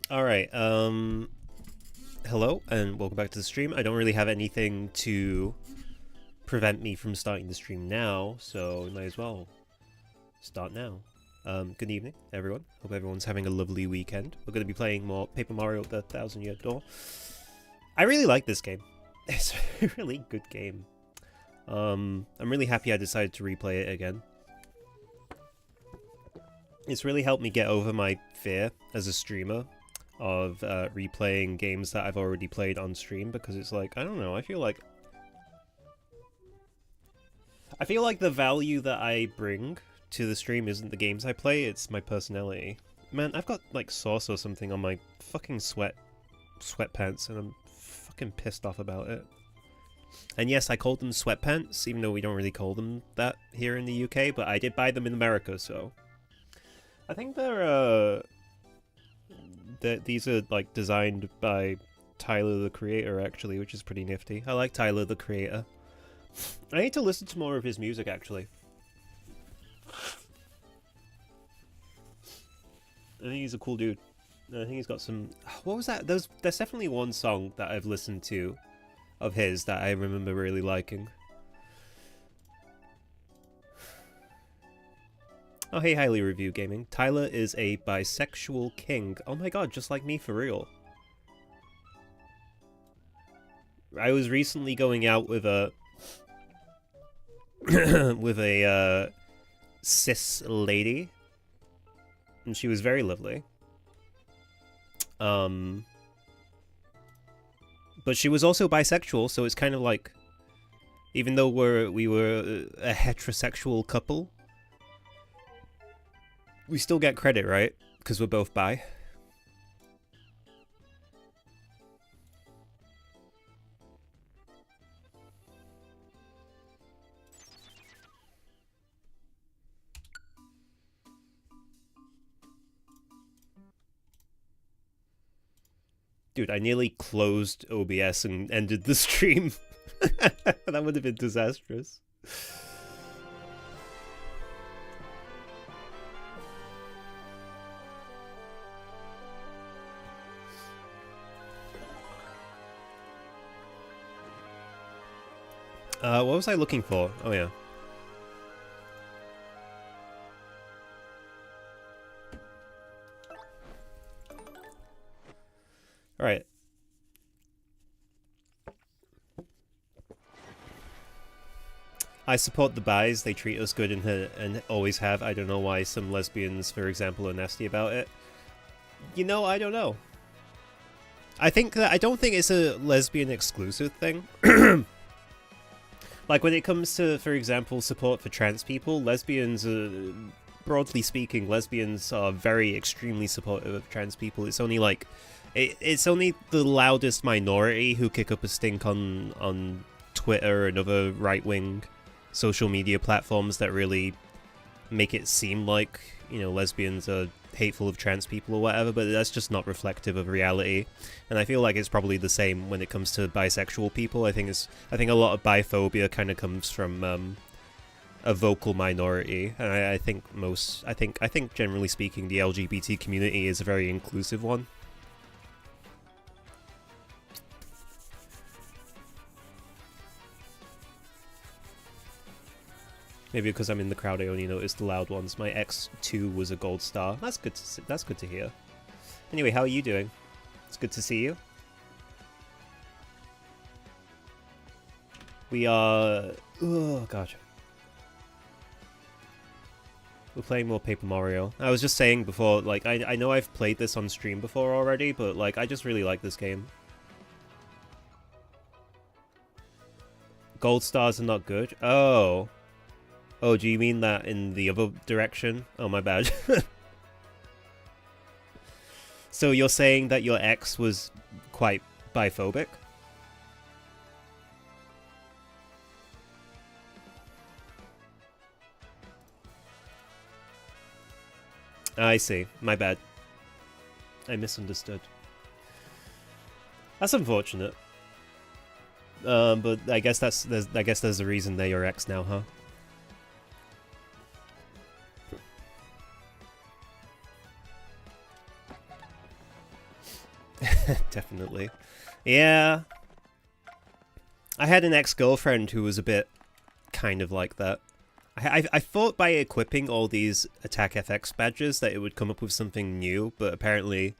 Alright, hello and welcome back to the stream. I don't really have anything to prevent me from starting the stream now, so we might as well start now. Good evening, everyone. Hope everyone's having a lovely weekend. We're going to be playing more Paper Mario the Thousand Year Door. I really like this game. It's a really good game. I'm really happy I decided to replay it again. It's really helped me get over my fear as a streamer of replaying games that I've already played on stream, because it's like, I don't know, I feel like the value that I bring to the stream isn't the games I play, it's my personality. Man, I've got like sauce or something on my fucking sweatpants and I'm fucking pissed off about it. And yes, I called them sweatpants, even though we don't really call them that here in the UK, but I did buy them in America, so I think these are like designed by Tyler the Creator, actually, which is pretty nifty. I like Tyler the Creator. I need to listen to more of his music, actually. I think he's a cool dude. I think he's got some... What was that? There's definitely one song that I've listened to of his that I remember really liking. Oh, hey, Highly Review Gaming. Tyler is a bisexual king. Oh my god, just like me, for real. I was recently going out with a... with a, cis lady. And she was very lovely. But she was also bisexual, so it's kind of like... Even though we were a heterosexual couple, we still get credit, right? Because we're both bi. Dude, I nearly closed OBS and ended the stream. That would have been disastrous. What was I looking for? Oh, yeah. Alright. I support the bis. They treat us good and always have. I don't know why some lesbians, for example, are nasty about it. You know, I don't know. I don't think it's a lesbian exclusive thing. Like, when it comes to, for example, support for trans people, lesbians are, broadly speaking, lesbians are very extremely supportive of trans people. It's only like, it's only the loudest minority who kick up a stink on Twitter and other right-wing social media platforms that really make it seem like, you know, lesbians are hateful of trans people or whatever, but that's just not reflective of reality. And I feel like it's probably the same when it comes to bisexual people. I think a lot of biphobia kind of comes from a vocal minority, and I think generally speaking the LGBT community is a very inclusive one. Maybe because I'm in the crowd, I only noticed the loud ones. My X2 was a gold star. That's good to hear. Anyway, how are you doing? It's good to see you. We are... Oh, God. We're playing more Paper Mario. I was just saying before, like, I know I've played this on stream before already, but, like, I just really like this game. Gold stars are not good? Oh... Oh, do you mean that in the other direction? Oh, my bad. So you're saying that your ex was quite biphobic? I see. My bad. I misunderstood. That's unfortunate. But I guess there's a reason they're your ex now, huh? Definitely. Yeah. I had an ex-girlfriend who was a bit kind of like that. I thought by equipping all these Attack FX badges that it would come up with something new, but apparently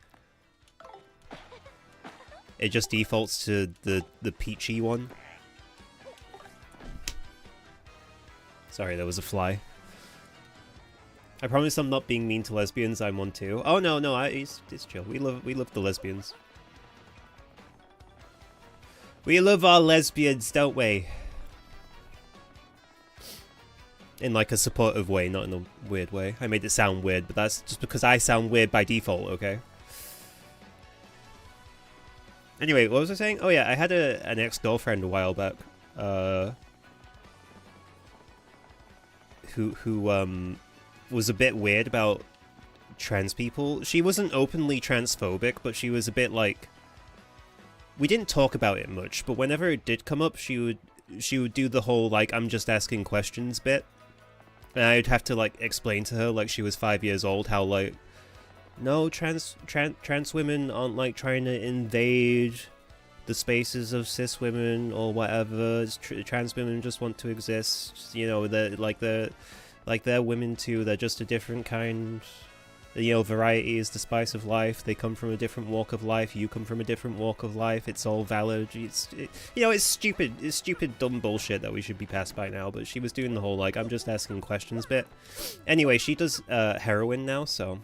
it just defaults to the peachy one. Sorry, there was a fly. I promise I'm not being mean to lesbians. I'm one too. Oh no, no, it's chill. We love the lesbians. We love our lesbians, don't we? In like a supportive way, not in a weird way. I made it sound weird, but that's just because I sound weird by default, okay? Anyway, what was I saying? Oh yeah, I had an ex-girlfriend a while back. Who was a bit weird about trans people. She wasn't openly transphobic, but she was a bit like... We didn't talk about it much, but whenever it did come up, she would do the whole, like, I'm just asking questions bit. And I'd have to, like, explain to her, like, she was 5 years old, how, like, no, trans women aren't, like, trying to invade the spaces of cis women or whatever. Trans women just want to exist. You know, they're women too. They're just a different kind. You know, variety is the spice of life. They come from a different walk of life. You come from a different walk of life. It's all valid. You know, it's stupid. It's stupid, dumb bullshit that we should be past by now. But she was doing the whole, like, I'm just asking questions bit. Anyway, she does heroin now, so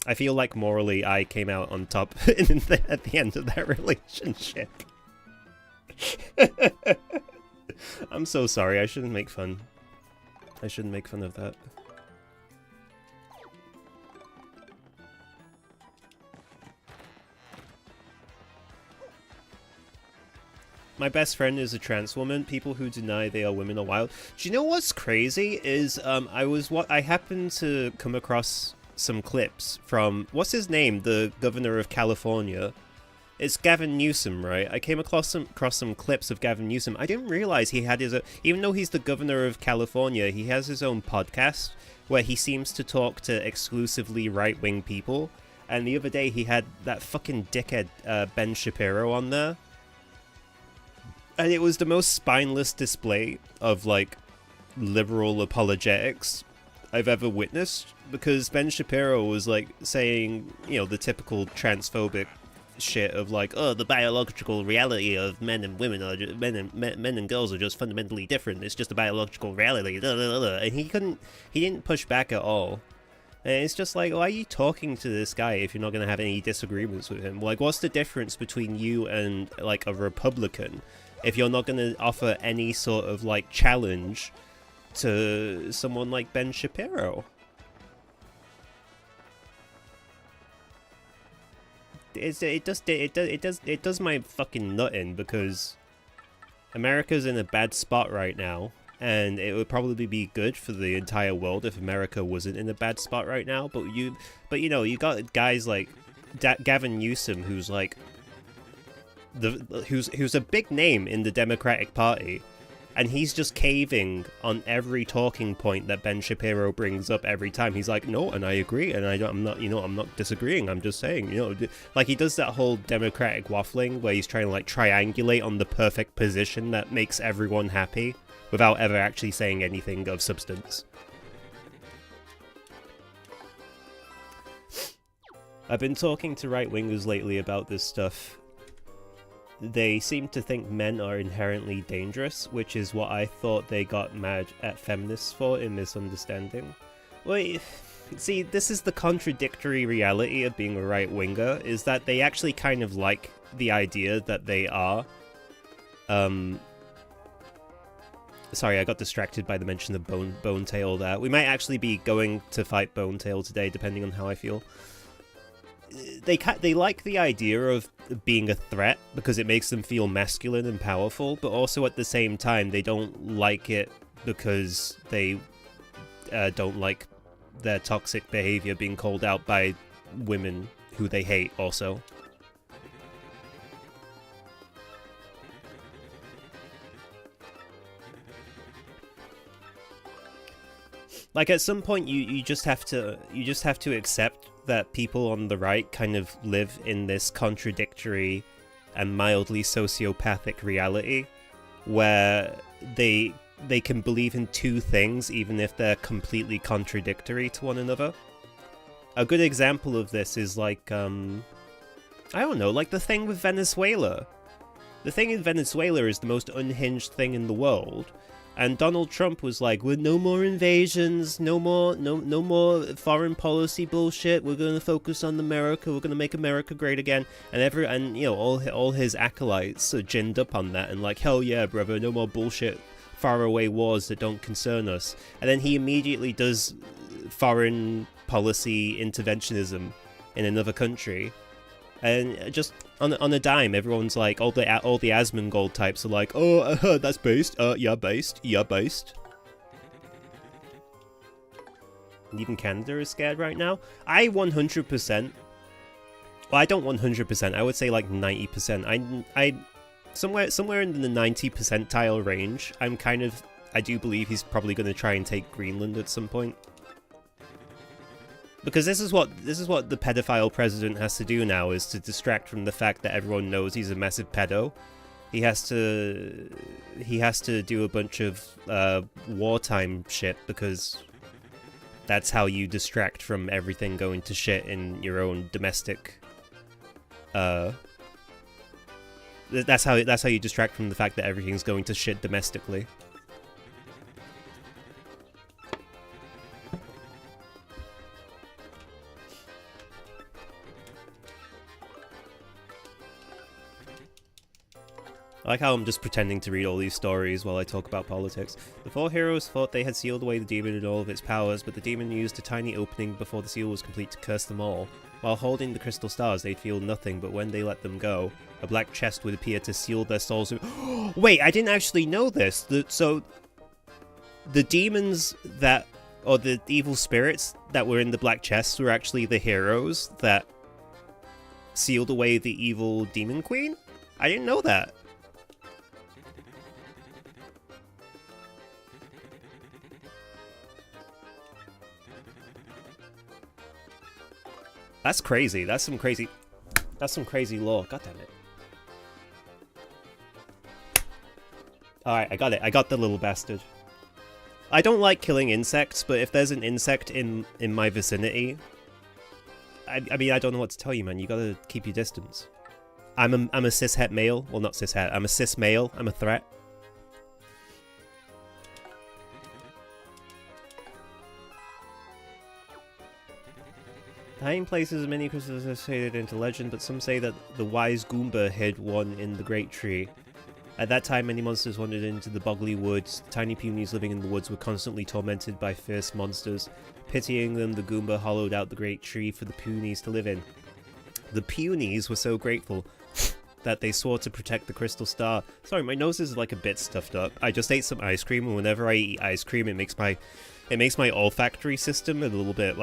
I feel like morally I came out on top at the end of that relationship. I'm so sorry. I shouldn't make fun. I shouldn't make fun of that. My best friend is a trans woman. People who deny they are women are wild. Do you know what's crazy is I happened to come across some clips from what's his name, the governor of California. It's Gavin Newsom, right? I came across some clips of Gavin Newsom. I didn't realize he had his own, even though he's the governor of California, he has his own podcast where he seems to talk to exclusively right-wing people. And the other day he had that fucking dickhead Ben Shapiro on there. And it was the most spineless display of, like, liberal apologetics I've ever witnessed, because Ben Shapiro was, like, saying, you know, the typical transphobic shit of, like, oh, the biological reality of men and women are just, men and girls are just fundamentally different. It's just a biological reality. And he didn't push back at all. And it's just like, why are you talking to this guy if you're not going to have any disagreements with him? Like, what's the difference between you and, like, a Republican if you're not going to offer any sort of, like, challenge to someone like Ben Shapiro? It does my fucking nut in, because America's in a bad spot right now, and it would probably be good for the entire world if America wasn't in a bad spot right now. But you know, you got guys like Gavin Newsom, who's like who's a big name in the Democratic Party, and he's just caving on every talking point that Ben Shapiro brings up every time. He's like, no, and I agree, and I'm not disagreeing. I'm just saying, you know, like he does that whole Democratic waffling where he's trying to like triangulate on the perfect position that makes everyone happy without ever actually saying anything of substance. I've been talking to right-wingers lately about this stuff. They seem to think men are inherently dangerous, which is what I thought they got mad at feminists for in misunderstanding. Well, see, this is the contradictory reality of being a right-winger, is that they actually kind of like the idea that they are. Sorry, I got distracted by the mention of Bonetail there. We might actually be going to fight Bonetail today, depending on how I feel. They like the idea of being a threat because it makes them feel masculine and powerful, but also at the same time they don't like it because they don't like their toxic behavior being called out by women who they hate also. Like, at some point, you just have to accept that people on the right kind of live in this contradictory and mildly sociopathic reality where they can believe in two things even if they're completely contradictory to one another. A good example of this is like, I don't know, like the thing with Venezuela. The thing in Venezuela is the most unhinged thing in the world. And Donald Trump was like, "With no more invasions, no more foreign policy bullshit. We're going to focus on America. We're going to make America great again." And you know, all his acolytes are ginned up on that and like, "Hell yeah, brother, no more bullshit, faraway wars that don't concern us." And then he immediately does foreign policy interventionism in another country. And just on a dime, everyone's like, all the Asmongold types are like, "Oh, that's based. Yeah, based. Yeah, based." And even Canada is scared right now. I 100%. Well, I don't 100%. I would say like 90%. I somewhere in the 90 percentile range. I do believe he's probably going to try and take Greenland at some point. Because this is what the pedophile president has to do now, is to distract from the fact that everyone knows he's a massive pedo. He has to do a bunch of wartime shit, because that's how you distract from everything going to shit in your own domestic. That's how you distract from the fact that everything's going to shit domestically. I like how I'm just pretending to read all these stories while I talk about politics. The four heroes thought they had sealed away the demon and all of its powers, but the demon used a tiny opening before the seal was complete to curse them all. While holding the crystal stars, they'd feel nothing, but when they let them go, a black chest would appear to seal their souls. Wait, I didn't actually know this. So, the demons or the evil spirits that were in the black chests were actually the heroes that sealed away the evil demon queen? I didn't know that. That's crazy. That's some crazy lore. God damn it. Alright, I got it. I got the little bastard. I don't like killing insects, but if there's an insect in my vicinity, I mean, I don't know what to tell you, man. You gotta keep your distance. I'm a cishet male. Well, not cishet. I'm a cis male. I'm a threat. The hiding places of many crystals associated into legend, but some say that the wise Goomba hid one in the Great Tree. At that time, many monsters wandered into the boggly woods. The tiny punies living in the woods were constantly tormented by fierce monsters. Pitying them, the Goomba hollowed out the Great Tree for the punies to live in. The punies were so grateful that they swore to protect the crystal star. Sorry, my nose is like a bit stuffed up. I just ate some ice cream, and whenever I eat ice cream, it makes my olfactory system a little bit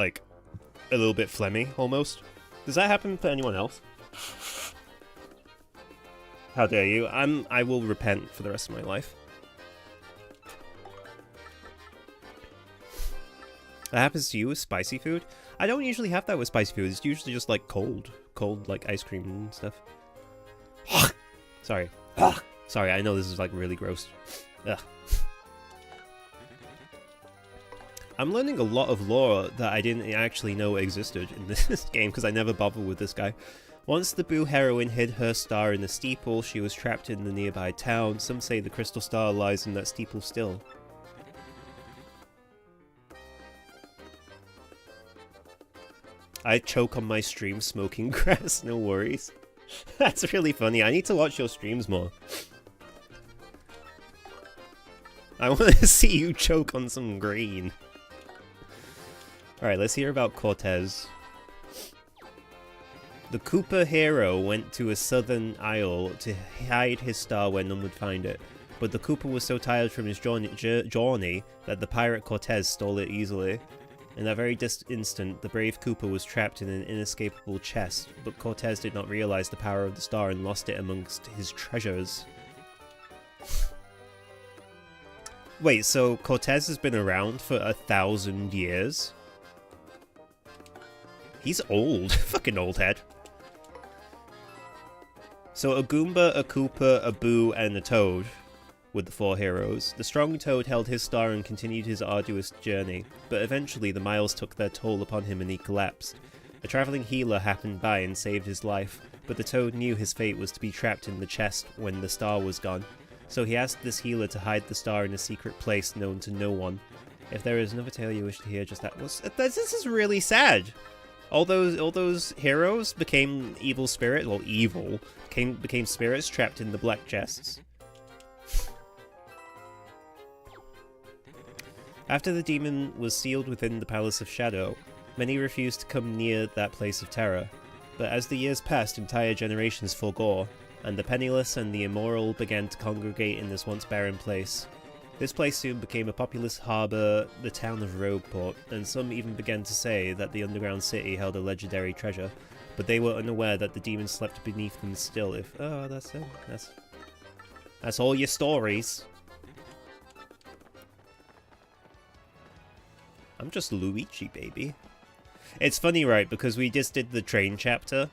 phlegmy, almost. Does that happen to anyone else? How dare you? I will repent for the rest of my life. That happens to you with spicy food? I don't usually have that with spicy food. It's usually just like cold like ice cream and stuff. Sorry. Sorry, I know this is like really gross. Ugh. I'm learning a lot of lore that I didn't actually know existed in this game, because I never bothered with this guy. Once the Boo heroine hid her star in the steeple, she was trapped in the nearby town. Some say the crystal star lies in that steeple still. I choke on my stream smoking grass, no worries. That's really funny. I need to watch your streams more. I want to see you choke on some green. Alright, let's hear about Cortez. The Koopa hero went to a southern isle to hide his star where none would find it. But the Koopa was so tired from his journey that the pirate Cortez stole it easily. In that very instant, the brave Koopa was trapped in an inescapable chest, but Cortez did not realize the power of the star and lost it amongst his treasures. Wait, so Cortez has been around for 1,000 years? He's old. Fucking old head. So a Goomba, a Koopa, a Boo, and a Toad were the 4 heroes. The strong Toad held his star and continued his arduous journey, but eventually the miles took their toll upon him and he collapsed. A travelling healer happened by and saved his life, but the Toad knew his fate was to be trapped in the chest when the star was gone. So he asked this healer to hide the star in a secret place known to no one. If there is another tale you wish to hear, just that was... This is really sad! All those heroes became evil spirits, well, evil, became spirits trapped in the black chests. After the demon was sealed within the Palace of Shadow, many refused to come near that place of terror. But as the years passed, entire generations forgore, and the penniless and the immoral began to congregate in this once barren place. This place soon became a populous harbour, the town of Rogueport, and some even began to say that the underground city held a legendary treasure, but they were unaware that the demons slept beneath them still. If that's it. That's all your stories. I'm just Luigi, baby. It's funny, right, because we just did the train chapter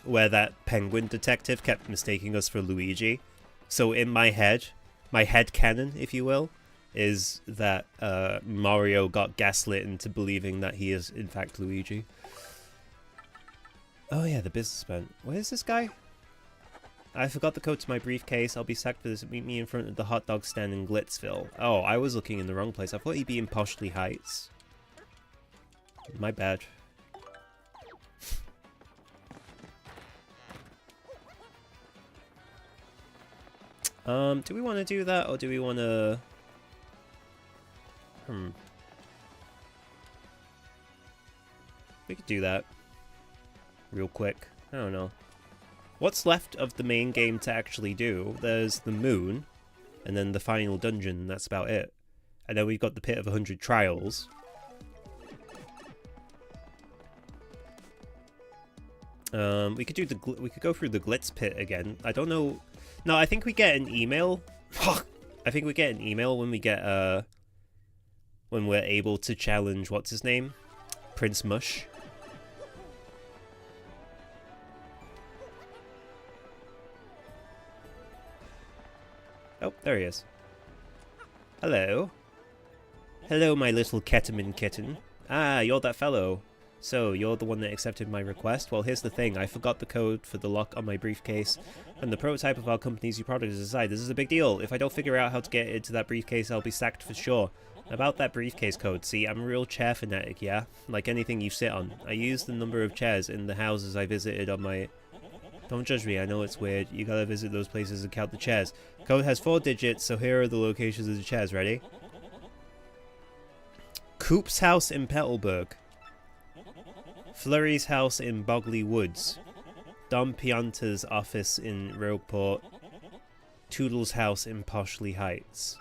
where that penguin detective kept mistaking us for Luigi. So in my head canon, if you will, is that Mario got gaslit into believing that he is, in fact, Luigi. Oh yeah, the businessman. Where is this guy? I forgot the code to my briefcase. I'll be sacked for this. Meet me in front of the hot dog stand in Glitzville. Oh, I was looking in the wrong place. I thought he'd be in Poshley Heights. My bad. Do we want to do that, or do we want to... We could do that. Real quick. I don't know. What's left of the main game to actually do? There's the moon, and then the final dungeon, that's about it. And then we've got the Pit of 100 Trials. We could do we could go through the Glitz Pit again. I don't know... No, I think we get an email. I think we get an email when we get when we're able to challenge what's his name, Prince Mush. Oh, there he is. Hello. Hello, my little ketamine kitten. Ah, you're that fellow. So, you're the one that accepted my request? Well, here's the thing. I forgot the code for the lock on my briefcase, and the prototype of our company's new product is inside. This is a big deal. If I don't figure out how to get into that briefcase, I'll be sacked for sure. About that briefcase code, see, I'm a real chair fanatic, yeah? Like anything you sit on. I use the number of chairs in the houses I visited on my... Don't judge me, I know it's weird. You gotta visit those places and count the chairs. Code has 4 digits, so here are the locations of the chairs. Ready? Coop's house in Petalburg. Flurry's house in Bogley Woods. Dom Pianta's office in Rogueport. Toodle's house in Poshley Heights.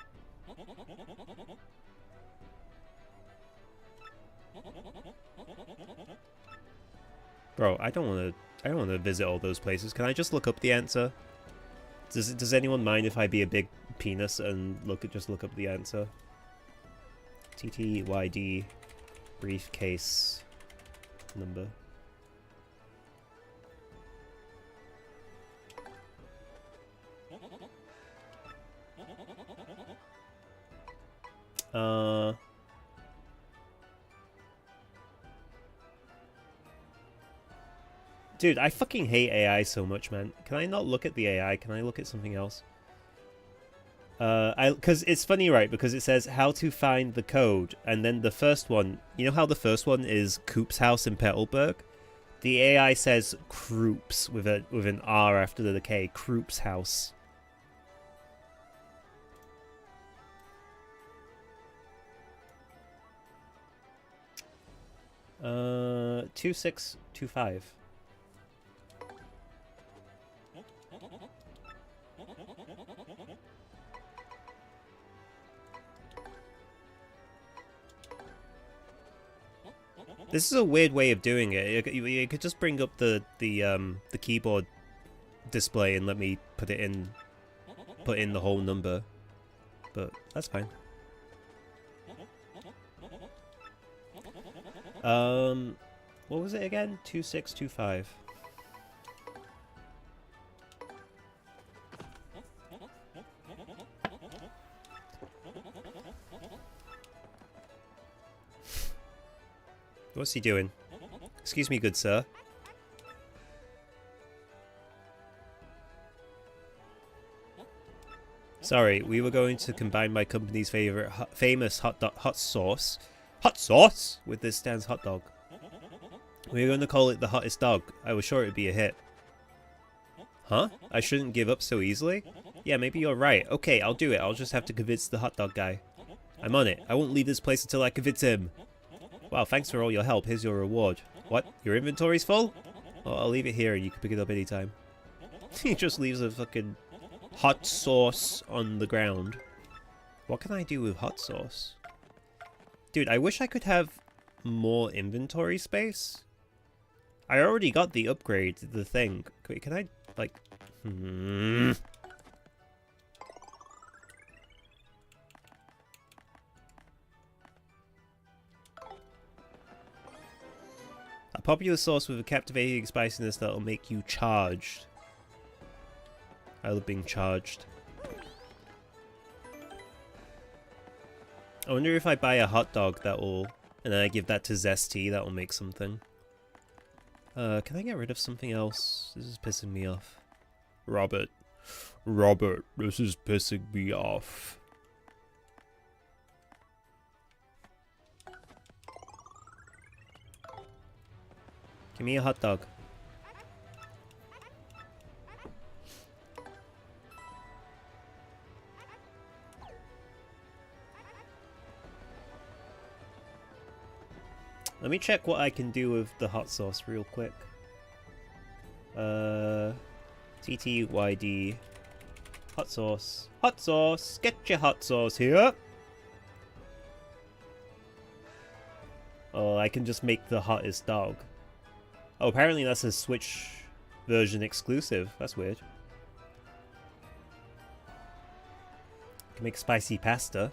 Bro, I don't want to visit all those places. Can I just look up the answer? Does anyone mind if I be a big penis and just look up the answer? TTYD briefcase number. Dude, I fucking hate AI so much, man. Can I not look at the AI? Can I look at something else? Because it's funny, right? Because it says how to find the code, and then the first one, you know how the first one is Coop's house in Petalburg? The AI says Kroops with an R after the K. Kroop's house. Uh, 2625. This is a weird way of doing it. You could just bring up the keyboard display and let me put in the whole number. but that's fine. What was it again? 2625. What's he doing? Excuse me, good sir. Sorry, we were going to combine my company's famous hot sauce with this Stan's hot dog. We were going to call it the hottest dog. I was sure it'd be a hit. Huh? I shouldn't give up so easily? Yeah, maybe you're right. Okay, I'll do it. I'll just have to convince the hot dog guy. I'm on it. I won't leave this place until I convince him. Wow, thanks for all your help. Here's your reward. What? Your inventory's full? Well, I'll leave it here and you can pick it up anytime. He just leaves a fucking hot sauce on the ground. What can I do with hot sauce? Dude, I wish I could have more inventory space. I already got the upgrade, the thing. Wait, can I, like... A popular sauce with a captivating spiciness that'll make you charged. I love being charged. I wonder if I buy a hot dog that will... and then I give that to Zesty, that will make something. Can I get rid of something else? This is pissing me off. Robert, this is pissing me off. Give me a hot dog. Let me check what I can do with the hot sauce real quick. TTYD. Hot sauce. Hot sauce! Get your hot sauce here! Oh, I can just make the hottest dog. Oh, apparently that's a Switch version exclusive. That's weird. Can make spicy pasta.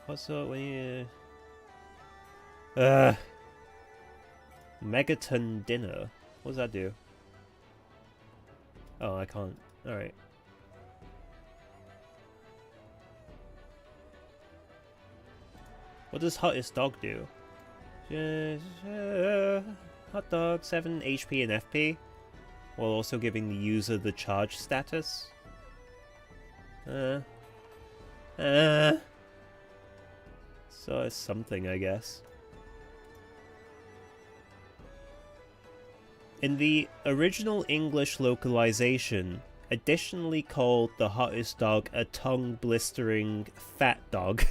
What's up when you... Megaton dinner? What does that do? Oh, I can't. Alright. What does hottest dog do? Hot dog, 7 HP and FP, while also giving the user the charge status. So it's something, I guess. In the original English localization, additionally called the hottest dog a tongue-blistering fat dog.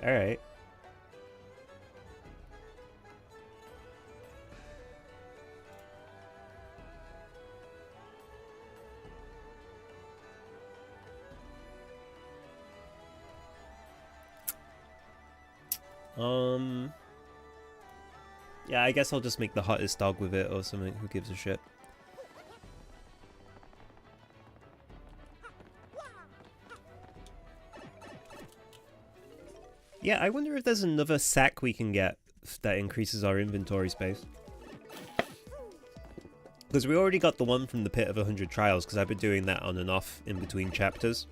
Alright. Yeah, I guess I'll just make the hottest dog with it or something. Who gives a shit? Yeah, I wonder if there's another sack we can get that increases our inventory space. Because we already got the one from the Pit of 100 Trials, because I've been doing that on and off in between chapters.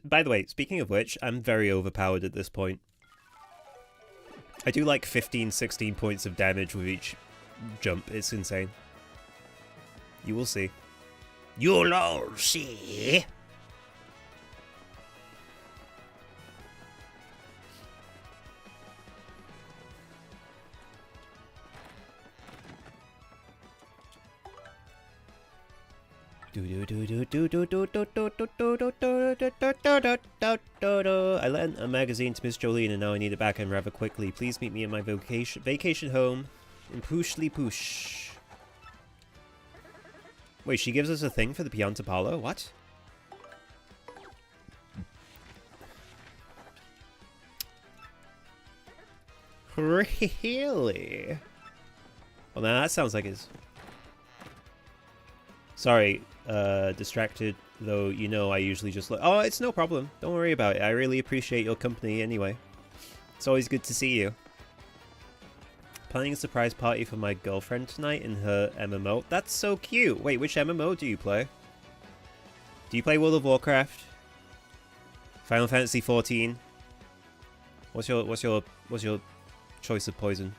By the way, speaking of which, I'm very overpowered at this point. I do like 15, 16 points of damage with each jump. It's insane. You will see. You'll all see. I lent a magazine to Miss Jolene and now I need it back and rather quickly. Please meet me at my vacation home in Pooshly Poosh. Wait, she gives us a thing for the Pianta Palo? What? Really? Well, now that sounds like it's... Sorry, distracted, though, you know I usually just... Oh, it's no problem. Don't worry about it. I really appreciate your company anyway. It's always good to see you. Planning a surprise party for my girlfriend tonight in her MMO. That's so cute. Wait, which MMO do you play? Do you play World of Warcraft? Final Fantasy 14? What's your choice of poison?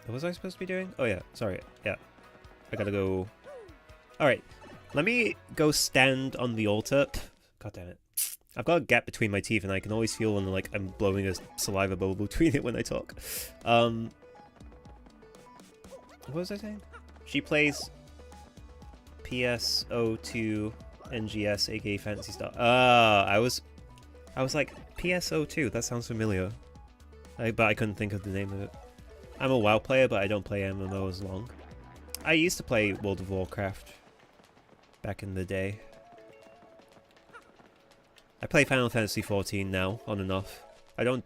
What was I supposed to be doing? Oh yeah, sorry. Yeah. I gotta go... Alright. Let me go stand on the altar. God damn it. I've got a gap between my teeth and I can always feel when like I'm blowing a saliva bubble between it when I talk. What was I saying? She plays PSO2 NGS, aka Fantasy Star. I was like, PSO2, that sounds familiar. But I couldn't think of the name of it. I'm a WoW player, but I don't play MMOs long. I used to play World of Warcraft back in the day. I play Final Fantasy 14 now, on and off. I'm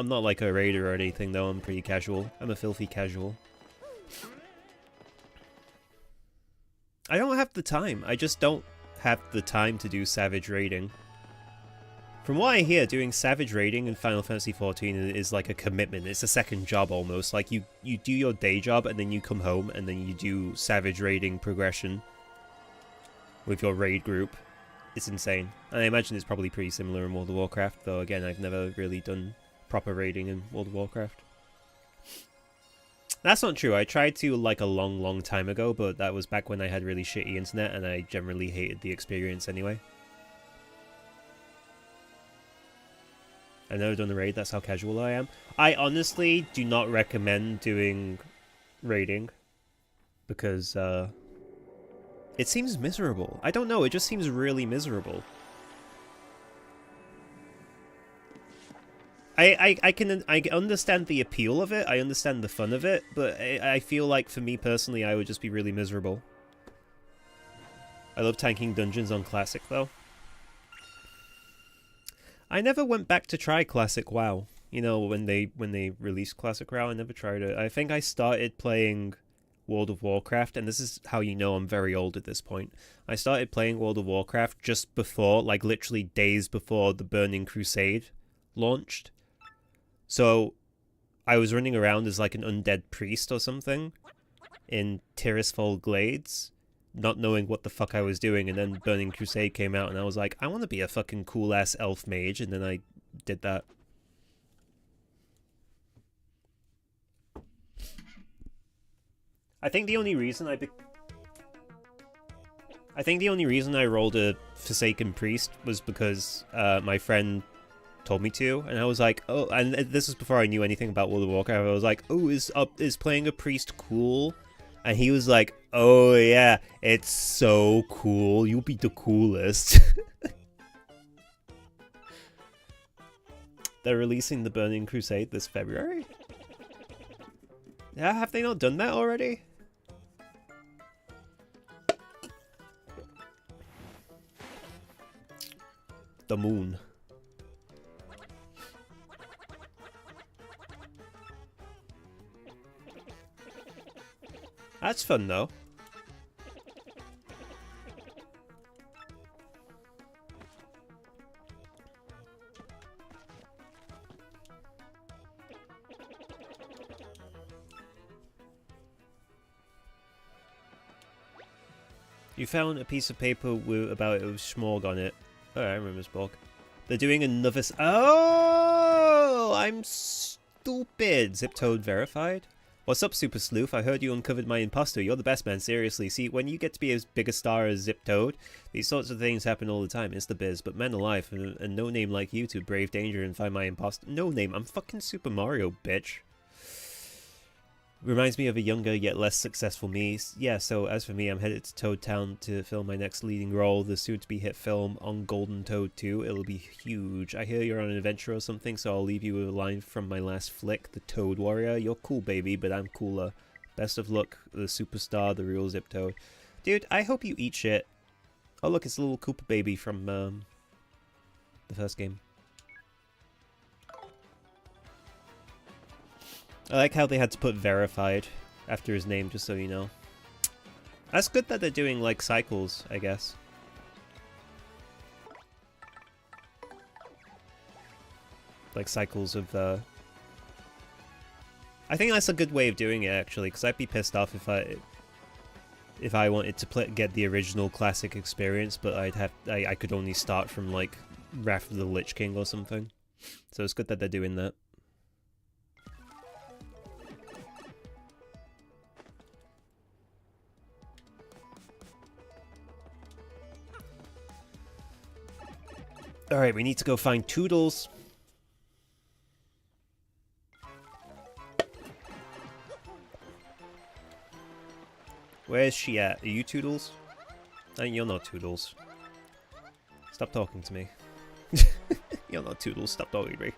not like a raider or anything though, I'm pretty casual. I'm a filthy casual. I don't have the time. I just don't have the time to do savage raiding. From what I hear, doing savage raiding in Final Fantasy XIV is like a commitment. It's a second job almost. Like you do your day job and then you come home and then you do savage raiding progression with your raid group. It's insane. And I imagine it's probably pretty similar in World of Warcraft, though again, I've never really done proper raiding in World of Warcraft. That's not true. I tried to like a long time ago, but that was back when I had really shitty internet and I generally hated the experience anyway. I've never done a raid, that's how casual I am. I honestly do not recommend doing raiding because it seems miserable. I don't know, it just seems really miserable. I understand the appeal of it, I understand the fun of it, but I feel like for me personally I would just be really miserable. I love tanking dungeons on Classic though. I never went back to try Classic WoW. You know, when they released Classic WoW, I never tried it. I think I started playing World of Warcraft, and this is how you know I'm very old at this point. I started playing World of Warcraft just before, like literally days before the Burning Crusade launched. So I was running around as like an undead priest or something in Tirisfal Glades, not knowing what the fuck I was doing, and then Burning Crusade came out and I was like, I want to be a fucking cool-ass elf mage, and then I did that. I think the only reason I rolled a Forsaken Priest was because my friend told me to, and I was like, oh, and this was before I knew anything about World of Warcraft. I was like, oh, is playing a priest cool? And he was like, oh yeah, it's so cool. You'll be the coolest. They're releasing the Burning Crusade this February? Yeah, have they not done that already? The moon. That's fun though. You found a piece of paper about it with Schmorg on it. Oh, I remember Spork. They're doing another... Oh! I'm stupid! Zip-Toad verified? What's up, Super Sleuth? I heard you uncovered my imposter. You're the best, man. Seriously. See, when you get to be as big a star as Zip Toad, these sorts of things happen all the time. It's the biz. But men alive, a no-name like you to brave danger and find my imposter. No name. I'm fucking Super Mario, bitch. Reminds me of a younger yet less successful me. Yeah, so as for me, I'm headed to Toad Town to film my next leading role, the soon-to-be hit film on Golden Toad 2. It'll be huge. I hear you're on an adventure or something, so I'll leave you with a line from my last flick, The Toad Warrior. You're cool, baby, but I'm cooler. Best of luck, the superstar, the real Zip Toad. Dude, I hope you eat shit. Oh look, it's a little Koopa baby from the first game. I like how they had to put verified after his name, just so you know. That's good that they're doing, like, cycles, I guess. Like, cycles of, I think that's a good way of doing it, actually, because I'd be pissed off if I wanted to get the original classic experience, but I could only start from, like, Wrath of the Lich King or something. So it's good that they're doing that. Alright, we need to go find Toodles. Where's she at? Are you Toodles? No, you're not Toodles. Stop talking to me. You're not Toodles, stop talking to me.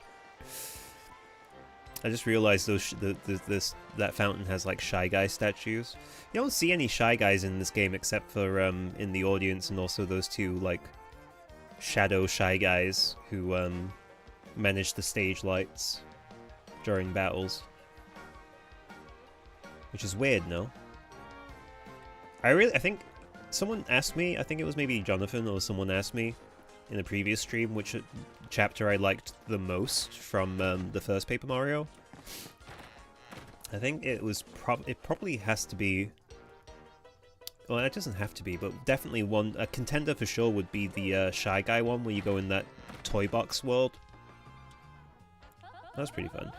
I just realized that fountain has like Shy Guy statues. You don't see any Shy Guys in this game except for in the audience, and also those two like shadow Shy Guys who manage the stage lights during battles, which is weird. No, I think someone asked me, I think it was maybe Jonathan or someone asked me in a previous stream which chapter I liked the most from the first Paper Mario. I think it was it probably has to be, well, it doesn't have to be, but definitely a contender for sure would be the Shy Guy one, where you go in that toy box world. That was pretty fun.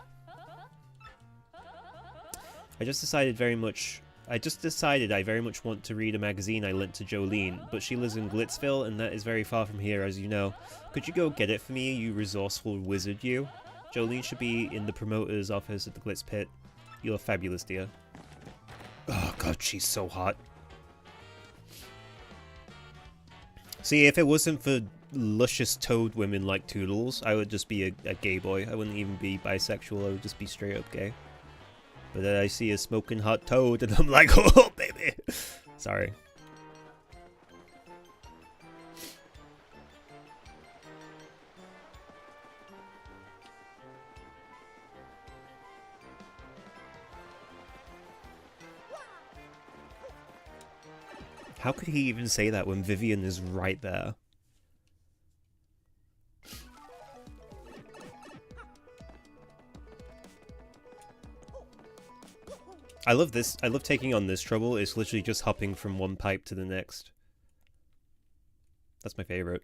I decided I very much want to read a magazine I lent to Jolene, but she lives in Glitzville, and that is very far from here, as you know. Could you go get it for me, you resourceful wizard, you? Jolene should be in the promoter's office at the Glitz Pit. You're fabulous, dear. Oh god, she's so hot. See, if it wasn't for luscious toad women like Toodles, I would just be a gay boy. I wouldn't even be bisexual, I would just be straight up gay. But then I see a smoking hot toad and I'm like, oh baby! Sorry. How could he even say that when Vivian is right there? I love this. I love taking on this trouble. It's literally just hopping from one pipe to the next. That's my favorite.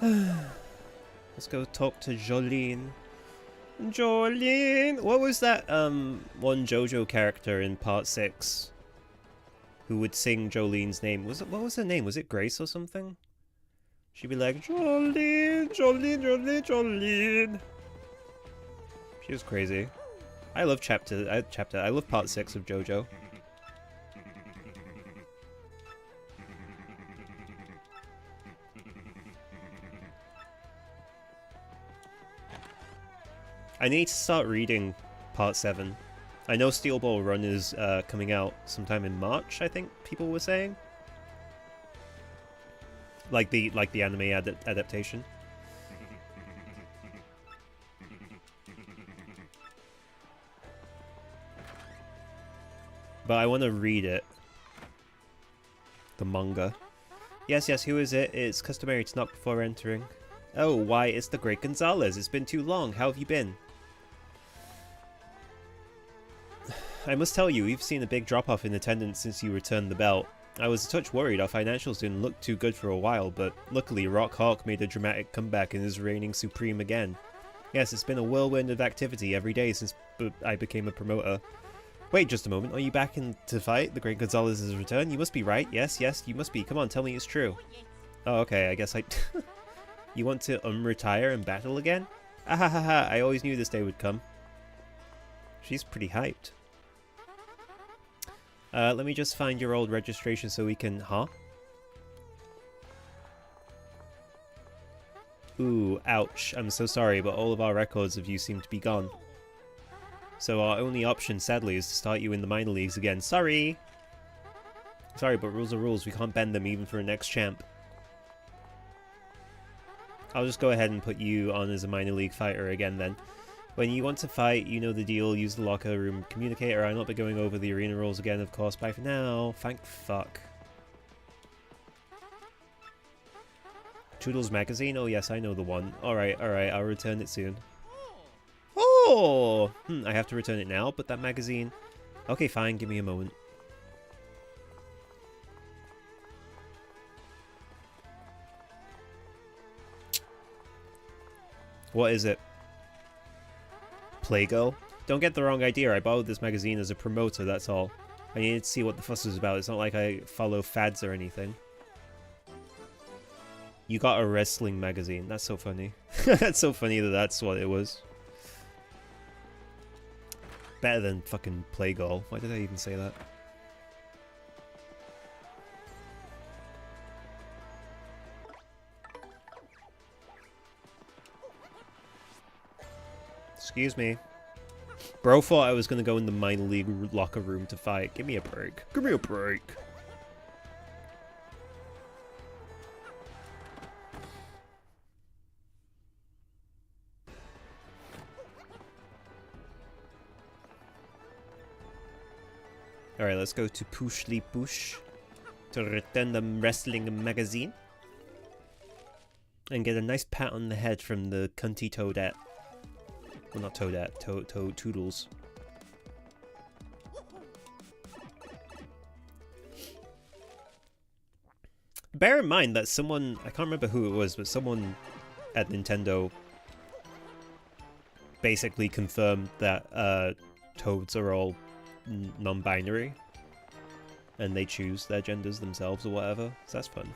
Let's go talk to Jolene. Jolene! What was that one JoJo character in part 6 who would sing Jolene's name? What was her name? Was it Grace or something? She'd be like, Jolene, Jolene, Jolene, Jolene. She was crazy. I love I love part 6 of JoJo. I need to start reading part 7. I know Steel Ball Run is coming out sometime in March, I think people were saying. Like the anime adaptation. But I want to read it. The manga. Yes, who is it? It's customary to knock before entering. Oh, why, it's the Great Gonzalez. It's been too long. How have you been? I must tell you, we've seen a big drop-off in attendance since you returned the belt. I was a touch worried our financials didn't look too good for a while, but luckily Rock Hawk made a dramatic comeback and is reigning supreme again. Yes, it's been a whirlwind of activity every day since I became a promoter. Wait just a moment, are you back in to fight? The Great Gonzalez has returned? You must be right. Yes, yes, you must be. Come on, tell me it's true. Oh, okay, I guess I... You want to retire and battle again? Ahahaha, I always knew this day would come. She's pretty hyped. Let me just find your old registration so we can... Huh? Ooh, ouch. I'm so sorry, but all of our records of you seem to be gone. So our only option, sadly, is to start you in the minor leagues again. Sorry! Sorry, but rules are rules. We can't bend them even for a next champ. I'll just go ahead and put you on as a minor league fighter again then. When you want to fight, you know the deal. Use the locker room communicator. I'll not be going over the arena rules again, of course. Bye for now. Thank fuck. Toodles magazine? Oh yes, I know the one. Alright, I'll return it soon. Oh! I have to return it now, but that magazine... Okay, fine, give me a moment. What is it? Playgirl? Don't get the wrong idea, I borrowed this magazine as a promoter, that's all. I needed to see what the fuss was about, it's not like I follow fads or anything. You got a wrestling magazine. That's so funny. That's so funny that that's what it was. Better than fucking Playgirl. Why did I even say that? Excuse me. Bro thought I was gonna go in the minor league locker room to fight. Give me a break. Give me a break. Alright, let's go to Pushly Push to return the wrestling magazine. And get a nice pat on the head from the cunty Toadette. Well, not Toadette, Toodles. Bear in mind that someone, I can't remember who it was, but someone at Nintendo basically confirmed that Toads are all non-binary and they choose their genders themselves or whatever, so that's fun.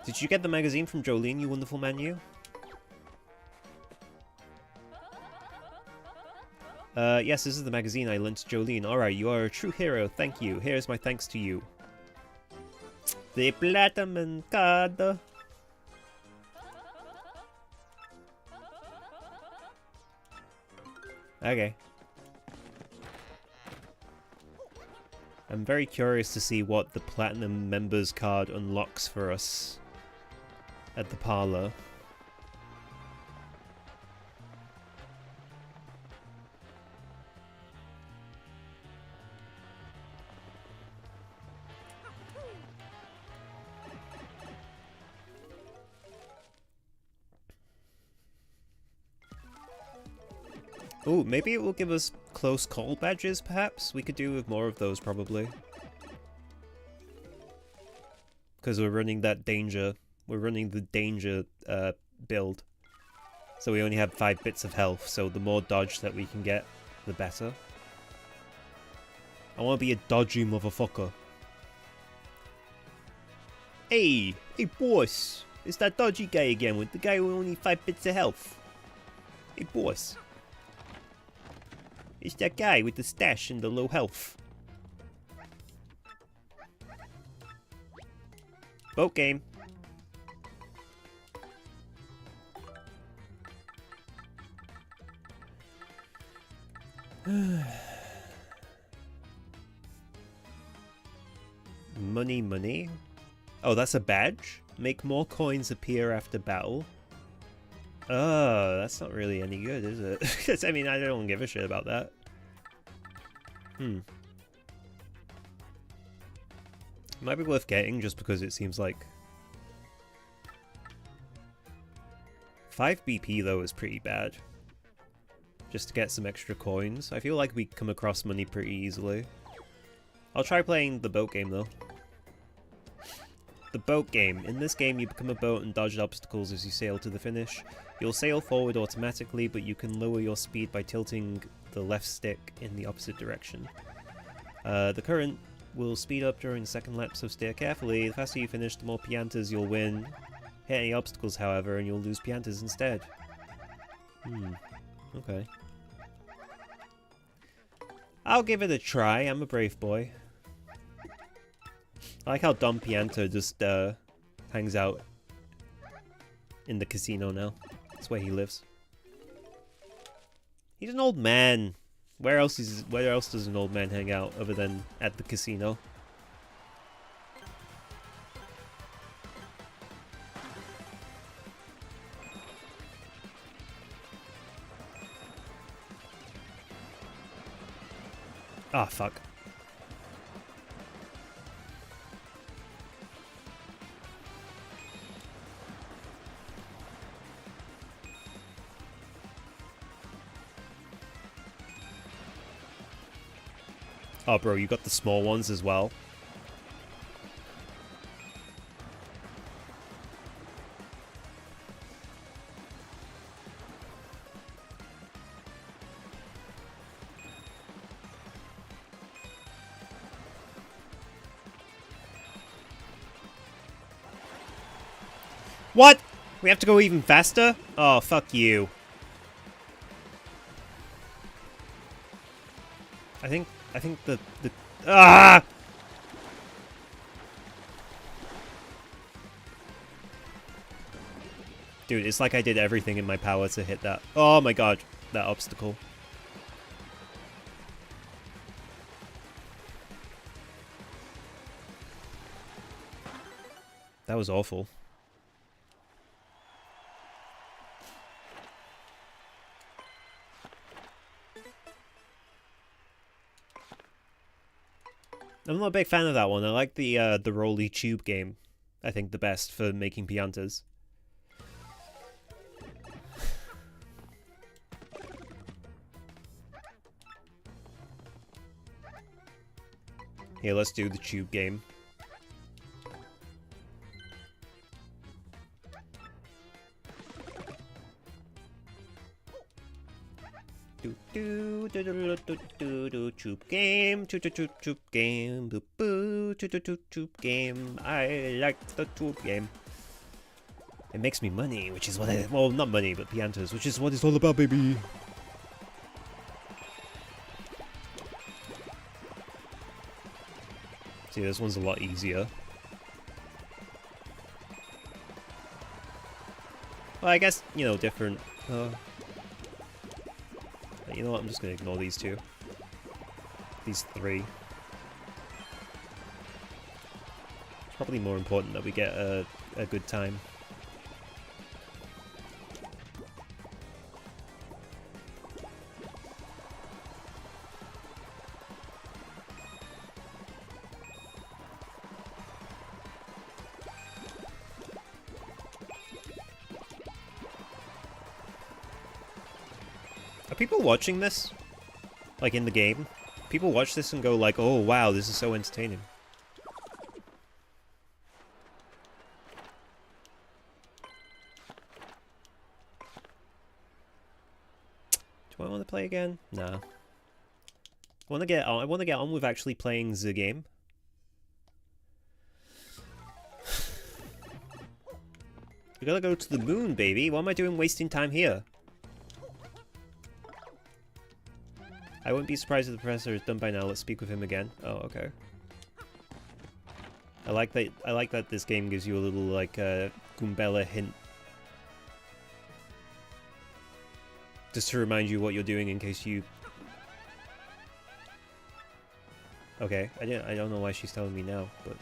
Did you get the magazine from Jolene, you wonderful man, you? Yes, this is the magazine I lent to Jolene. Alright, you are a true hero, thank you. Here's my thanks to you. The platinum card. Okay. I'm very curious to see what the platinum members card unlocks for us at the parlor. Ooh, maybe it will give us close call badges, perhaps? We could do with more of those, probably. Because we're running that danger. We're running the danger build. So we only have 5 bits of health, so the more dodge that we can get, the better. I want to be a dodgy motherfucker. Hey! Hey, boss! It's that dodgy guy again, with the guy with only 5 bits of health. Hey, boss. It's that guy with the stash and the low health. Boat game. Money, money. Oh, that's a badge? Make more coins appear after battle. Oh, that's not really any good, is it? I mean, I don't give a shit about that. Might be worth getting just because it seems like 5 BP though is pretty bad. Just to get some extra coins. I feel like we come across money pretty easily. I'll try playing the boat game, though. The boat game. In this game, you become a boat and dodge obstacles as you sail to the finish. You'll sail forward automatically, but you can lower your speed by tilting the left stick in the opposite direction. The current will speed up during the second lap, so steer carefully. The faster you finish, the more piantas you'll win. Hit any obstacles, however, and you'll lose piantas instead. Okay. I'll give it a try. I'm a brave boy. I like how Dom Pianta just hangs out in the casino now. That's where he lives. He's an old man. Where else does an old man hang out other than at the casino? Ah, fuck. Oh, bro, you got the small ones as well. What? We have to go even faster? Oh, fuck you. I think the ah! Dude, it's like I did everything in my power to hit that. Oh my god, that obstacle. That was awful. I'm not a big fan of that one. I like the Rolly Tube game. I think the best for making piantas. Here, let's do the Tube game. Tube game, tube game, boo boo, tube game. I like the tube game. It makes me money, which is what I, well, not money, but piantas, which is what it's all about, baby. See, this one's a lot easier. Well, I guess, you know, different. You know what, I'm just gonna ignore these two. These three. It's probably more important that we get a good time. Are people watching this? Like in the game? People watch this and go like, oh wow, this is so entertaining. Do I want to play again? Nah. I want to get on with actually playing the game. We gotta go to the moon, baby. What am I doing wasting time here? I wouldn't be surprised if the professor is done by now. Let's speak with him again. Oh, okay. I like that this game gives you a little, like, Goombella hint. Just to remind you what you're doing in case you... Okay, I don't know why she's telling me now, but...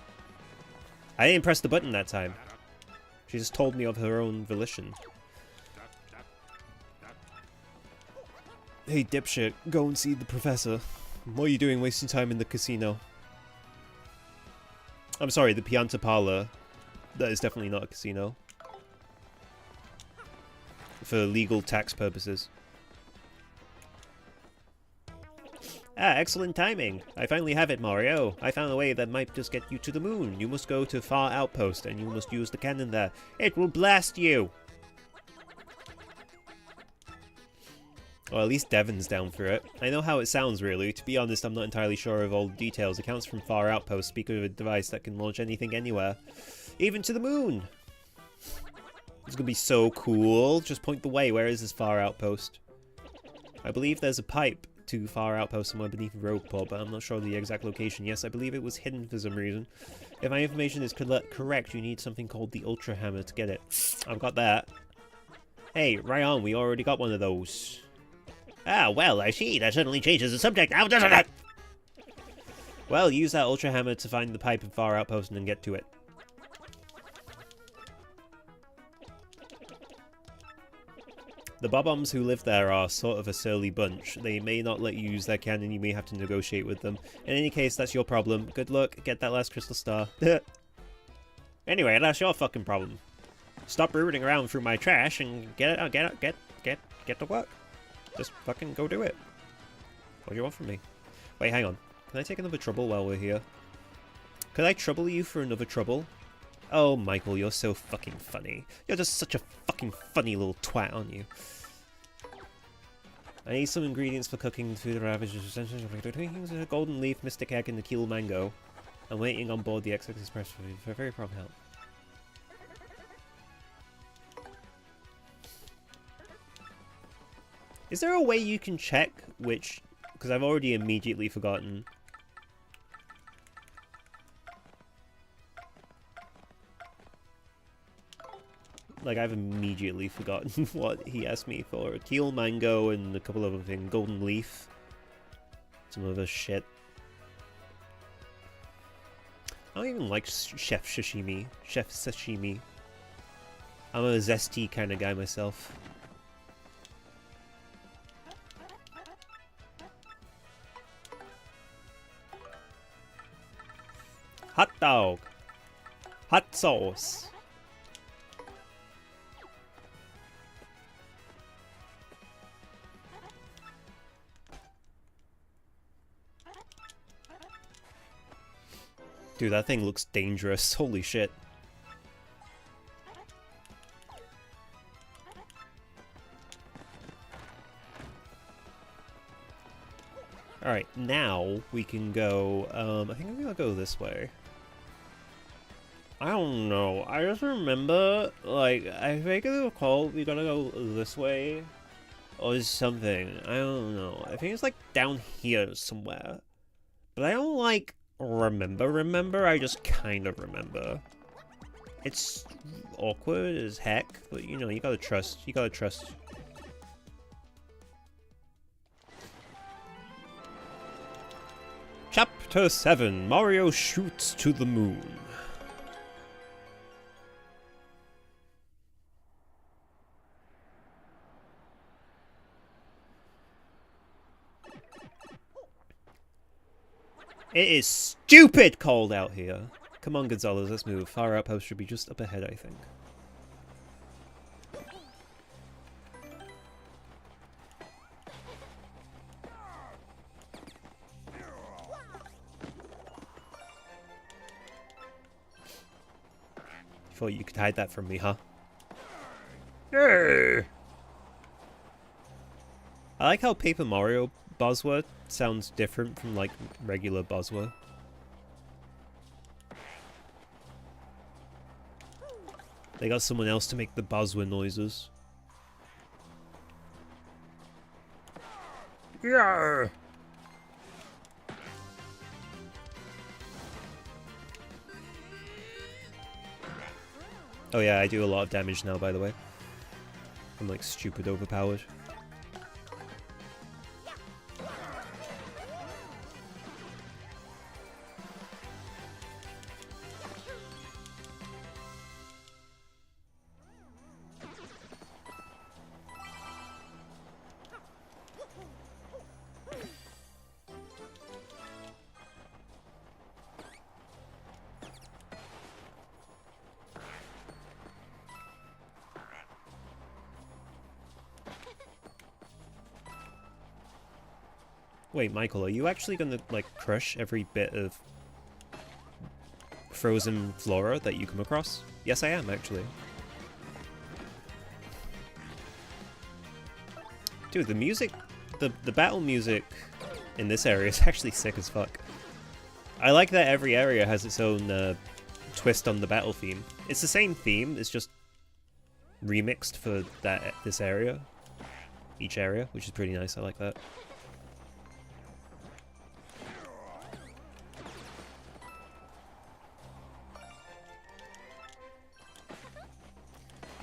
I didn't press the button that time. She just told me of her own volition. Hey, dipshit, go and see the professor. What are you doing wasting time in the casino? I'm sorry, the Pianta Parlor. That is definitely not a casino. For legal tax purposes. Ah, excellent timing. I finally have it, Mario. I found a way that might just get you to the moon. You must go to Far Outpost, and you must use the cannon there. It will blast you! Well, at least Devon's down for it. I know how it sounds, really. To be honest, I'm not entirely sure of all the details. Accounts from Far Outpost speak of a device that can launch anything anywhere. Even to the moon! It's gonna be so cool. Just point the way. Where is this Far Outpost? I believe there's a pipe to Far Outpost somewhere beneath Rogueport, but I'm not sure of the exact location. Yes, I believe it was hidden for some reason. If my information is correct, you need something called the Ultra Hammer to get it. I've got that. Hey, right on, we already got one of those. Ah, well, I see. That certainly changes the subject now, doesn't it? Well, use that Ultra Hammer to find the pipe of Far Outpost and then get to it. The Bob-ombs who live there are sort of a surly bunch. They may not let you use their cannon, you may have to negotiate with them. In any case, that's your problem. Good luck, get that last crystal star. Anyway, that's your fucking problem. Stop rooting around through my trash and get to work. Just fucking go do it. What do you want from me? Wait, hang on. Can I take another trouble while we're here? Could I trouble you for another trouble? Oh, Michael, you're so fucking funny. You're just such a fucking funny little twat, aren't you? I need some ingredients for cooking food ravages. A golden leaf, mystic egg, and the keel mango. I'm waiting on board the XX Express for very prompt help. Is there a way you can check which... Because I've already immediately forgotten. Like, I've immediately forgotten what he asked me for. Keel mango and a couple of other things. Golden leaf. Some other shit. I don't even like chef sashimi. Chef sashimi. I'm a zesty kind of guy myself. Hot dog. Hot sauce. Dude, that thing looks dangerous. Holy shit. Alright, now we can go, I think I'm gonna go this way. I don't know. I just remember, like, I think I recall we gotta go this way. Or something. I don't know. I think it's, like, down here somewhere. But I don't, like, remember. I just kind of remember. It's awkward as heck, but, you know, you gotta trust. You gotta trust. Chapter 7. Mario shoots to the moon. It is stupid cold out here. Come on, Gonzalez, let's move. Far Outpost should be just up ahead, I think. Thought you could hide that from me, huh? I like how Paper Mario Bosworth sounds different from, like, regular Bosworth. They got someone else to make the Bosworth noises. Yeah. Oh yeah, I do a lot of damage now, by the way. I'm, like, stupid overpowered. Wait, Michael, are you actually gonna, like, crush every bit of frozen flora that you come across? Yes, I am, actually. Dude, the music, the battle music in this area is actually sick as fuck. I like that every area has its own twist on the battle theme. It's the same theme, it's just remixed for this area. Each area, which is pretty nice, I like that.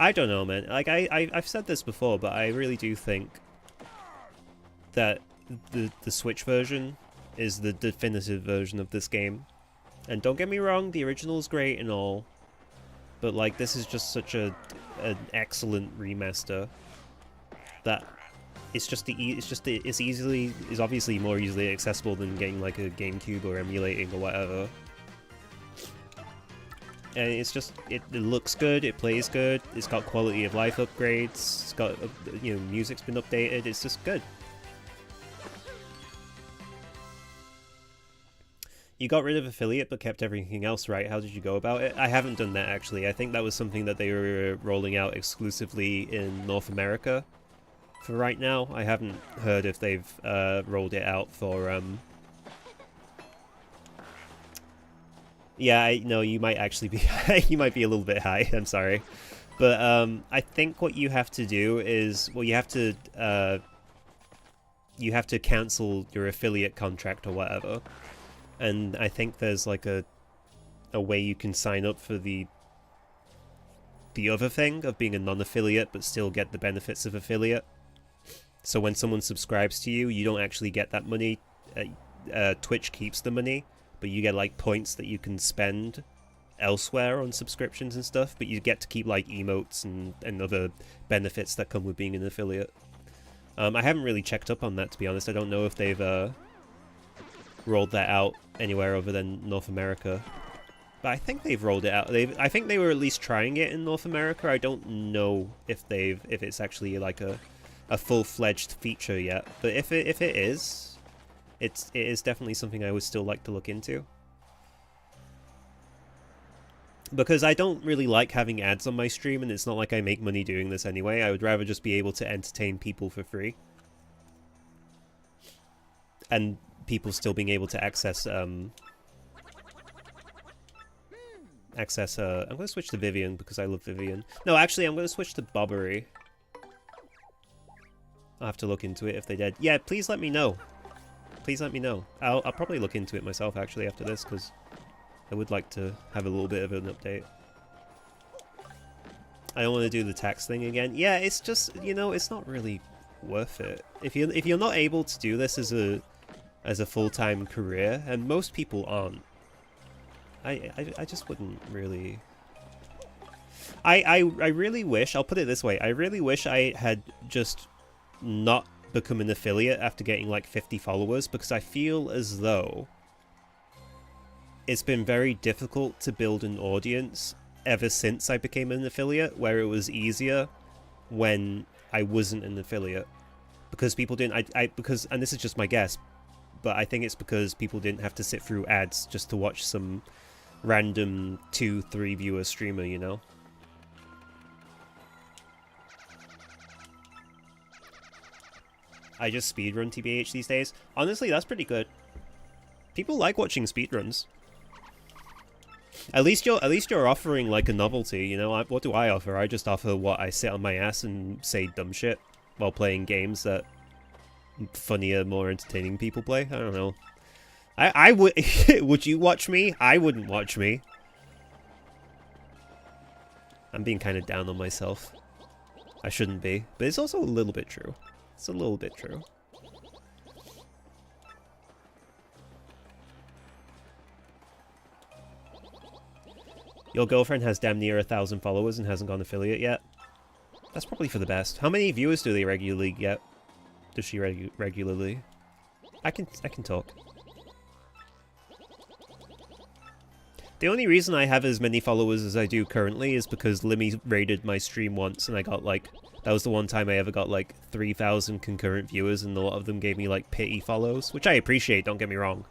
I don't know, man. Like, I've said this before, but I really do think that the Switch version is the definitive version of this game. And don't get me wrong, the original is great and all, but like this is just such an excellent remaster that it's obviously more easily accessible than getting like a GameCube or emulating or whatever. And it's just it looks good, it plays good, it's got quality of life upgrades, it's got music's been updated, it's just good. You got rid of affiliate but kept everything else, right? How did you go about it? I haven't done that, actually. I think that was something that they were rolling out exclusively in North America for right now. I haven't heard if they've rolled it out for... Yeah, I know you might actually be... you might be a little bit high, I'm sorry. But I think what you have to do is... Well, you have to cancel your affiliate contract or whatever. And I think there's like a way you can sign up for the other thing of being a non-affiliate but still get the benefits of affiliate. So when someone subscribes to you, you don't actually get that money. Twitch keeps the money, but you get like points that you can spend elsewhere on subscriptions and stuff, but you get to keep like emotes and other benefits that come with being an affiliate. I haven't really checked up on that, to be honest. I don't know if they've rolled that out anywhere other than North America, but I think they've rolled it out. I think they were at least trying it in North America. I don't know if it's actually like a full-fledged feature yet, but if it is, it is definitely something I would still like to look into, because I don't really like having ads on my stream, and it's not like I make money doing this anyway. I would rather just be able to entertain people for free, and people still being able to access I'm going to switch to Vivian because I love Vivian. No, actually, I'm going to switch to Bobbery. I'll have to look into it if they did. Yeah, please let me know. Please let me know. I'll probably look into it myself, actually, after this, because I would like to have a little bit of an update. I don't want to do the tax thing again. Yeah, it's just, it's not really worth it. If you're not able to do this as a full-time career, and most people aren't, I just wouldn't really... I really wish, I'll put it this way, I really wish I had just not become an affiliate after getting like 50 followers, because I feel as though it's been very difficult to build an audience ever since I became an affiliate, where it was easier when I wasn't an affiliate. Because people didn't, and this is just my guess, but I think it's because people didn't have to sit through ads just to watch some random 2-3 viewer streamer, I just speedrun TBH these days. Honestly, that's pretty good. People like watching speedruns. At least you're offering like a novelty, What do I offer? I just offer what I sit on my ass and say dumb shit while playing games that funnier, more entertaining people play. I don't know. I would... Would you watch me? I wouldn't watch me. I'm being kind of down on myself. I shouldn't be. But it's also a little bit true. It's a little bit true. Your girlfriend has damn near 1,000 followers and hasn't gone affiliate yet. That's probably for the best. How many viewers do they regularly get? Does she regularly? I can talk. The only reason I have as many followers as I do currently is because Limmy raided my stream once and I got like That was the one time I ever got like 3,000 concurrent viewers, and a lot of them gave me like pity follows, which I appreciate, don't get me wrong.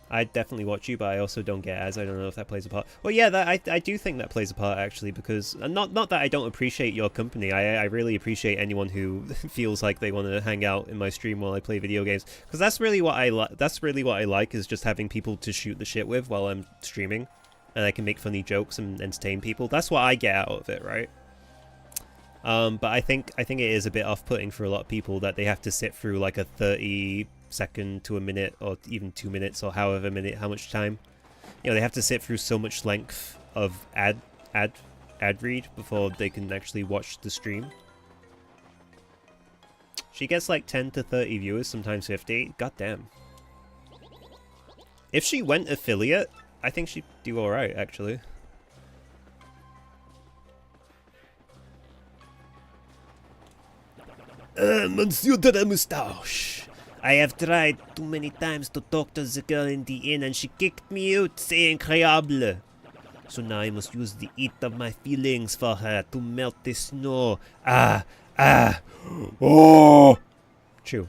I definitely watch you, but I also don't get ads. I don't know if that plays a part. Well, yeah, I do think that plays a part, actually, because not that I don't appreciate your company. I really appreciate anyone who feels like they want to hang out in my stream while I play video games, because that's really what I like. That's really what I like, is just having people to shoot the shit with while I'm streaming, and I can make funny jokes and entertain people. That's what I get out of it, right? But I think it is a bit off-putting for a lot of people that they have to sit through like a 30-second to a minute, or even 2 minutes, or however how much time. You know, they have to sit through so much length of ad read before they can actually watch the stream. She gets like 10 to 30 viewers, sometimes 50. God damn. If she went affiliate, I think she'd do alright, actually. Monsieur de la Moustache. I have tried too many times to talk to the girl in the inn, and she kicked me out, c'est incroyable. So now I must use the heat of my feelings for her to melt the snow. Oh! True.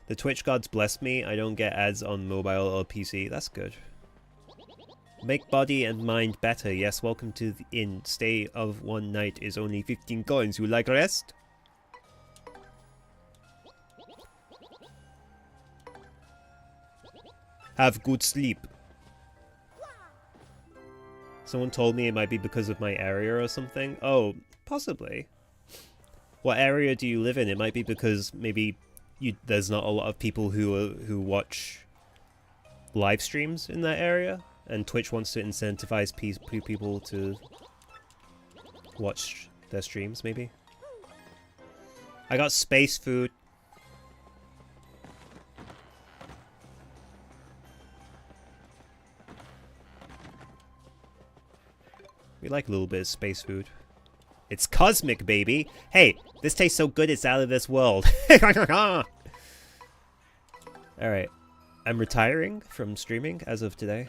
The Twitch gods bless me. I don't get ads on mobile or PC. That's good. Make body and mind better. Yes, welcome to the inn. Stay of one night is only 15 coins. You like rest? Have good sleep. Someone told me it might be because of my area or something. Oh, possibly. What area do you live in? It might be because maybe there's not a lot of people who watch live streams in that area. And Twitch wants to incentivize people to watch their streams, maybe. I got space food. We like a little bit of space food. It's cosmic, baby! Hey, this tastes so good it's out of this world. Alright. I'm retiring from streaming as of today.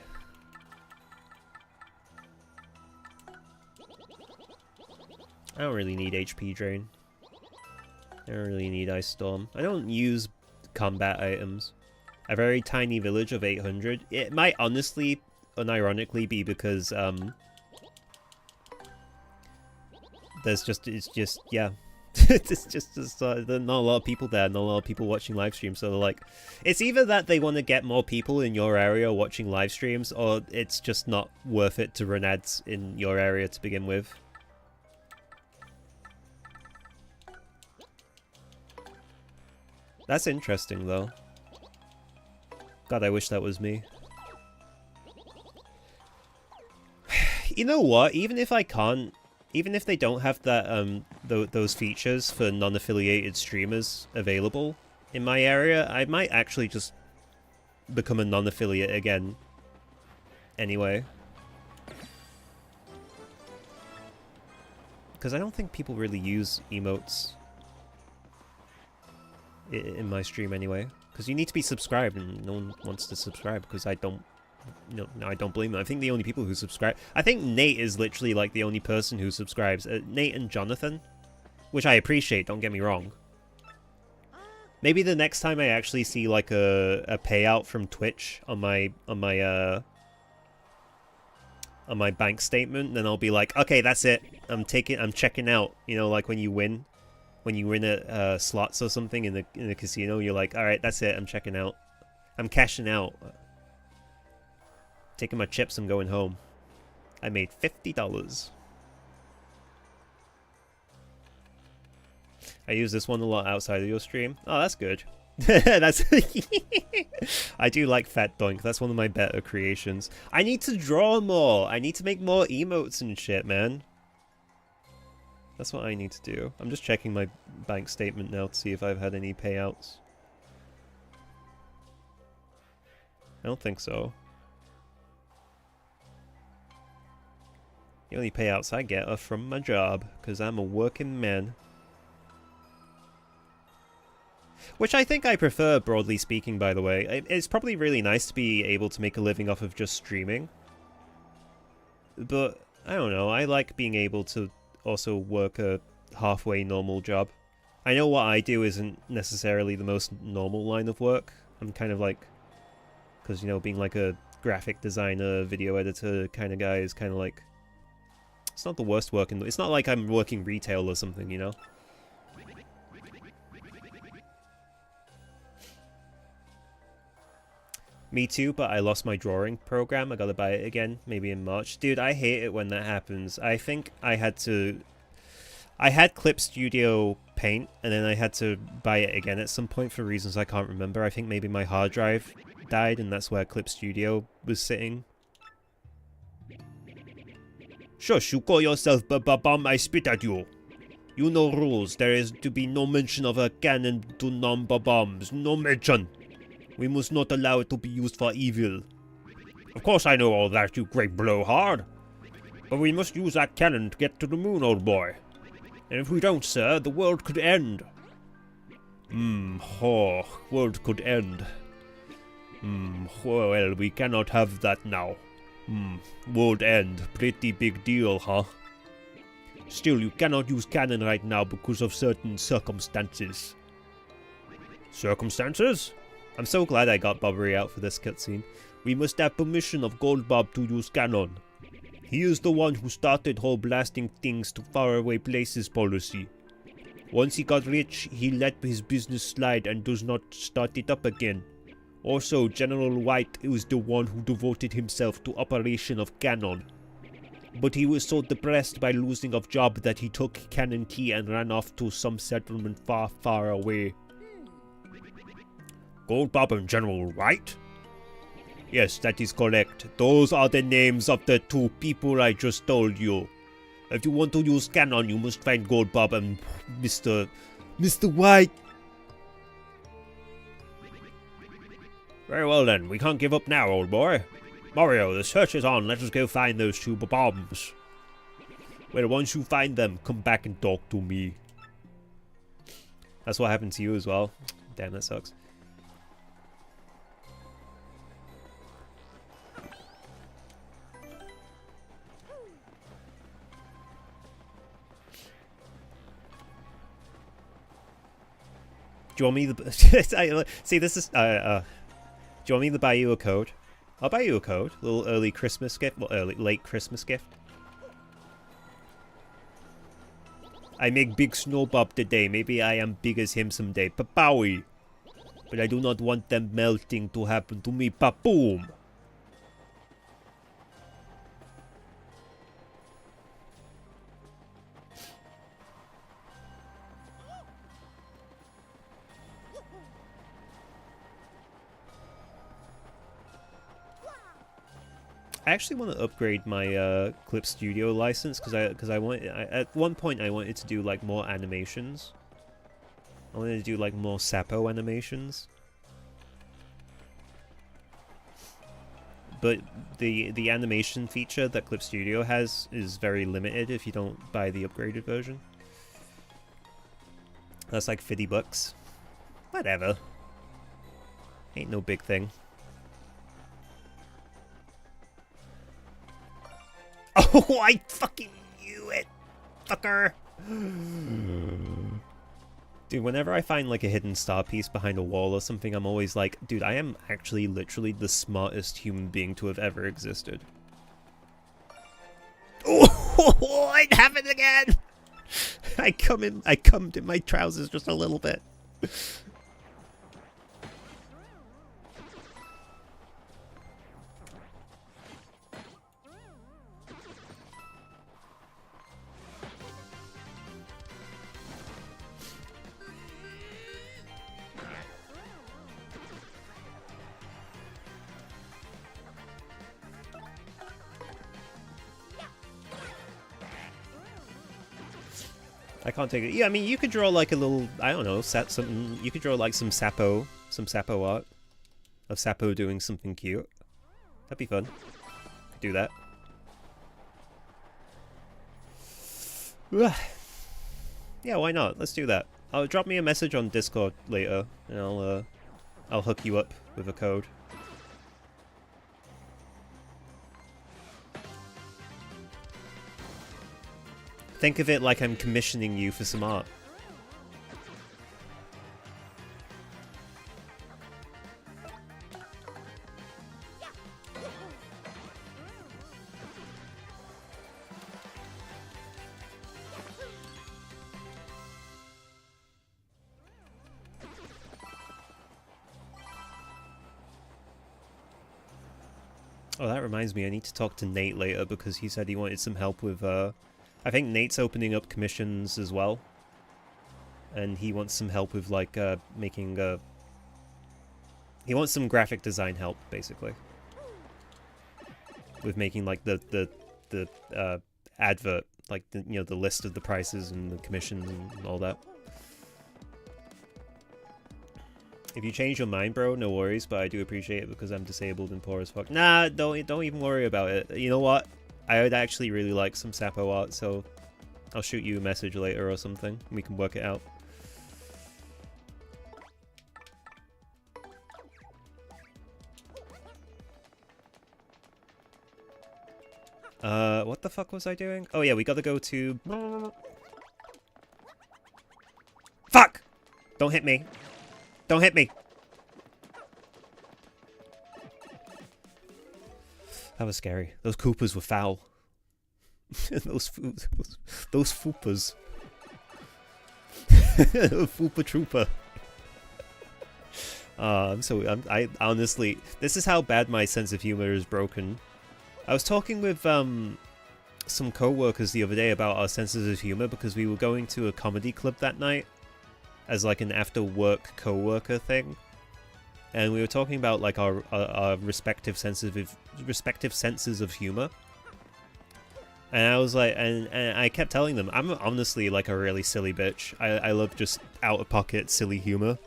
I don't really need HP drain. I don't really need ice storm. I don't use combat items. A very tiny village of 800. It might honestly, unironically, be because it's just yeah. It's just there's not a lot of people there, not a lot of people watching live streams, so they're like, it's either that they want to get more people in your area watching live streams, or it's just not worth it to run ads in your area to begin with. That's interesting, though. God, I wish that was me. You know what? Even if I can't, even if they don't have that those features for non-affiliated streamers available in my area, I might actually just become a non-affiliate again. Anyway. Because I don't think people really use emotes in my stream anyway, because you need to be subscribed, and no one wants to subscribe because I don't. No, I don't blame them. I think the only people who subscribe, I think Nate is literally like the only person who subscribes. Nate and Jonathan, which I appreciate. Don't get me wrong. Maybe the next time I actually see like a payout from Twitch on my bank statement, then I'll be like, okay, that's it. I'm checking out. You know, like when you win. When you win at slots or something in the casino, you're like, all right, that's it. I'm checking out. I'm cashing out. Taking my chips and going home. I made $50. I use this one a lot outside of your stream. Oh, that's good. That's. I do like Fat Doink. That's one of my better creations. I need to draw more. I need to make more emotes and shit, man. That's what I need to do. I'm just checking my bank statement now to see if I've had any payouts. I don't think so. The only payouts I get are from my job, because I'm a working man. Which I think I prefer, broadly speaking, by the way. It's probably really nice to be able to make a living off of just streaming. But, I don't know, I like being able to also work a halfway normal job. I know what I do isn't necessarily the most normal line of work. I'm kind of like... Because, you know, being like a graphic designer, video editor kind of guy is kind of like... It's not the worst work in... It's not like I'm working retail or something, you know? Me too, but I lost my drawing program. I gotta buy it again, maybe in March. Dude, I hate it when that happens. I think I had to... I had Clip Studio Paint, and then I had to buy it again at some point for reasons I can't remember. I think maybe my hard drive died, and that's where Clip Studio was sitting. Shush, you call yourself b-b-bomb, I spit at you. You know rules. There is to be no mention of a cannon to non-bombs. No mention. We must not allow it to be used for evil. Of course I know all that, you great blowhard. But we must use that cannon to get to the moon, old boy. And if we don't, sir, the world could end. World could end. Well, we cannot have that now. World end. Pretty big deal, huh? Still, you cannot use cannon right now because of certain circumstances. Circumstances? I'm so glad I got Bobbery out for this cutscene. We must have permission of Gold Bob to use cannon. He is the one who started whole blasting things to faraway places policy. Once he got rich, he let his business slide and does not start it up again. Also, General White was the one who devoted himself to operation of cannon. But he was so depressed by losing of job that he took Cannon Key and ran off to some settlement far, far away. Gold Bob and General White? Yes, that is correct. Those are the names of the two people I just told you. If you want to use cannon, you must find Gold Bob and Mr. White. Very well then, we can't give up now, old boy. Mario, the search is on. Let us go find those two bombs. Well, once you find them, come back and talk to me. That's what happened to you as well. Damn, that sucks. Do you want me to... See, this is... do you want me to buy you a code? I'll buy you a code. A little early Christmas gift. Well, late Christmas gift. I make big snowbob today. Maybe I am big as him someday. Papowie. But I do not want them melting to happen to me. Papoom. I actually want to upgrade my Clip Studio license because I want at one point I wanted to do like more animations. I wanted to do like more Sapo animations. But the animation feature that Clip Studio has is very limited if you don't buy the upgraded version. That's like $50. Whatever. Ain't no big thing. Oh, I fucking knew it, fucker. Dude, whenever I find like a hidden star piece behind a wall or something, I'm always like, dude, I am actually literally the smartest human being to have ever existed. Oh, it happened again. I cummed in my trousers just a little bit. I can't take it. Yeah, I mean, you could draw like a little, I don't know, something. You could draw like some Sapo art of Sapo doing something cute. That'd be fun. Could do that. Yeah, why not? Let's do that. Drop me a message on Discord later, and I'll hook you up with a code. Think of it like I'm commissioning you for some art. Oh, that reminds me, I need to talk to Nate later because he said he wanted some help with, I think Nate's opening up commissions as well. And he wants some help with, like, making, he wants some graphic design help, basically. With making, like, the advert, like, you know, the list of the prices and the commissions and all that. If you change your mind, bro, no worries, but I do appreciate it because I'm disabled and poor as fuck. Nah, don't even worry about it. You know what? I would actually really like some Sapo art, so I'll shoot you a message later or something. We can work it out. What the fuck was I doing? Oh yeah, we gotta go to... Fuck! Don't hit me. Don't hit me! That was scary. Those Koopas were foul. those Foopas. Foopa Troopa. I honestly... This is how bad my sense of humor is broken. I was talking with some co-workers the other day about our senses of humor because we were going to a comedy club that night as like an after-work co-worker thing, and we were talking about like our respective senses of humor. And I was like, and I kept telling them, I'm honestly like a really silly bitch. I love just out-of-pocket silly humor,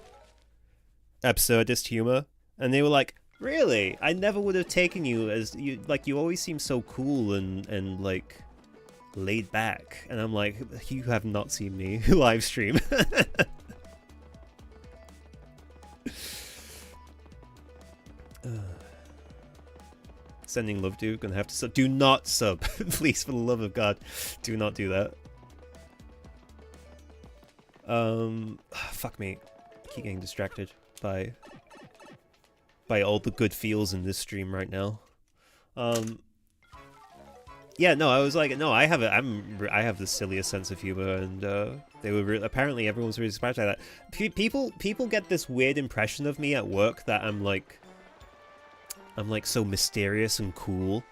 absurdist humor, and they were like, really? I never would have taken you as you. Like, you always seem so cool and like laid back. And I'm like, you have not seen me live stream. Sending love, dude. Gonna have to sub. Do not sub, please, for the love of God. Do not do that. Fuck me. I keep getting distracted by all the good feels in this stream right now. Yeah, no, I was like, no, I have the silliest sense of humor, and they were apparently everyone was really surprised by that. People get this weird impression of me at work that I'm like so mysterious and cool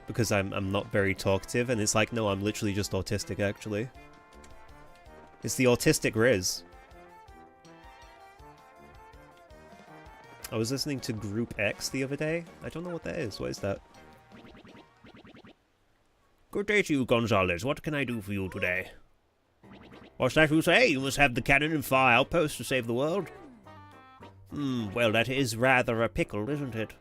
because I'm not very talkative, and it's like, no, I'm literally just autistic. Actually, it's the autistic Riz. I was listening to Group X the other day. I don't know what that is. What is that? Good day to you, Gonzalez. What can I do for you today? What's that you say? You must have the cannon and fire outpost to save the world? Well, that is rather a pickle, isn't it?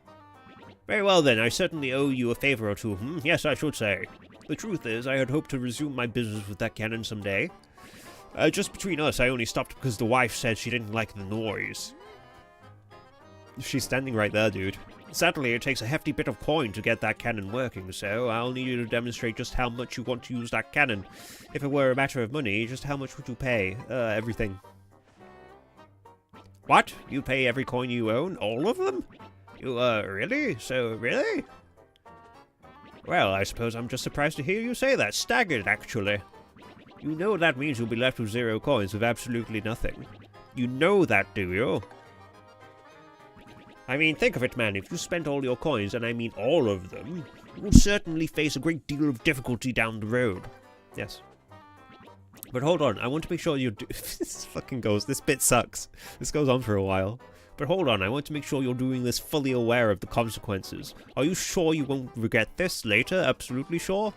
Very well then, I certainly owe you a favor or two. Yes, I should say. The truth is, I had hoped to resume my business with that cannon someday. Just between us, I only stopped because the wife said she didn't like the noise. She's standing right there, dude. Sadly, it takes a hefty bit of coin to get that cannon working, so I'll need you to demonstrate just how much you want to use that cannon. If it were a matter of money, just how much would you pay? Everything. What? You pay every coin you own? All of them? You, really? So, really? Well, I suppose I'm just surprised to hear you say that. Staggered, actually. You know that means you'll be left with 0 coins with absolutely nothing. You know that, do you? I mean, think of it, man. If you spent all your coins, and I mean all of them, you will certainly face a great deal of difficulty down the road. Yes. But hold on, I want to make sure you do... This fucking goes... This bit sucks. This goes on for a while. But hold on, I want to make sure you're doing this fully aware of the consequences. Are you sure you won't regret this later? Absolutely sure?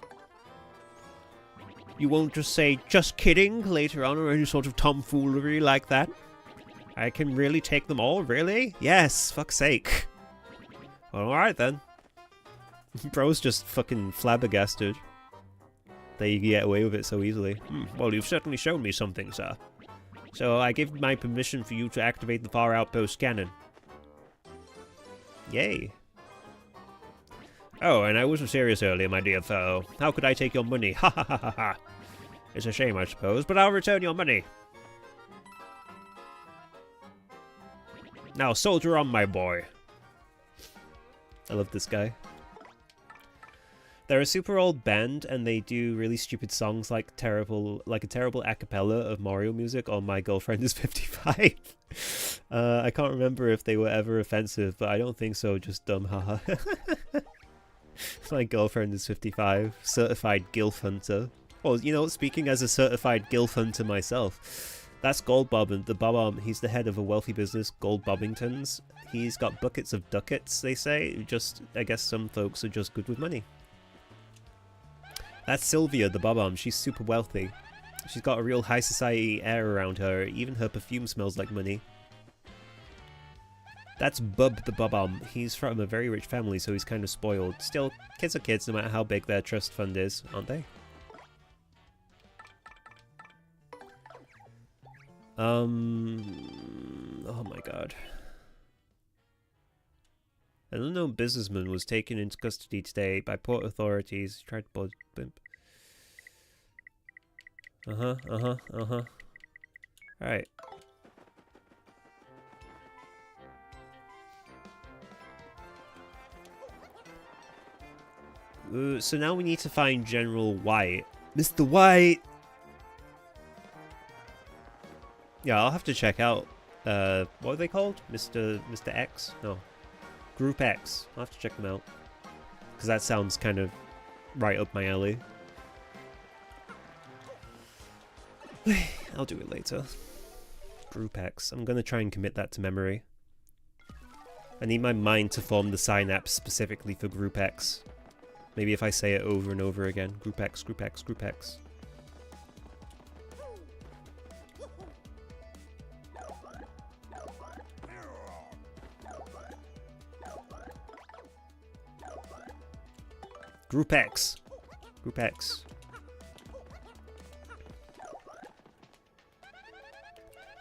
You won't just say, just kidding, later on, or any sort of tomfoolery like that? I can really take them all, really? Yes, fuck's sake. Well, alright then. Bro's just fucking flabbergasted. that you get away with it so easily. Well, you've certainly shown me something, sir. So I give my permission for you to activate the far outpost cannon. Yay. Oh, and I wasn't serious earlier, my dear fellow. How could I take your money? Ha ha ha ha ha. It's a shame, I suppose, but I'll return your money. Now, soldier on, my boy. I love this guy. They're a super old band, and they do really stupid songs like a terrible a cappella of Mario music on My Girlfriend is 55. I can't remember if they were ever offensive, but I don't think so, just dumb, haha. My Girlfriend is 55. Certified Gilf Hunter. Well, you know, speaking as a certified Gilf Hunter myself, that's Gold Bob, and the Bob, he's the head of a wealthy business, Gold Bobbingtons. He's got buckets of ducats, they say. Just, I guess some folks are just good with money. That's Sylvia, the Bob-omb. She's super wealthy. She's got a real high society air around her. Even her perfume smells like money. That's Bub, the Bob-omb. He's from a very rich family, so he's kind of spoiled. Still, kids are kids no matter how big their trust fund is, aren't they? Oh my god. An unknown businessman was taken into custody today by port authorities. He tried to blimp. Alright. So now we need to find General White. Mr. White! Yeah, I'll have to check out, what are they called? Mr. X? No. Group X. I'll have to check them out. Because that sounds kind of right up my alley. I'll do it later. Group X. I'm going to try and commit that to memory. I need my mind to form the synapse specifically for Group X. Maybe if I say it over and over again. Group X, Group X, Group X. Group X. Group X.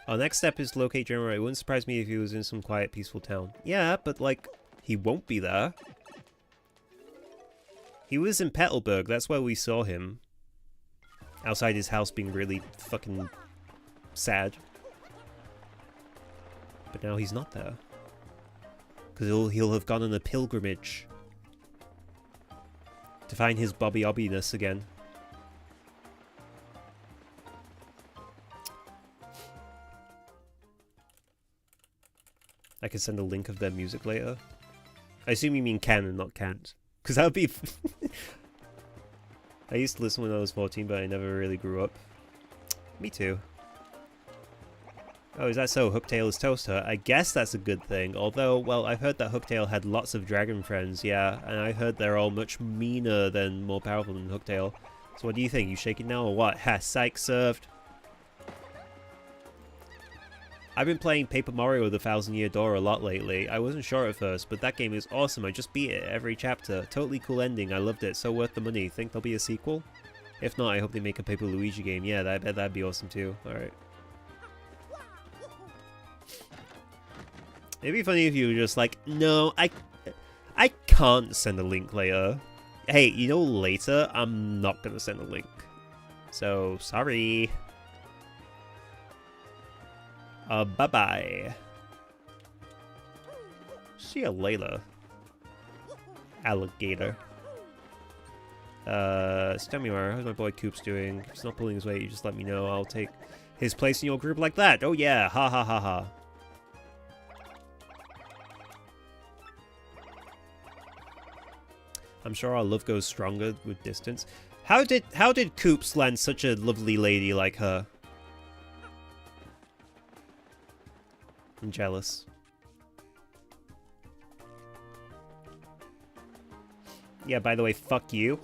Our next step is to locate General White. It wouldn't surprise me if he was in some quiet, peaceful town. Yeah, but like, he won't be there. He was in Petalburg, that's where we saw him. Outside his house being really fucking sad. But now he's not there. Because he'll have gone on a pilgrimage. To find his Bobby-obbiness again. I can send a link of their music later. I assume you mean can and not can't. Because that would be... I used to listen when I was 14, but I never really grew up. Me too. Oh, is that so? Hooktail is toaster. I guess that's a good thing. Although, well, I've heard that Hooktail had lots of dragon friends, yeah. And I heard they're all much meaner than more powerful than Hooktail. So what do you think? You shaking now or what? Ha, psych served. I've been playing Paper Mario the 1000-Year Door a lot lately. I wasn't sure at first, but that game is awesome. I just beat it every chapter. Totally cool ending. I loved it. So worth the money. Think there'll be a sequel? If not, I hope they make a Paper Luigi game. Yeah, I bet that'd be awesome too. Alright. It'd be funny if you were just like, no, I can't send a link later. Hey, you know later, I'm not gonna send a link. So, sorry. Bye-bye. See you later. Alligator. Tell me where. How's my boy Coops doing? If he's not pulling his weight, you just let me know. I'll take his place in your group like that. Oh yeah, ha ha ha ha. I'm sure our love goes stronger with distance. How did Coops land such a lovely lady like her? I'm jealous. Yeah, by the way, fuck you.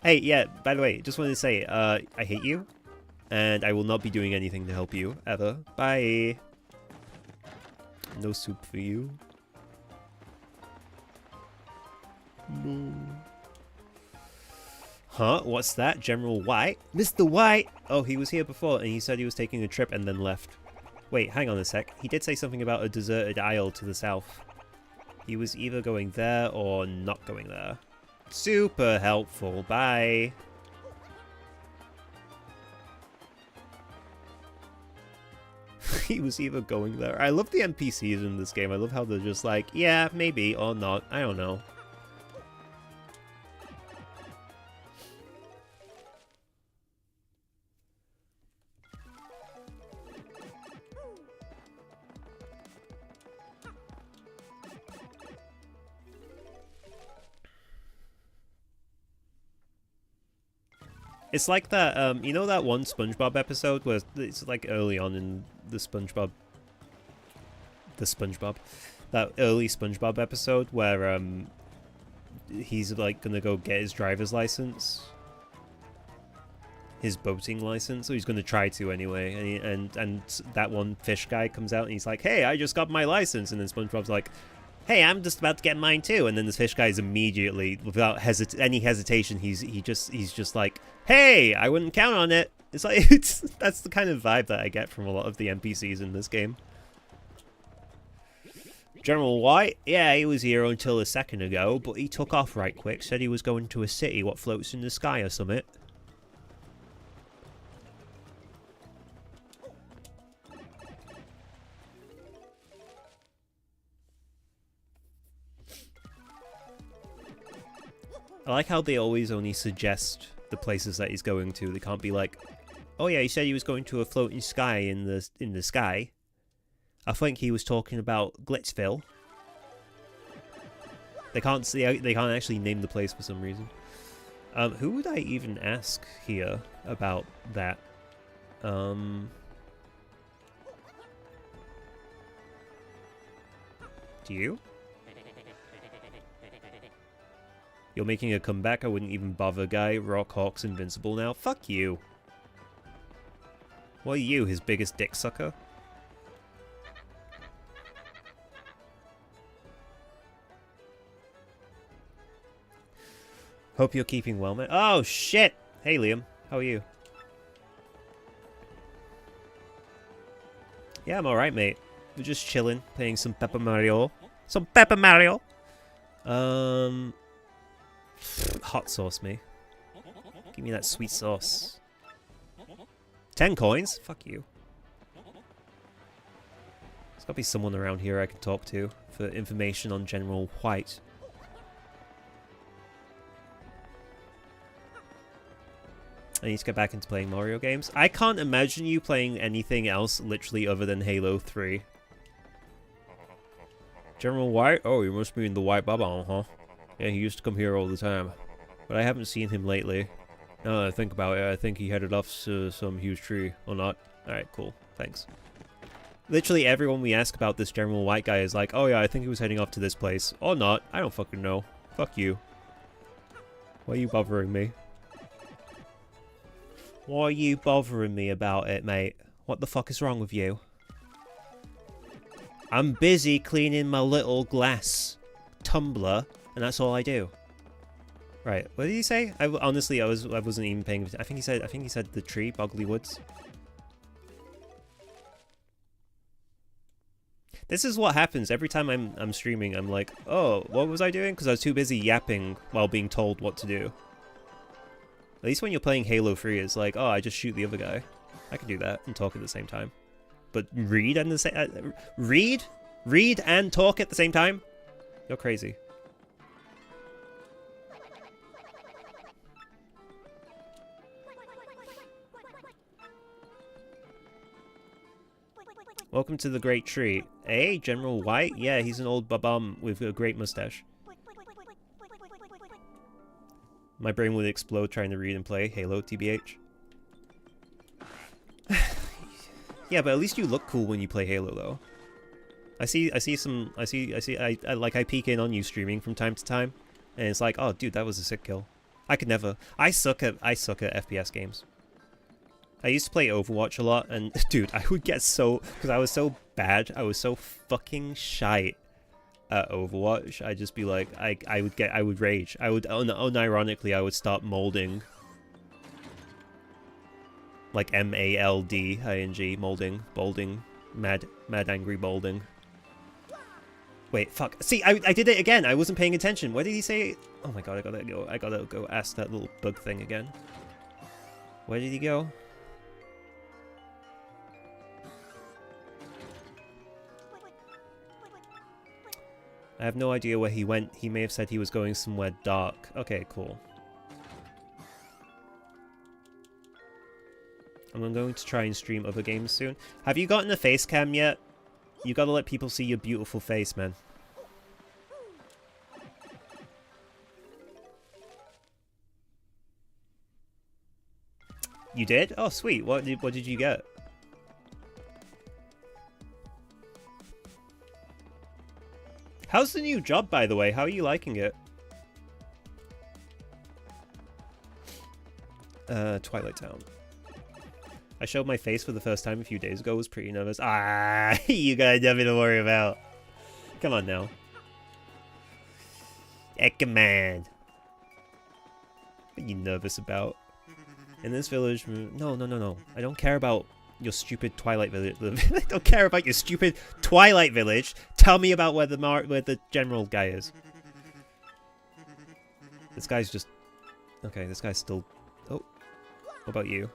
Hey, yeah, by the way, just wanted to say, I hate you. And I will not be doing anything to help you, ever. Bye. No soup for you. No. Huh? What's that? General White? Mr. White! Oh, he was here before and he said he was taking a trip and then left. Wait, hang on a sec. He did say something about a deserted isle to the south. He was either going there or not going there. Super helpful. Bye. He was either going there. I love the NPCs in this game. I love how they're just like, yeah, maybe, or not. I don't know. It's like that, you know that one SpongeBob episode where it's like early on in the SpongeBob, that early SpongeBob episode where, he's like gonna go get his driver's license, his boating license, so he's gonna try to anyway, and that one fish guy comes out and he's like, hey, I just got my license, and then SpongeBob's like, hey, I'm just about to get mine too, and then this fish guy is immediately, without any hesitation, he's just like, hey, I wouldn't count on it. It's like that's the kind of vibe that I get from a lot of the NPCs in this game. General White, yeah, he was here until a second ago, but he took off right quick. Said he was going to a city what floats in the sky or something. I like how they always only suggest the places that he's going to. They can't be like, oh yeah, he said he was going to a floating sky in the sky. I think he was talking about Glitzville. They can't actually name the place for some reason. Who would I even ask here about that? Do you? You're making a comeback? I wouldn't even bother, guy. Rockhawk's invincible now. Fuck you. What are you, his biggest dick sucker? Hope you're keeping well, man. Oh, shit! Hey, Liam. How are you? Yeah, I'm alright, mate. We're just chilling, playing some Paper Mario. Some Paper Mario! Hot sauce me. Give me that sweet sauce. 10 coins? Fuck you. There's gotta be someone around here I can talk to for information on General White. I need to get back into playing Mario games. I can't imagine you playing anything else literally other than Halo 3. General White? Oh, you must be in the White Baba, huh? Yeah, he used to come here all the time. But I haven't seen him lately. Now that I think about it, I think he headed off to some huge tree. Or not. Alright, cool. Thanks. Literally everyone we ask about this General White guy is like, oh yeah, I think he was heading off to this place. Or not. I don't fucking know. Fuck you. Why are you bothering me? Why are you bothering me about it, mate? What the fuck is wrong with you? I'm busy cleaning my little glass tumbler, and that's all I do. Right, what did he say? Honestly, I wasn't even paying attention. I think he said the tree, Boggly Woods. This is what happens every time I'm streaming. I'm like, oh, what was I doing? Because I was too busy yapping while being told what to do. At least when you're playing Halo 3, it's like, oh, I just shoot the other guy. I can do that and talk at the same time. But read and read and talk at the same time? You're crazy. Welcome to the Great Tree. Hey, General White? Yeah, he's an old babam with a great mustache. My brain would explode trying to read and play Halo, TBH. Yeah, but at least you look cool when you play Halo, though. I peek in on you streaming from time to time, and it's like, oh, dude, that was a sick kill. I could never. I suck at FPS games. I used to play Overwatch a lot, and dude, I would get so, because I was so bad, I was so fucking shite at Overwatch, I'd just be like, I would rage. I would, unironically, I would start molding. Like MALDING, molding, bolding, mad angry bolding. Wait, fuck. See, I did it again. I wasn't paying attention. What did he say? Oh my god, I gotta go ask that little bug thing again. Where did he go? I have no idea where he went. He may have said he was going somewhere dark. Okay, cool. I'm going to try and stream other games soon. Have you gotten a face cam yet? You gotta let people see your beautiful face, man. You did? Oh, sweet. What did you get? How's the new job, by the way? How are you liking it? Twilight Town. I showed my face for the first time a few days ago. I was pretty nervous. Ah, you got nothing to worry about. Come on now. Command. What are you nervous about? In this village... No. I don't care about your stupid Twilight Village. I don't care about your stupid Twilight Village. Tell me about where the general guy is. This guy's just... Okay, this guy's still... Oh. What about you?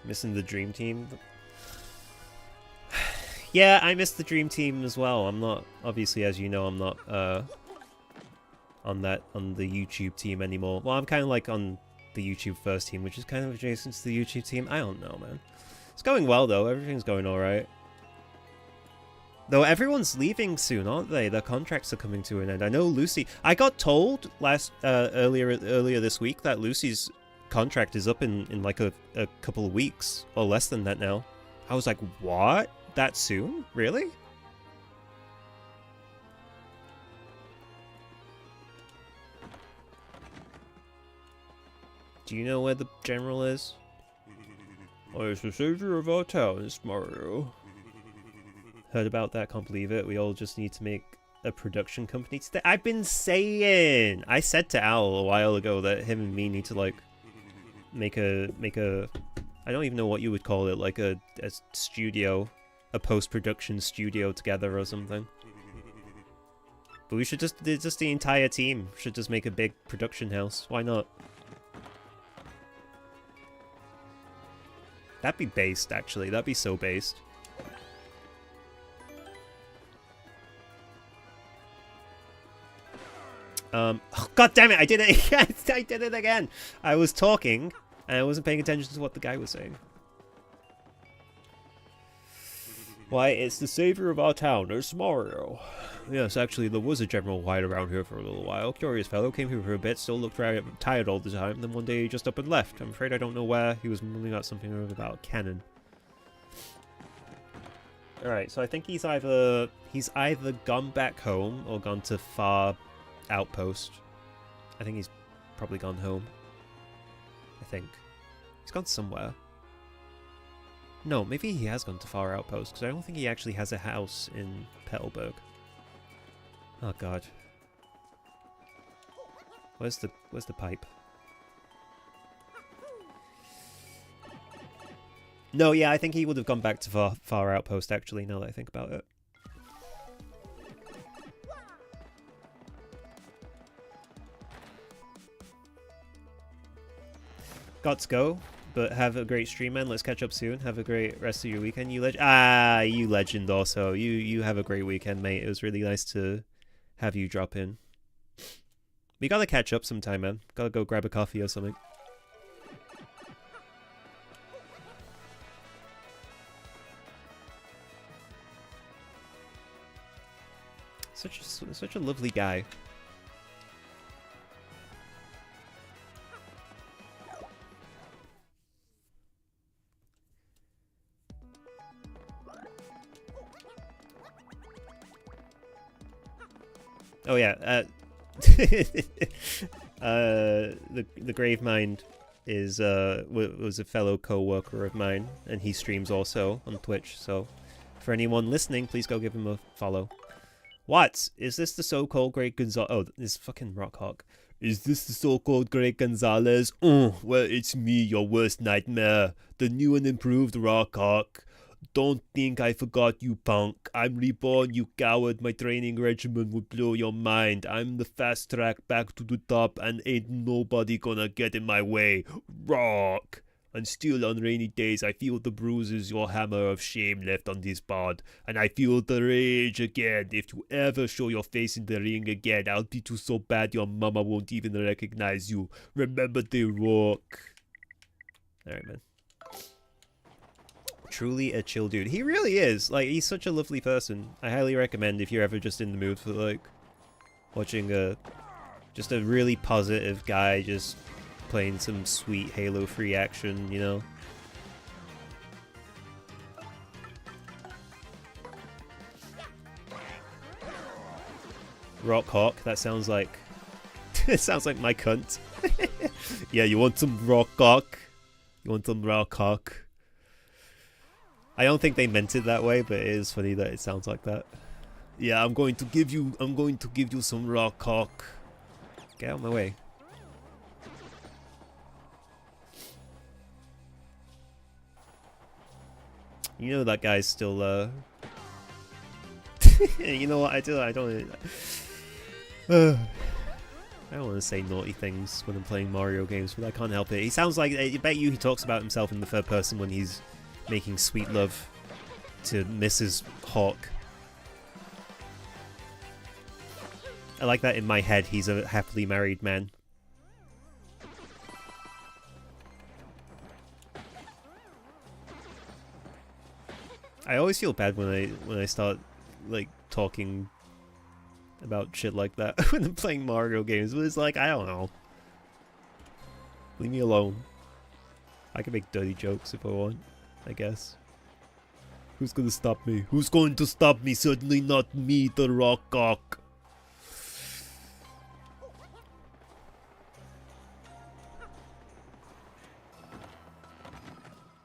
Missing the dream team. Yeah, I missed the dream team as well. I'm not, obviously, as you know, I'm not on the YouTube team anymore. Well, I'm kind of like on the YouTube first team, which is kind of adjacent to the YouTube team. I don't know, man. It's going well though. Everything's going all right. Though everyone's leaving soon, aren't they? Their contracts are coming to an end. I know Lucy. I got told earlier this week that Lucy's contract is up in like a couple of weeks or less than that now. I was like, what? That soon? Really? Do you know where the general is? Oh, it's the savior of our town, it's Mario. Heard about that, can't believe it. We all just need to make a production company today. I've been saying! I said to Al a while ago that him and me need to like make a I don't even know what you would call it, like a studio, a post-production studio together or something. But we should just the entire team should just make a big production house. Why not? That'd be based, actually. That'd be so based. Oh, God damn it! I did it again! I did it again! I was talking, and I wasn't paying attention to what the guy was saying. Why, it's the savior of our town, there's Mario. Yes, actually, there was a General White around here for a little while. Curious fellow, came here for a bit, still looked very tired all the time, then one day he just up and left. I'm afraid I don't know where. He was mumbling out something about cannon. Alright, so I think he's either gone back home or gone to Far Outpost. I think he's probably gone home. I think. He's gone somewhere. No, maybe he has gone to Far Outpost, because I don't think he actually has a house in Petalburg. Oh god. Where's the pipe? No, yeah, I think he would have gone back to Far Outpost, actually, now that I think about it. Got to go, but have a great stream, man. Let's catch up soon. Have a great rest of your weekend, you legend. Ah, you legend also. You have a great weekend, mate. It was really nice to have you drop in. We gotta catch up sometime, man. Gotta go grab a coffee or something. Such a lovely guy. Oh yeah, The Gravemind is was a fellow co-worker of mine, and he streams also on Twitch. So, for anyone listening, please go give him a follow. What is this? The so-called Great Gonzalez? Oh, this fucking Rockhawk. Is this the so-called Great Gonzalez? Oh, well, it's me, your worst nightmare, the new and improved Rockhawk. Don't think I forgot you, punk. I'm reborn, you coward. My training regimen will blow your mind. I'm the fast track back to the top, and ain't nobody gonna get in my way. Rock! And still on rainy days, I feel the bruises your hammer of shame left on this board. And I feel the rage again. If you ever show your face in the ring again, I'll beat you so bad your mama won't even recognize you. Remember the Rock. Alright, man. Truly a chill dude. He really is. Like, he's such a lovely person. I highly recommend if you're ever just in the mood for, like, watching just a really positive guy just playing some sweet Halo free action, you know? Rockhawk, that sounds like... it sounds like my cunt. Yeah, you want some Rockhawk? You want some Rockhawk? I don't think they meant it that way, but it is funny that it sounds like that. Yeah, I'm going to give you some Rockhawk. Get out of my way. You know that guy's still, you know what I do? I don't want to say naughty things when I'm playing Mario games, but I can't help it. He sounds like, I bet you he talks about himself in the third person when he's making sweet love to Mrs. Hawk. I like that in my head he's a happily married man. I always feel bad when I start like talking about shit like that when I'm playing Mario games, but it's like, I don't know. Leave me alone. I can make dirty jokes if I want, I guess. Who's gonna stop me? Who's going to stop me? Certainly not me, the Rockhawk.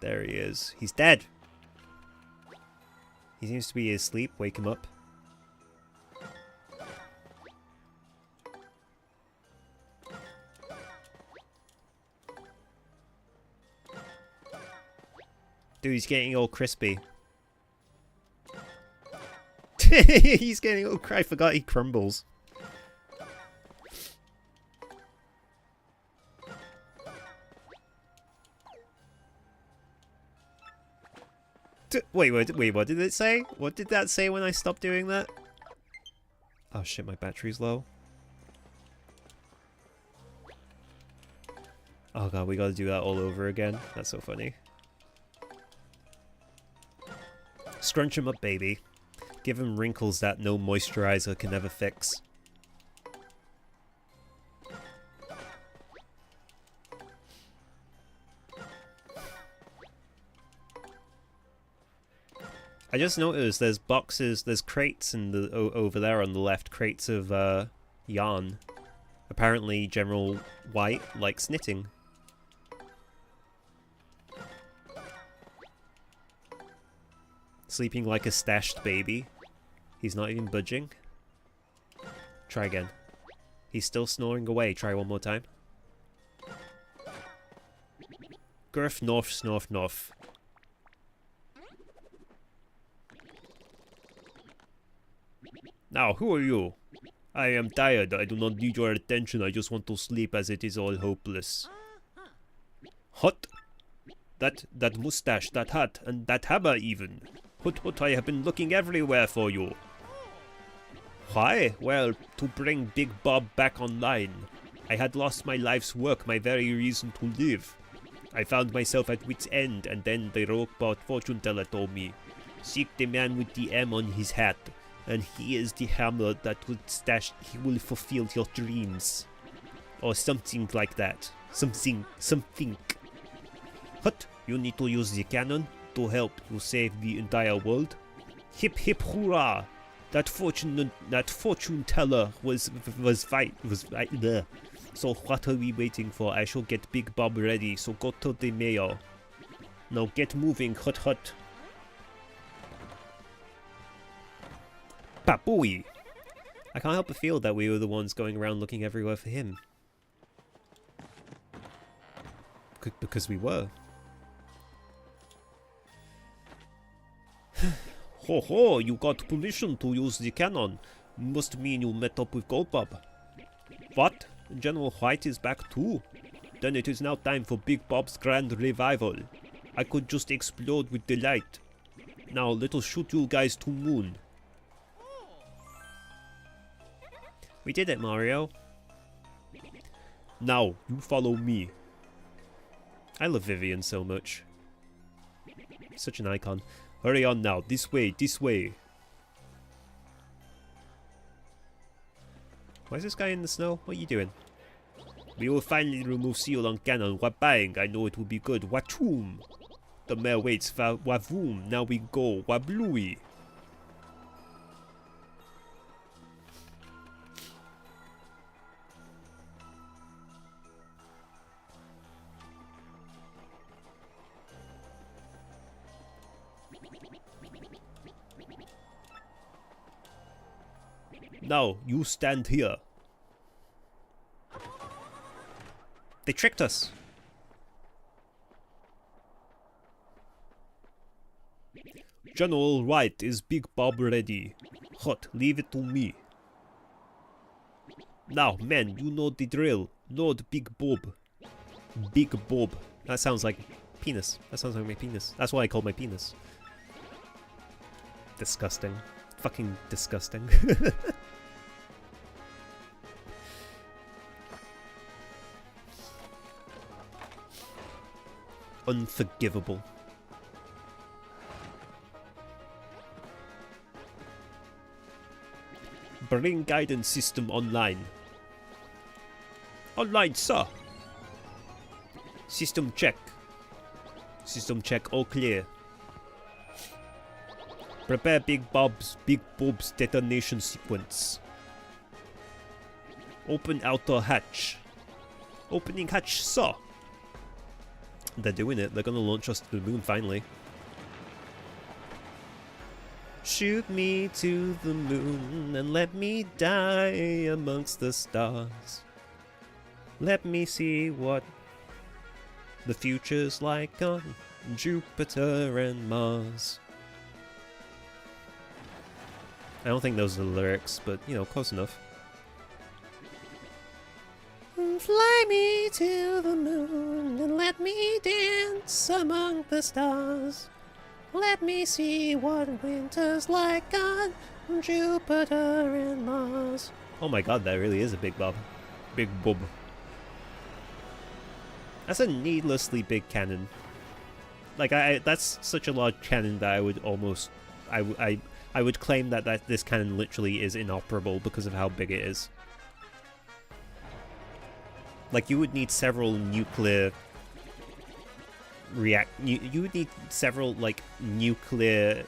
There he is. He's dead. He seems to be asleep. Wake him up. Dude, he's getting all crispy. He's getting all... I forgot he crumbles. Wait, what did it say? What did that say when I stopped doing that? Oh shit, my battery's low. Oh god, we gotta do that all over again. That's so funny. Scrunch him up, baby. Give him wrinkles that no moisturizer can ever fix. I just noticed there's boxes, there's crates in the over there on the left, crates of yarn. Apparently General White likes knitting. Sleeping like a stashed baby. He's not even budging. Try again. He's still snoring away. Try one more time. Gurf, norf, snorf, norf. Now, who are you? I am tired. I do not need your attention. I just want to sleep as it is all hopeless. Hut? That mustache, that hat, and that hammer even. Hut, I have been looking everywhere for you. Why? Well, to bring Big Bob back online. I had lost my life's work, my very reason to live. I found myself at wit's end, and then the robot fortune teller told me, seek the man with the M on his hat, and he is the hammer that will fulfill your dreams. Or something like that. Something. Hut, you need to use the cannon to help to save the entire world. Hip hip hurrah! That fortune teller was So what are we waiting for? I shall get Big Bob ready, so go to the mayor. Now get moving, hut hut. Papooey! I can't help but feel that we were the ones going around looking everywhere for him. Because we were. Ho ho, you got permission to use the cannon. Must mean you met up with Goldbob. What? General White is back too? Then it is now time for Big Bob's grand revival. I could just explode with delight. Now let us shoot you guys to moon. We did it, Mario. Now, you follow me. I love Vivian so much. Such an icon. Hurry on now. This way, this way. Why is this guy in the snow? What are you doing? We will finally remove seal on cannon. Wabang! I know it will be good. Wachoom! The mayor waits. Wavoom! Now we go. Wablooey! Now, you stand here. They tricked us. General White, is Big Bob ready? Hot, leave it to me. Now, men, you know the drill. Load Big Bob. Big Bob. That sounds like penis. That sounds like my penis. That's why I call my penis. Disgusting. Fucking disgusting. Unforgivable. Bring guidance system online. Online, sir. System check. System check, all clear. Prepare Big Bob's detonation sequence. Open outer hatch. Opening hatch, sir. They're doing it. They're gonna launch us to the moon finally. Shoot me to the moon and let me die amongst the stars. Let me see what the future's like on Jupiter and Mars. I don't think those are the lyrics, but, you know, close enough. Fly me to the moon and let me dance among the stars. Let me see what winter's like on Jupiter and Mars. Oh my god, that really is a Big Bob. Big Bob. That's a needlessly big cannon. Like, that's such a large cannon that I would almost... I would claim that this cannon literally is inoperable because of how big it is. Like, you would need several nuclear you would need several, like, nuclear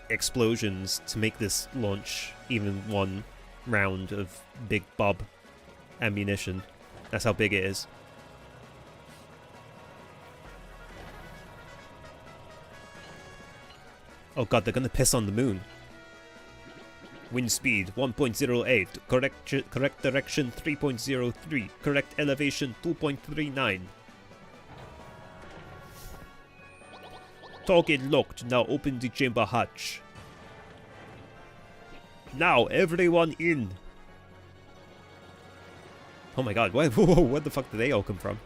explosions to make this launch even one round of Big Bob ammunition. That's how big it is. Oh god, they're gonna piss on the moon. Wind speed 1.08, correct direction 3.03, correct elevation 2.39. Target locked, now open the chamber hatch. Now, everyone in! Oh my god, where the fuck did they all come from?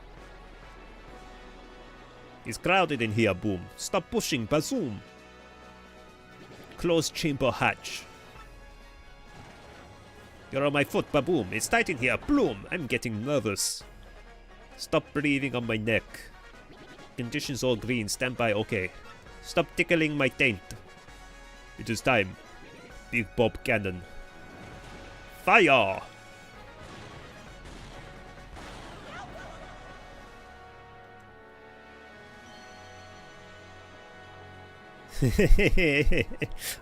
It's crowded in here, boom. Stop pushing, bazoom! Close chamber hatch. You're on my foot, baboom. It's tight in here, bloom. I'm getting nervous. Stop breathing on my neck. Conditions all green, stand by, okay. Stop tickling my taint. It is time. Big Bob cannon. Fire!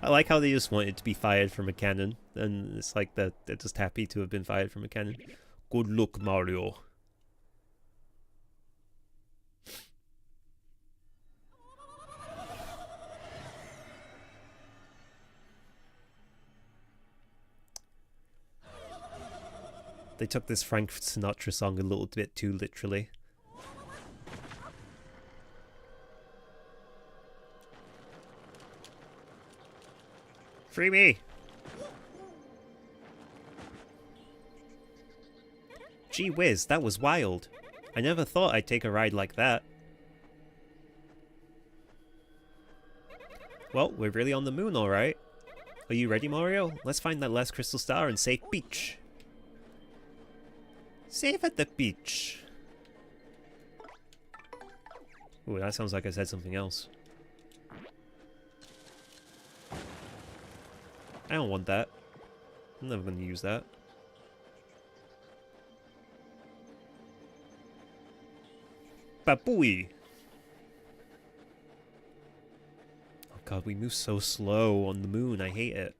I like how they just want it to be fired from a cannon, and it's like that they're just happy to have been fired from a cannon. Good luck, Mario. They took this Frank Sinatra song a little bit too literally. Free me! Gee whiz, that was wild. I never thought I'd take a ride like that. Well, we're really on the moon, alright. Are you ready, Mario? Let's find that last crystal star and safe beach. Safe at the beach. Ooh, that sounds like I said something else. I don't want that. I'm never going to use that. Babooey! Oh god, we move so slow on the moon. I hate it.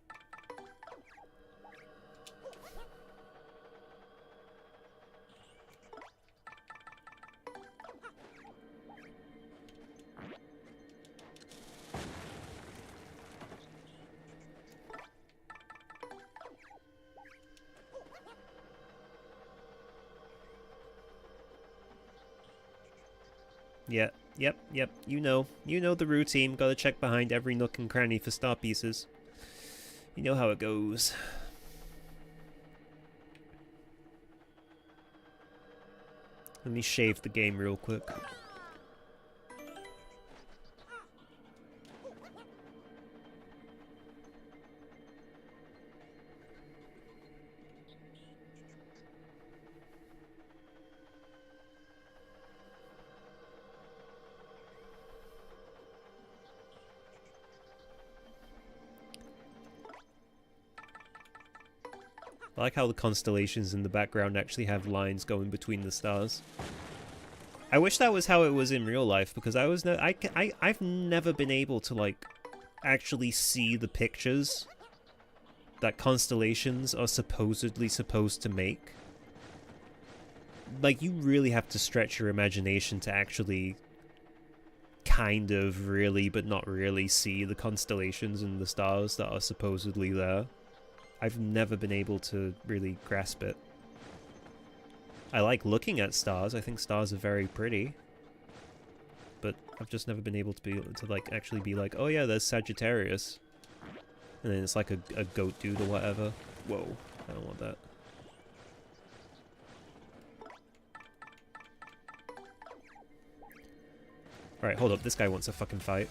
Yep. You know the routine. Gotta check behind every nook and cranny for star pieces. You know how it goes. Let me shave the game real quick. I like how the constellations in the background actually have lines going between the stars. I wish that was how it was in real life, because I've never been able to like actually see the pictures that constellations are supposedly supposed to make. Like, you really have to stretch your imagination to actually kind of really but not really see the constellations and the stars that are supposedly there. I've never been able to really grasp it. I like looking at stars. I think stars are very pretty. But I've just never been able to like actually be like, oh yeah, there's Sagittarius. And then it's like a goat dude or whatever. Whoa, I don't want that. Alright, hold up, this guy wants a fucking fight.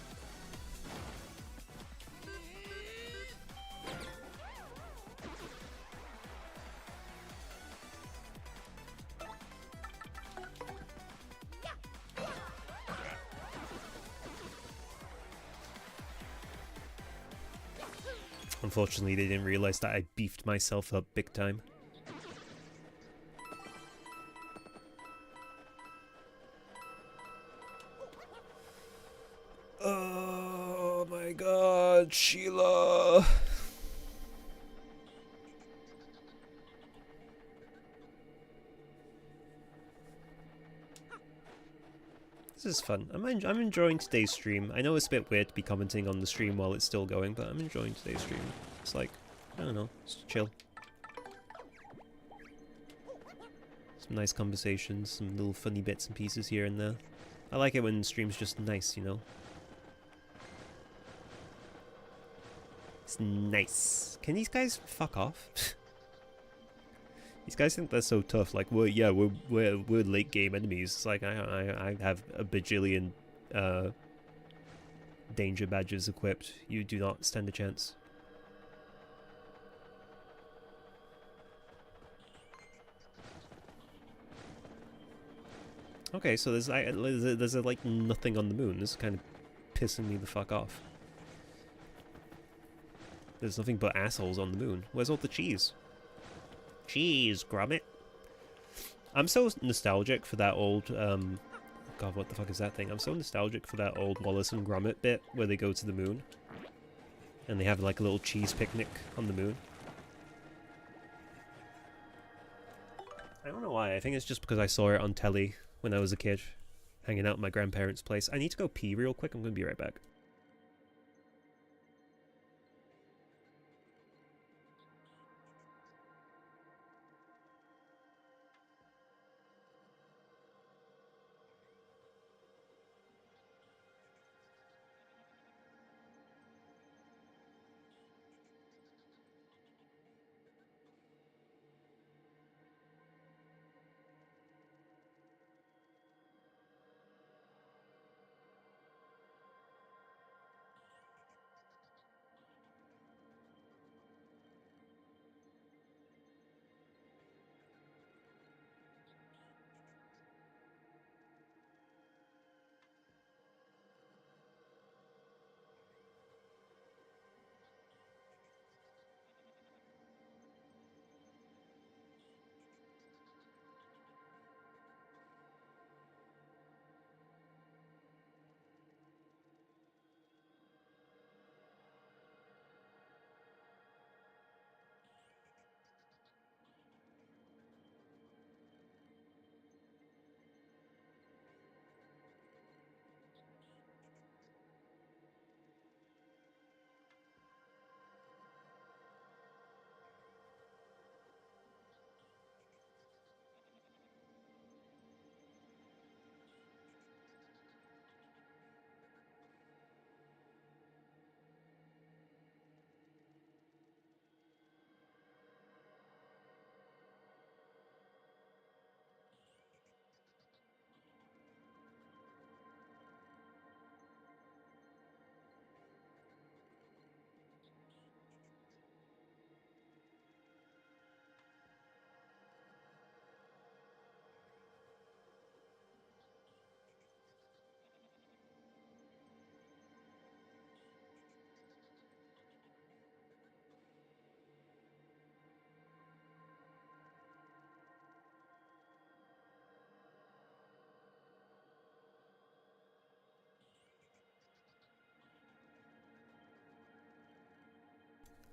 Unfortunately, they didn't realize that I beefed myself up big time. Oh my god, Sheila! This is fun. I'm enjoying today's stream. I know it's a bit weird to be commenting on the stream while it's still going, but I'm enjoying today's stream. It's like, I don't know, just chill. Some nice conversations, some little funny bits and pieces here and there. I like it when the stream's just nice, you know? It's nice. Can these guys fuck off? These guys think they're so tough. Like, we're late game enemies. It's like I have a bajillion danger badges equipped. You do not stand a chance. Okay, so there's like nothing on the moon. This is kind of pissing me the fuck off. There's nothing but assholes on the moon. Where's all the cheese? Cheese, Gromit. I'm so nostalgic for that old, God, what the fuck is that thing? I'm so nostalgic for that old Wallace and Gromit bit where they go to the moon. And they have like a little cheese picnic on the moon. I why. I think it's just because I saw it on telly when I was a kid, hanging out at my grandparents' place. I need to go pee real quick. I'm going to be right back.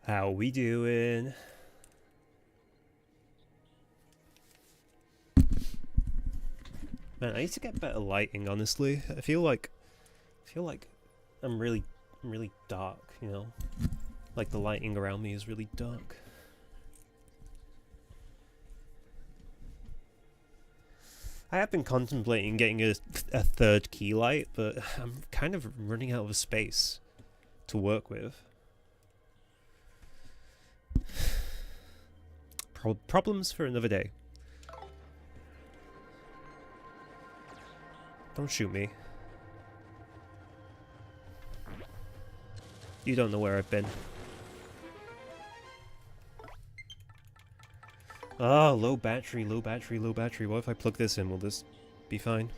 How we doing? Man, I need to get better lighting, honestly. I feel like I'm really dark, you know? Like the lighting around me is really dark. I have been contemplating getting a third key light, but I'm kind of running out of space to work with. Problems for another day. Don't shoot me. You don't know where I've been. Oh, low battery, low battery, low battery. What if I plug this in? Will this be fine?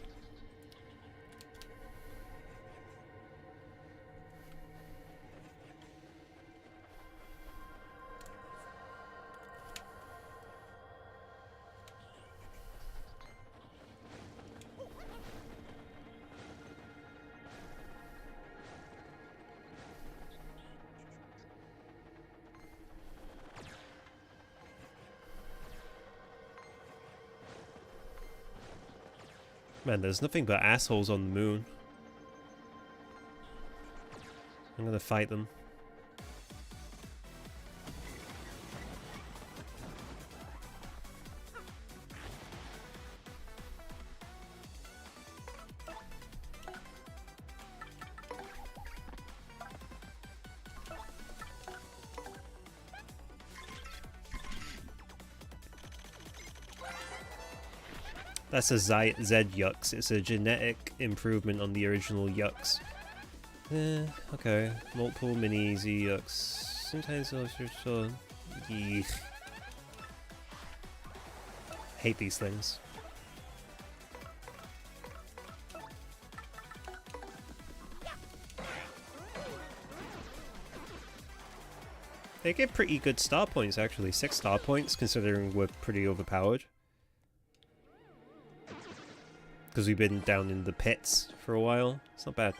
Man, there's nothing but assholes on the moon. I'm gonna fight them. That's a Z Yucks. It's a genetic improvement on the original Yucks. Okay. Multiple mini Z Yucks. Sometimes also hate these things. They get pretty good star points, actually. 6 star points, considering we're pretty overpowered. Because we've been down in the pits for a while. It's not bad.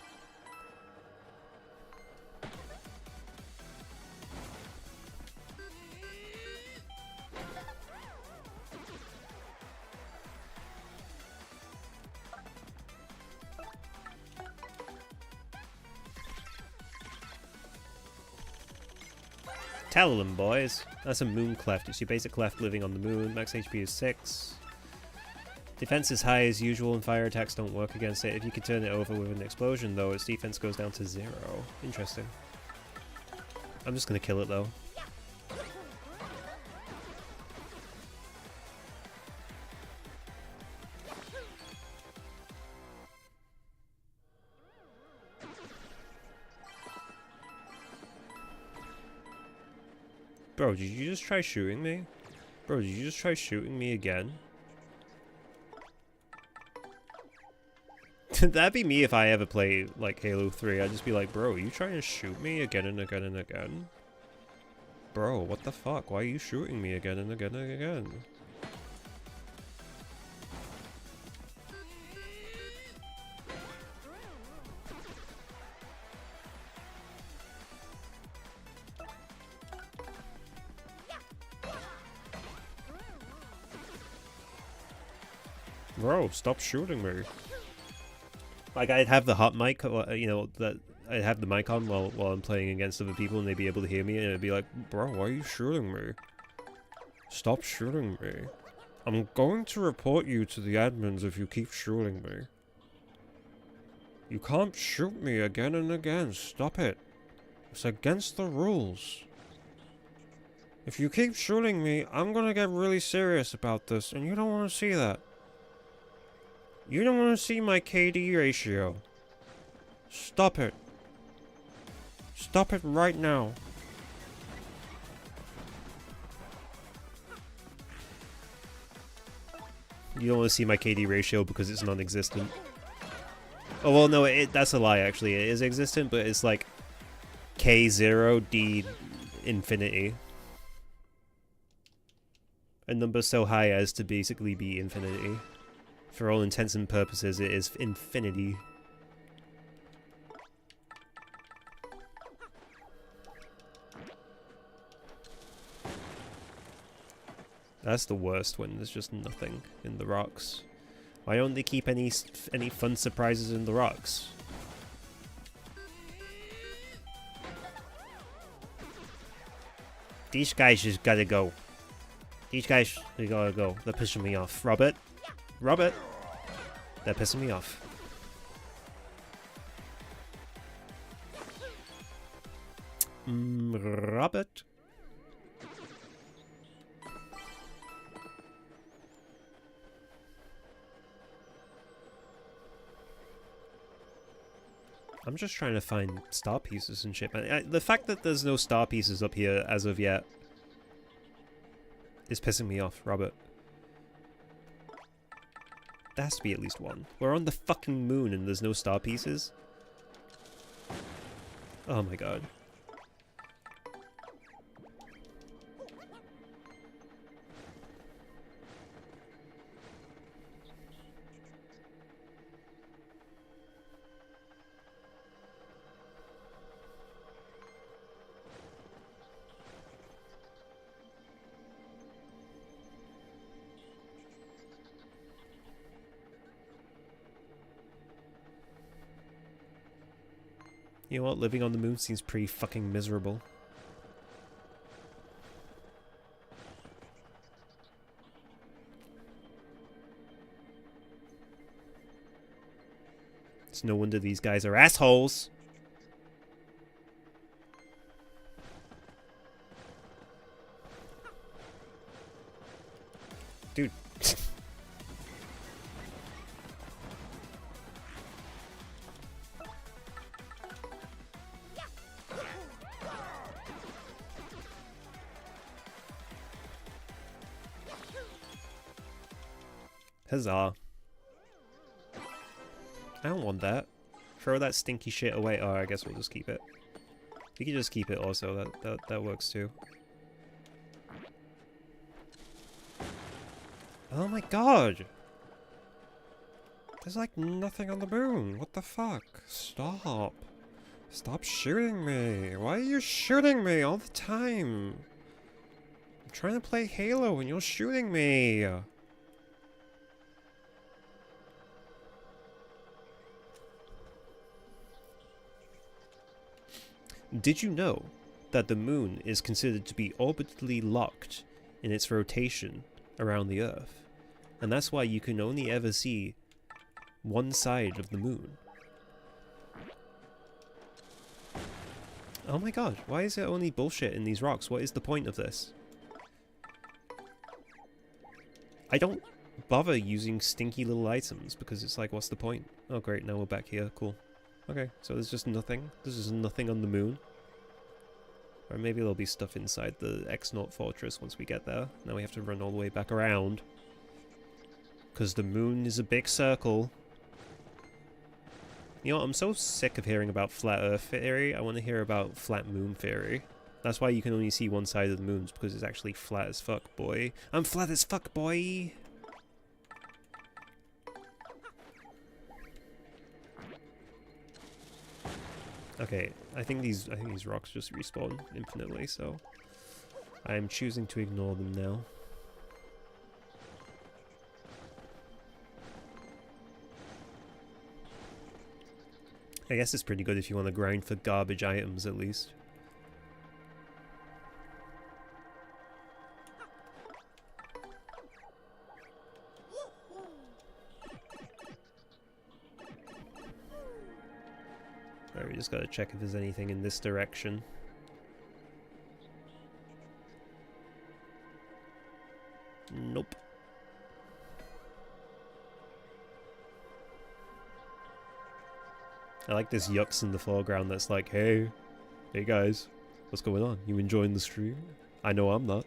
Tell them, boys. That's a moon cleft. It's your basic cleft living on the moon. Max HP is 6. Defense is high as usual and fire attacks don't work against it. If you could turn it over with an explosion though, its defense goes down to 0. Interesting. I'm just gonna kill it though. Bro, did you just try shooting me? Bro, did you just try shooting me again? That'd be me if I ever play, like, Halo 3. I'd just be like, bro, are you trying to shoot me again and again and again? Bro, what the fuck? Why are you shooting me again and again and again? Bro, stop shooting me. Like, I'd have the hot mic, you know, that I'd have the mic on while I'm playing against other people and they'd be able to hear me and it'd be like, bro, why are you shooting me? Stop shooting me. I'm going to report you to the admins if you keep shooting me. You can't shoot me again and again. Stop it. It's against the rules. If you keep shooting me, I'm gonna get really serious about this and you don't want to see that. You don't want to see my KD ratio. Stop it. Stop it right now. You don't want to see my KD ratio because it's non-existent. Oh, well, no, that's a lie, actually. It is existent, but it's like K0, D infinity. A number so high as to basically be infinity. For all intents and purposes, it is infinity. That's the worst when there's just nothing in the rocks. Why don't they keep any fun surprises in the rocks? These guys just gotta go. These guys, they gotta go. They're pissing me off. Robert? Robert! They're pissing me off. Robert? I'm just trying to find star pieces and shit. The fact that there's no star pieces up here as of yet is pissing me off, Robert. There has to be at least one. We're on the fucking moon and there's no star pieces. Oh my god. You know what? Living on the moon seems pretty fucking miserable. It's no wonder these guys are assholes. Dude. Huzzah. I don't want that. Throw that stinky shit away. Oh, I guess we'll just keep it. We can just keep it also. That works too. Oh my god! There's like nothing on the moon. What the fuck? Stop. Stop shooting me. Why are you shooting me all the time? I'm trying to play Halo and you're shooting me. Did you know that the moon is considered to be orbitally locked in its rotation around the Earth. And that's why you can only ever see one side of the moon. Oh my god, why is there only bullshit in these rocks? What is the point of this? I don't bother using stinky little items because it's like, what's the point? Oh great, now we're back here, cool. Okay, so there's just nothing. There's just nothing on the moon. Or maybe there'll be stuff inside the X-Naught Fortress once we get there. Now we have to run all the way back around. Because the moon is a big circle. You know what, I'm so sick of hearing about flat Earth theory, I want to hear about flat moon theory. That's why you can only see one side of the moon, because it's actually flat as fuck, boy. I'm flat as fuck, boy! Okay, I think these rocks just respawn infinitely, so I'm choosing to ignore them now. I guess it's pretty good if you want to grind for garbage items, at least. Alright, we just gotta check if there's anything in this direction. Nope. I like this yucks in the foreground that's like, hey guys, what's going on? You enjoying the stream? I know I'm not.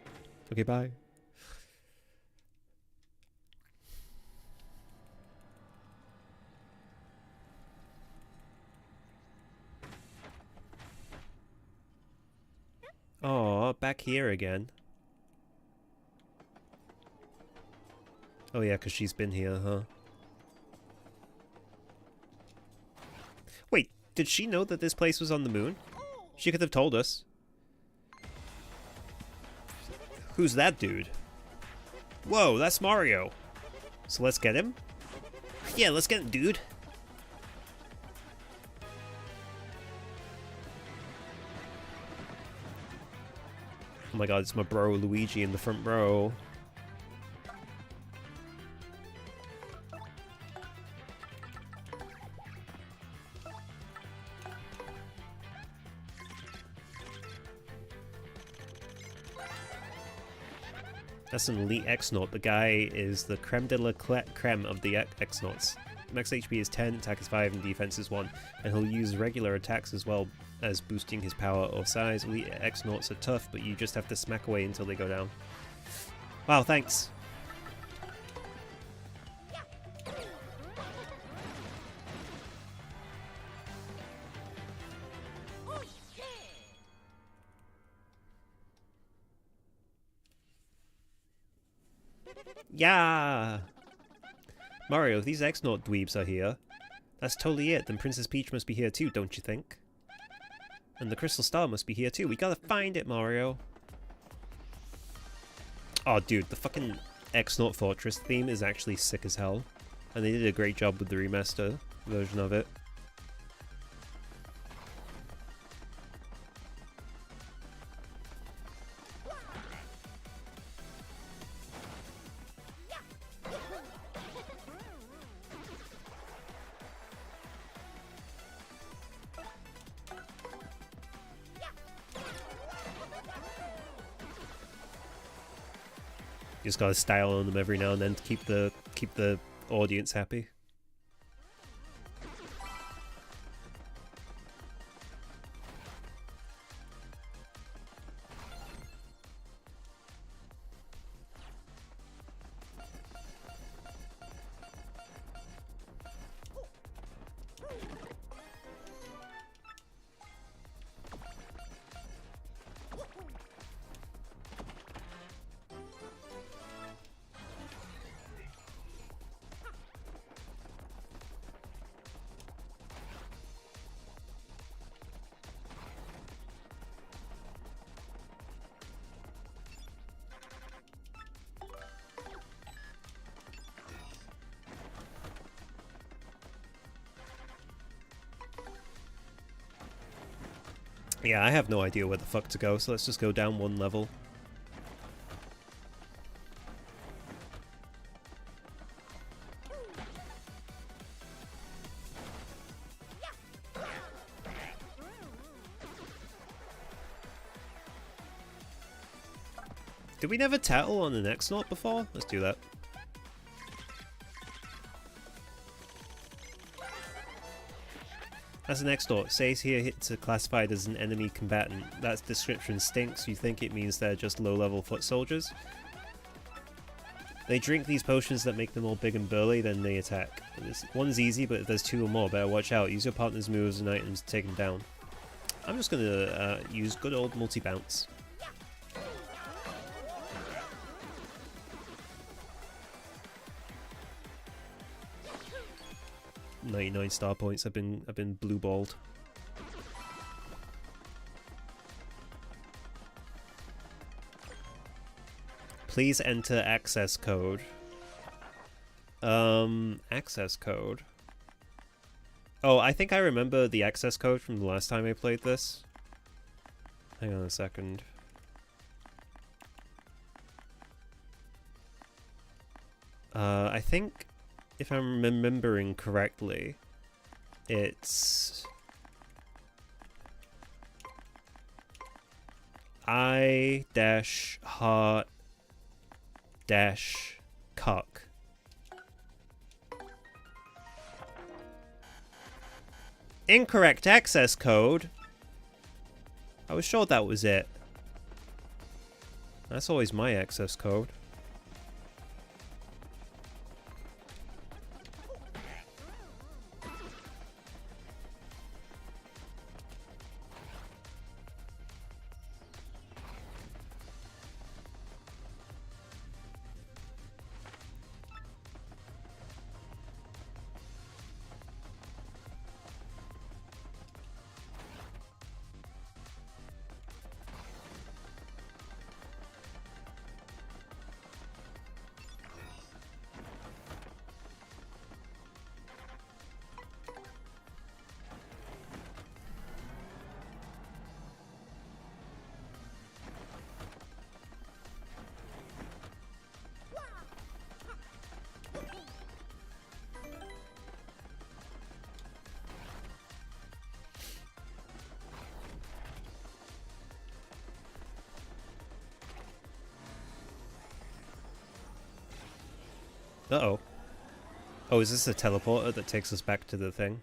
Okay, bye. Oh, back here again. Oh yeah, because she's been here, huh? Wait, did she know that this place was on the moon? She could have told us. Who's that dude? Whoa, that's Mario. So let's get him? Yeah, let's get him, dude. Oh my god, it's my bro Luigi in the front row. That's an elite X-Naut. The guy is the creme de la creme of the X-Nauts. Max HP is 10, attack is 5, and defense is 1. And he'll use regular attacks as well as boosting his power or size. Elite X-Nauts are tough, but you just have to smack away until they go down. Wow, thanks. Yeah! Mario, if these X-Naut dweebs are here, that's totally it. Then Princess Peach must be here too, don't you think? And the Crystal Star must be here too. We gotta find it, Mario. Oh, dude, the fucking X-Naut Fortress theme is actually sick as hell. And they did a great job with the remaster version of it. You just gotta style on them every now and then to keep the audience happy. Yeah, I have no idea where the fuck to go, so let's just go down one level. Did we never tattle on the next knot before? Let's do that. As an X-Dot, says here hits are classified as an enemy combatant. That description stinks. You think it means they're just low-level foot soldiers? They drink these potions that make them all big and burly, then they attack. One's easy, but if there's two or more, better watch out. Use your partner's moves and items to take them down. I'm just gonna use good old multi-bounce. 99 star points. I've been blue balled. Please enter access code. Access code. Oh, I think I remember the access code from the last time I played this. Hang on a second. I think, if I'm remembering correctly, it's I-heart-cuck. Incorrect access code? I was sure that was it. That's always my access code. Uh-oh. Oh, is this a teleporter that takes us back to the thing?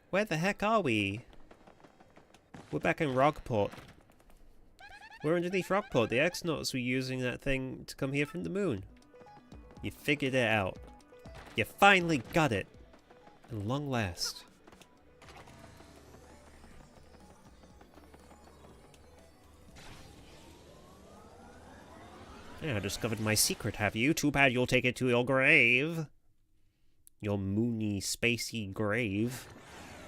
Where the heck are we? We're back in Rockport. We're underneath Rockport. The X-Nauts were using that thing to come here from the moon. You figured it out. You finally got it. At long last. Yeah, I discovered my secret, have you? Too bad you'll take it to your grave. Your moony, spacey grave.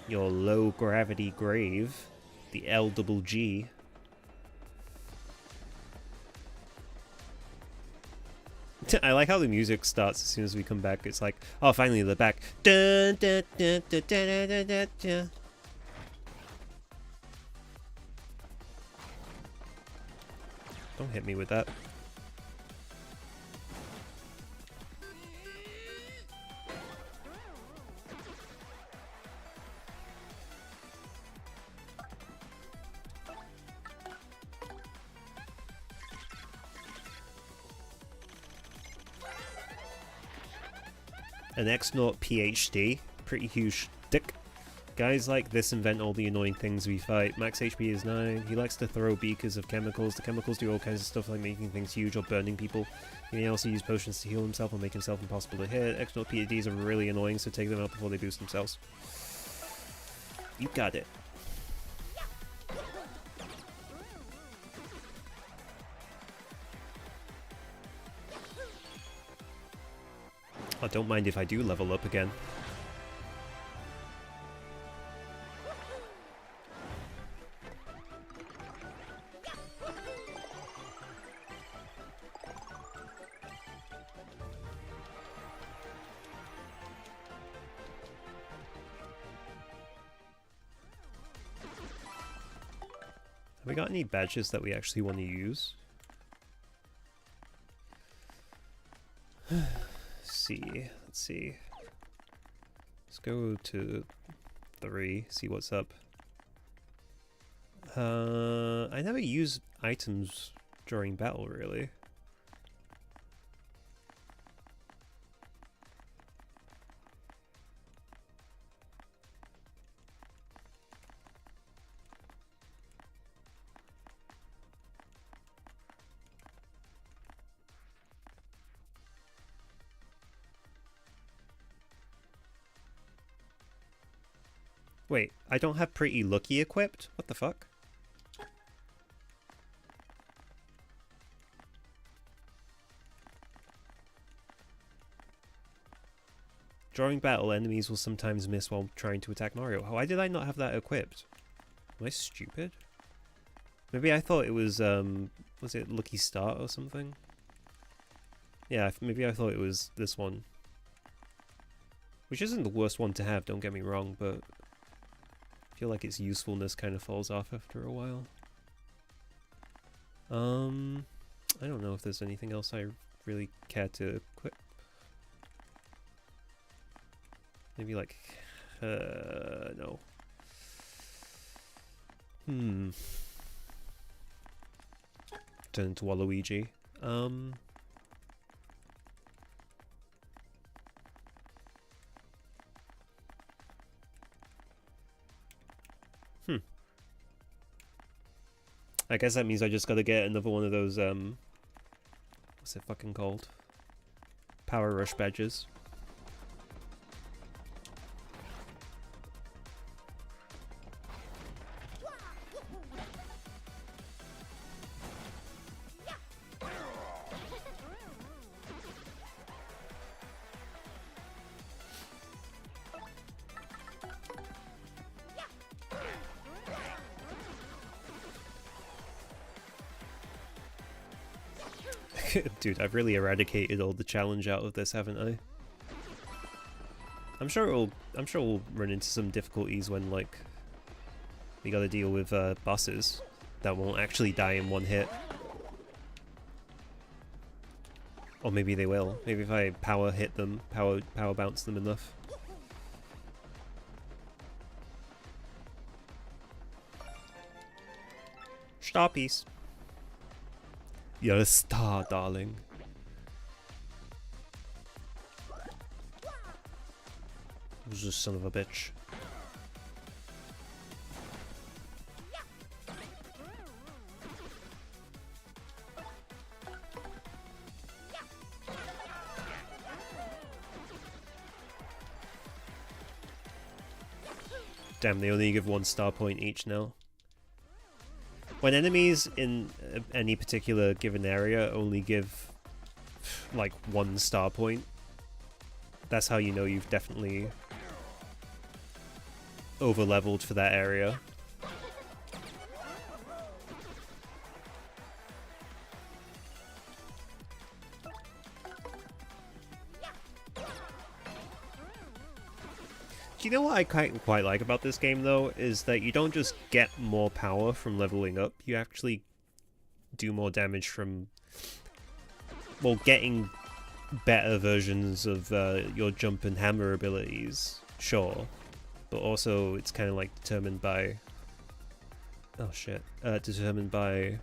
Your low-gravity grave. The L-double-G. I like how the music starts as soon as we come back. It's like, oh, finally they're back. Dun, dun, dun, dun, dun, dun, dun, dun. Don't hit me with that. An X-Naut PhD. Pretty huge dick. Guys like this invent all the annoying things we fight. Max HP is 9. He likes to throw beakers of chemicals. The chemicals do all kinds of stuff like making things huge or burning people. He may also use potions to heal himself or make himself impossible to hit. X-Naut PhDs are really annoying, so take them out before they boost themselves. You got it. I don't mind if I do level up again. Have we got any badges that we actually want to use? Let's see. Let's go to 3, see what's up. I never use items during battle, really. Wait, I don't have Pretty Looky equipped? What the fuck? During battle, enemies will sometimes miss while trying to attack Mario. Why did I not have that equipped? Am I stupid? Maybe I thought it was it Lucky Start or something? Yeah, maybe I thought it was this one. Which isn't the worst one to have, don't get me wrong, but I feel like its usefulness kind of falls off after a while. I don't know if there's anything else I really care to equip. Maybe like, no. Turn into Waluigi. I guess that means I just gotta get another one of those, what's it fucking called? Power Rush badges. Dude, I've really eradicated all the challenge out of this, haven't I? I'm sure we'll run into some difficulties when, like, we gotta deal with bosses that won't actually die in one hit. Or maybe they will. Maybe if I power hit them, power bounce them enough. Star piece. You're a star, darling. Who's this son of a bitch? Damn, they only give 1 star point each now. When enemies in any particular given area only give like 1 star point, that's how you know you've definitely over-leveled for that area. Do you know what I quite like about this game, though, is that you don't just get more power from leveling up, you actually do more damage from, well, getting better versions of your jump and hammer abilities, sure, but also it's kind of like determined by, oh shit, determined by,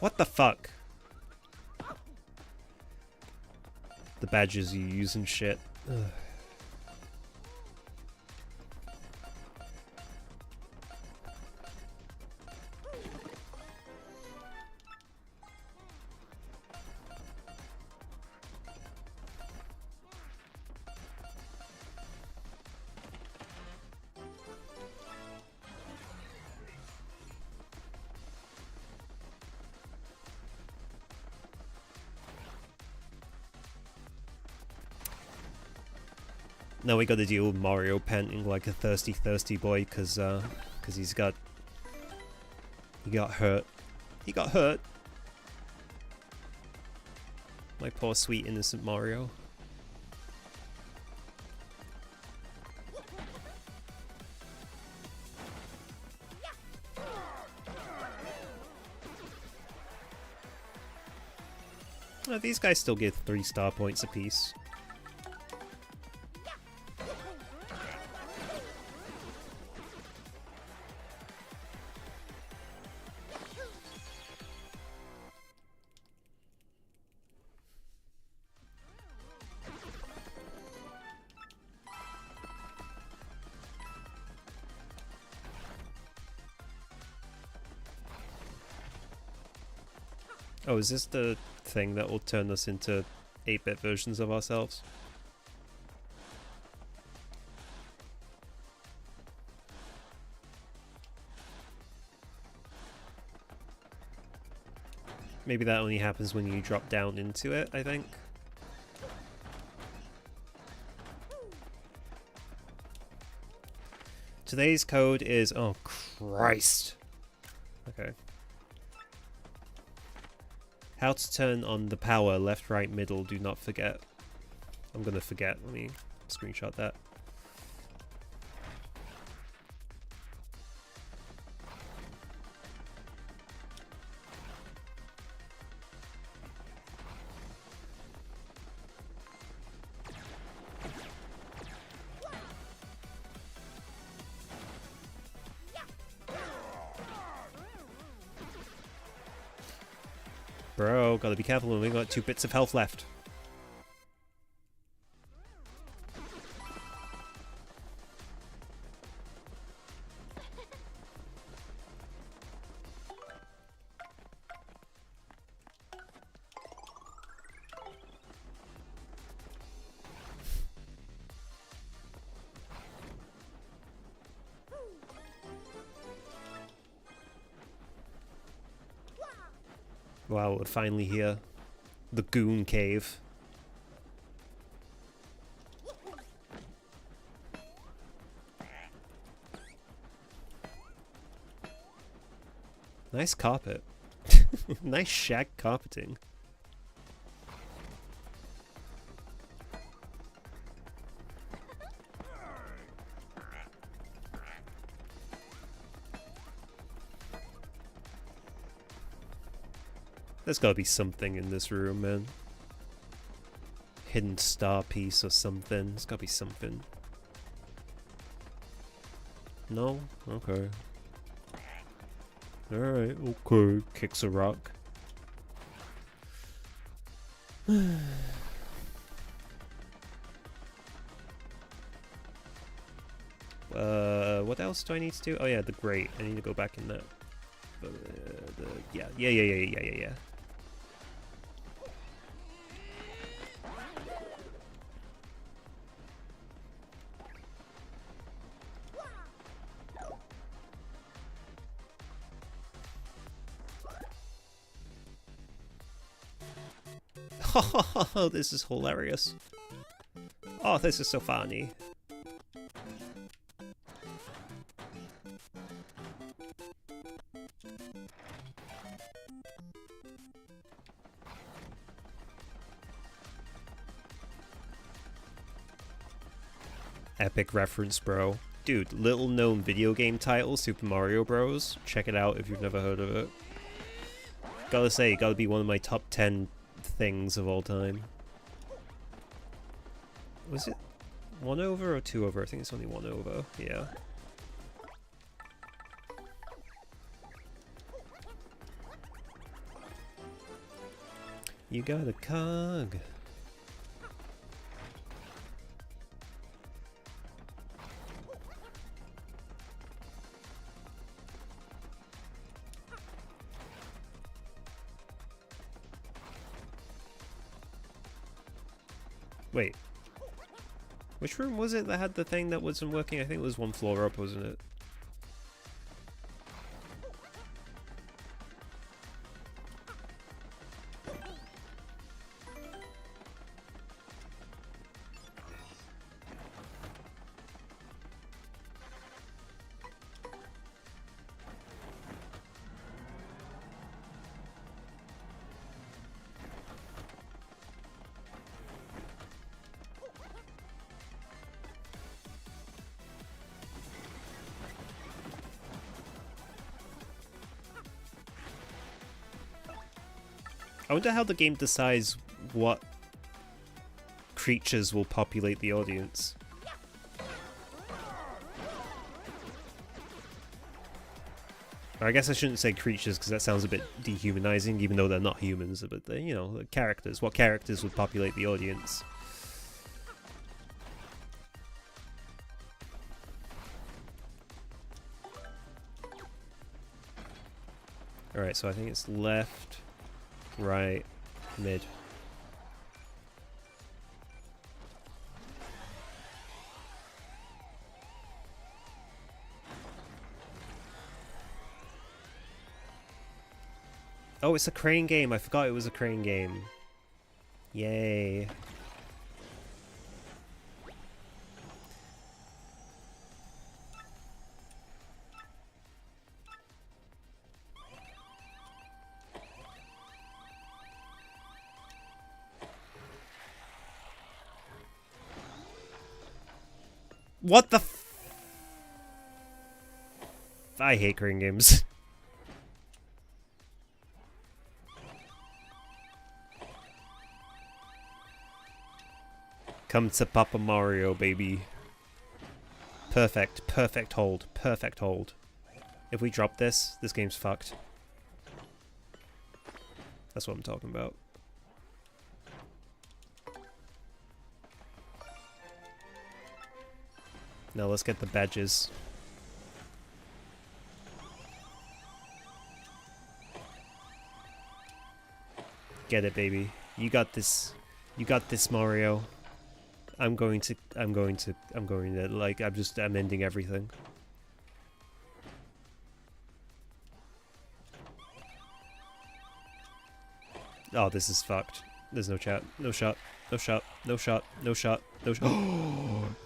what the fuck? The badges you use and shit. Ugh. Now we gotta deal with Mario panting like a thirsty boy, cause he got hurt. He got hurt. My poor sweet innocent Mario. These guys still get 3 star points apiece. Oh, is this the thing that will turn us into 8-bit versions of ourselves? Maybe that only happens when you drop down into it, I think. Today's code is... oh, Christ! Okay. How to turn on the power, left, right, middle, do not forget. I'm gonna forget, let me screenshot that. Bro, gotta be careful when we got 2 bits of health left. Wow, we're finally here. The Goon Cave. Nice carpet. Nice shag carpeting. There's gotta be something in this room, man. Hidden star piece or something. There's gotta be something. No? Okay. Alright, okay. Kicks a rock. What else do I need to do? Oh yeah, the grate. I need to go back in that. Yeah. Oh, this is hilarious. Oh, this is so funny. Epic reference, bro. Dude, little known video game title, Super Mario Bros. Check it out if you've never heard of it. Gotta say, gotta be one of my top 10 things of all time. Was it 1 over or 2 over? I think it's only 1 over, yeah. You got a cog. Wait. Which room was it that had the thing that wasn't working? I think it was 1 floor up, wasn't it? wonder how the game decides what creatures will populate the audience. Or I guess I shouldn't say creatures because that sounds a bit dehumanizing, even though they're not humans, but they're, you know, characters. What characters would populate the audience? Alright, so I think it's left, right, mid. Oh, it's a crane game. I forgot it was a crane game. Yay. What the f— I hate crane games. Come to Papa Mario, baby. Perfect. Perfect hold. Perfect hold. If we drop this, this game's fucked. That's what I'm talking about. Now let's get the badges. Get it, baby. You got this. You got this, Mario. I'm going to, like, I'm ending everything. Oh, this is fucked. There's no chat. No shot. No shot. No shot. No shot. No shot.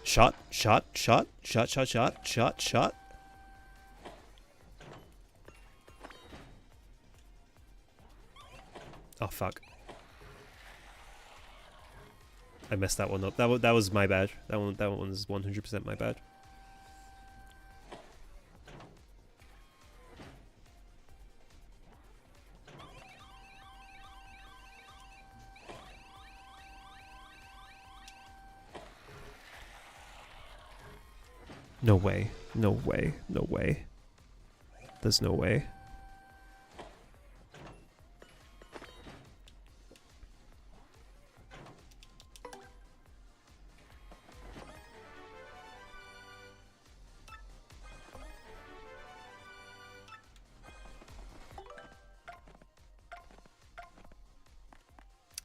Shot. Shot. Shot. Shot. Shot. Shot. Shot. Shot. Oh, fuck. I messed that one up. That was my bad. That one was 100% my bad. No way. No way. No way. There's no way.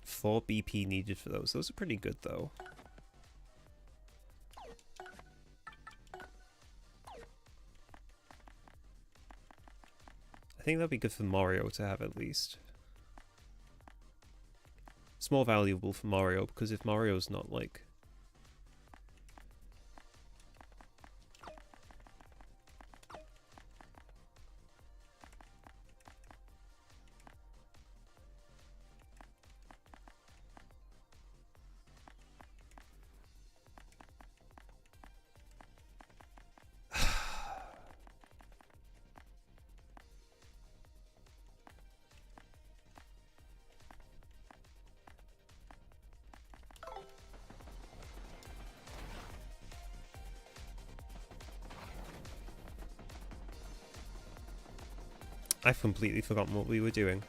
Four BP needed for those. Those are pretty good, though. I think that'd be good for Mario to have at least. It's more valuable for Mario because if Mario's not like... I've completely forgotten what we were doing.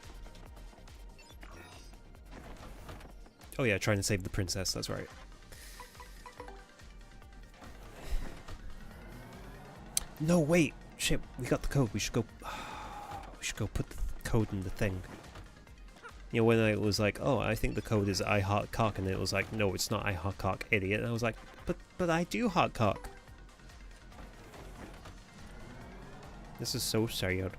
Oh yeah, trying to save the princess, that's right. No, wait! Shit, we got the code, we should go... we should go put the code in the thing. You know, when I was like, oh, I think the code is I heart cock, and it was like, no, it's not I heart cock, idiot. And I was like, but I do heart cock. This is so sad.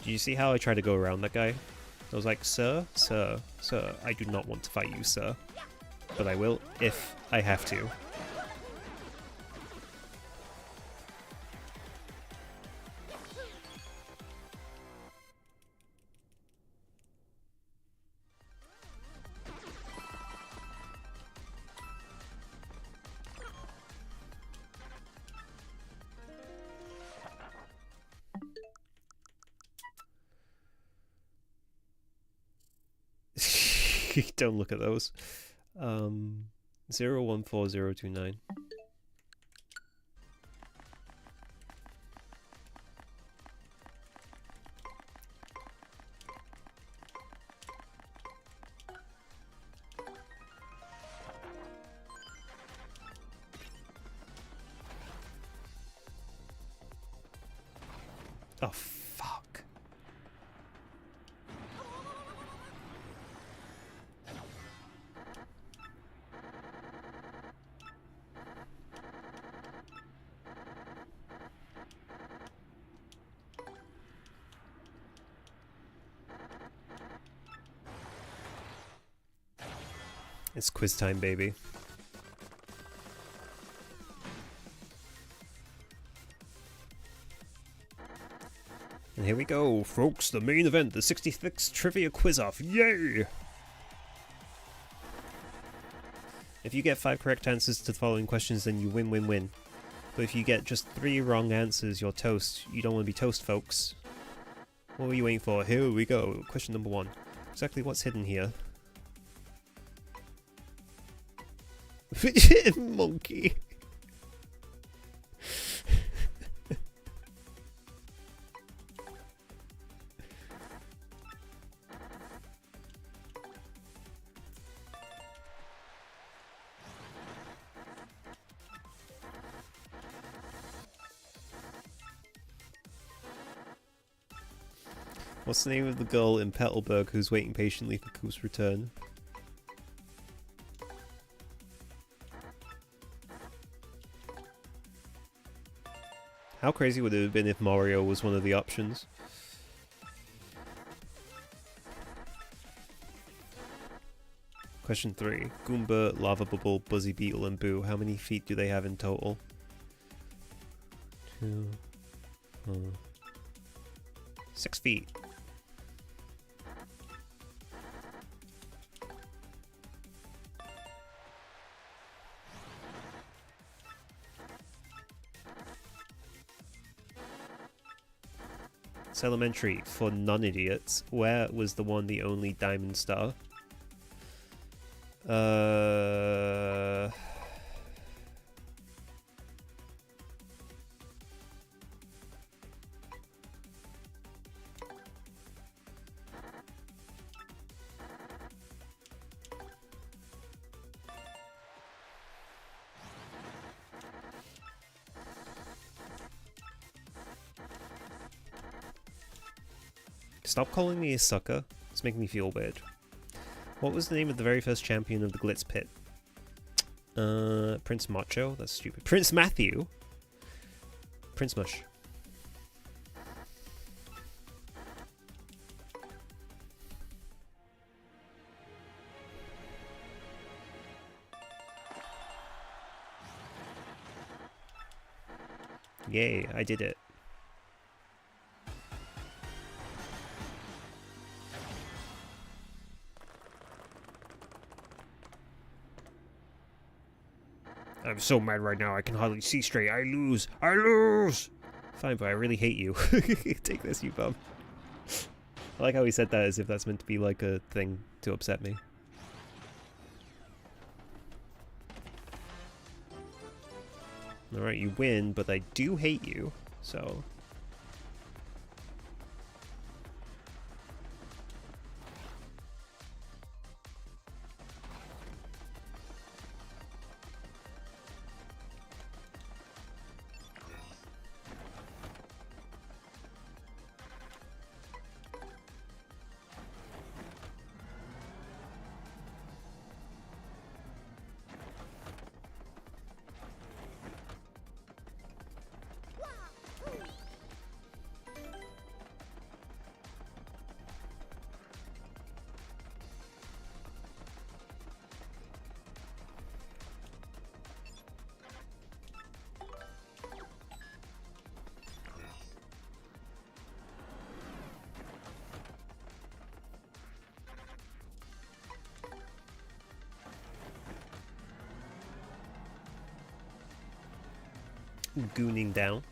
Did you see how I tried to go around that guy? I was like, sir, sir, sir, I do not want to fight you, sir. But I will if I have to. Don't look at those. 014029. Oh, fuck. It's quiz time, baby. And here we go, folks, the main event, the 66th Trivia Quiz-Off, yay! If you get 5 correct answers to the following questions, then you win. But if you get just 3 wrong answers, you're toast. You don't want to be toast, folks. What were you waiting for? Here we go, question number 1. Exactly what's hidden here? Monkey. What's the name of the girl in Petalburg who's waiting patiently for Coop's return? How crazy would it have been if Mario was one of the options? Question 3. Goomba, Lava Bubble, Buzzy Beetle, and Boo. How many feet do they have in total? 2, 6 feet. It's elementary for non-idiots. Where was the one, the only diamond star? Stop calling me a sucker. It's making me feel weird. What was the name of the very first champion of the Glitz Pit? Prince Macho? That's stupid. Prince Matthew? Prince Mush. Yay, I did it. I'm so mad right now, I can hardly see straight. I lose! I lose! Fine, but I really hate you. Take this, you bum. I like how he said that as if that's meant to be like a thing to upset me. Alright, you win, but I do hate you, so... gooning down.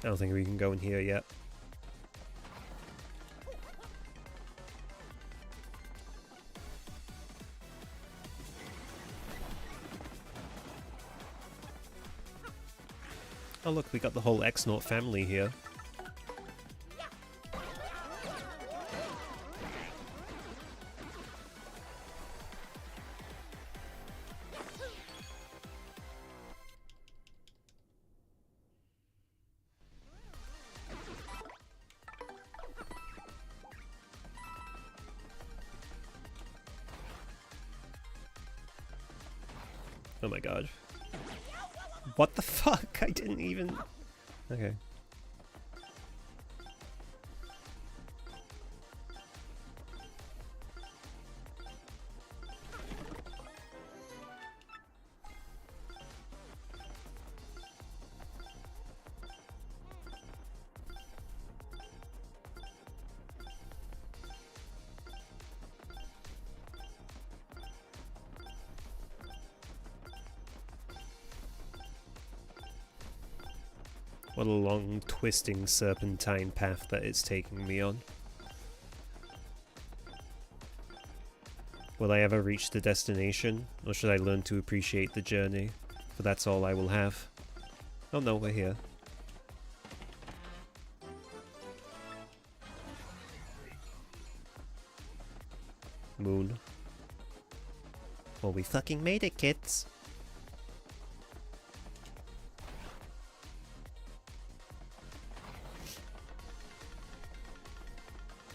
I don't think we can go in here yet. Oh look, we got the whole X-Naught family here. Oh my god. What the fuck? I didn't even... Okay. What a long, twisting serpentine path that it's taking me on. Will I ever reach the destination, or should I learn to appreciate the journey? For that's all I will have. Oh no, we're here. Moon. Well, we fucking made it, kids!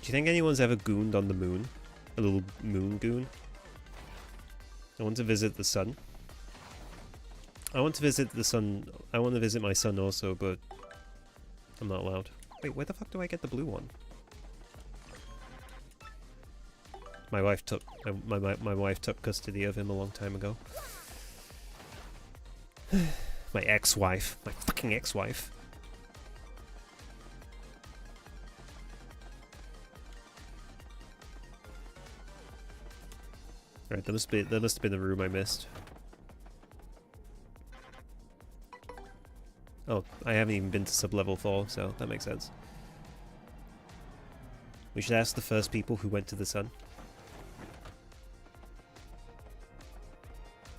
Do you think anyone's ever gooned on the moon? A little moon goon? I want to visit the sun. I want to visit the sun. I want to visit my son also, but I'm not allowed. Wait, where the fuck do I get the blue one? My wife took my wife took custody of him a long time ago. My ex-wife, my fucking ex-wife. Alright, there must have been a room I missed. Oh, I haven't even been to sub-level 4, so that makes sense. We should ask the first people who went to the sun.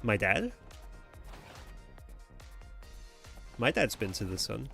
My dad? My dad's been to the sun.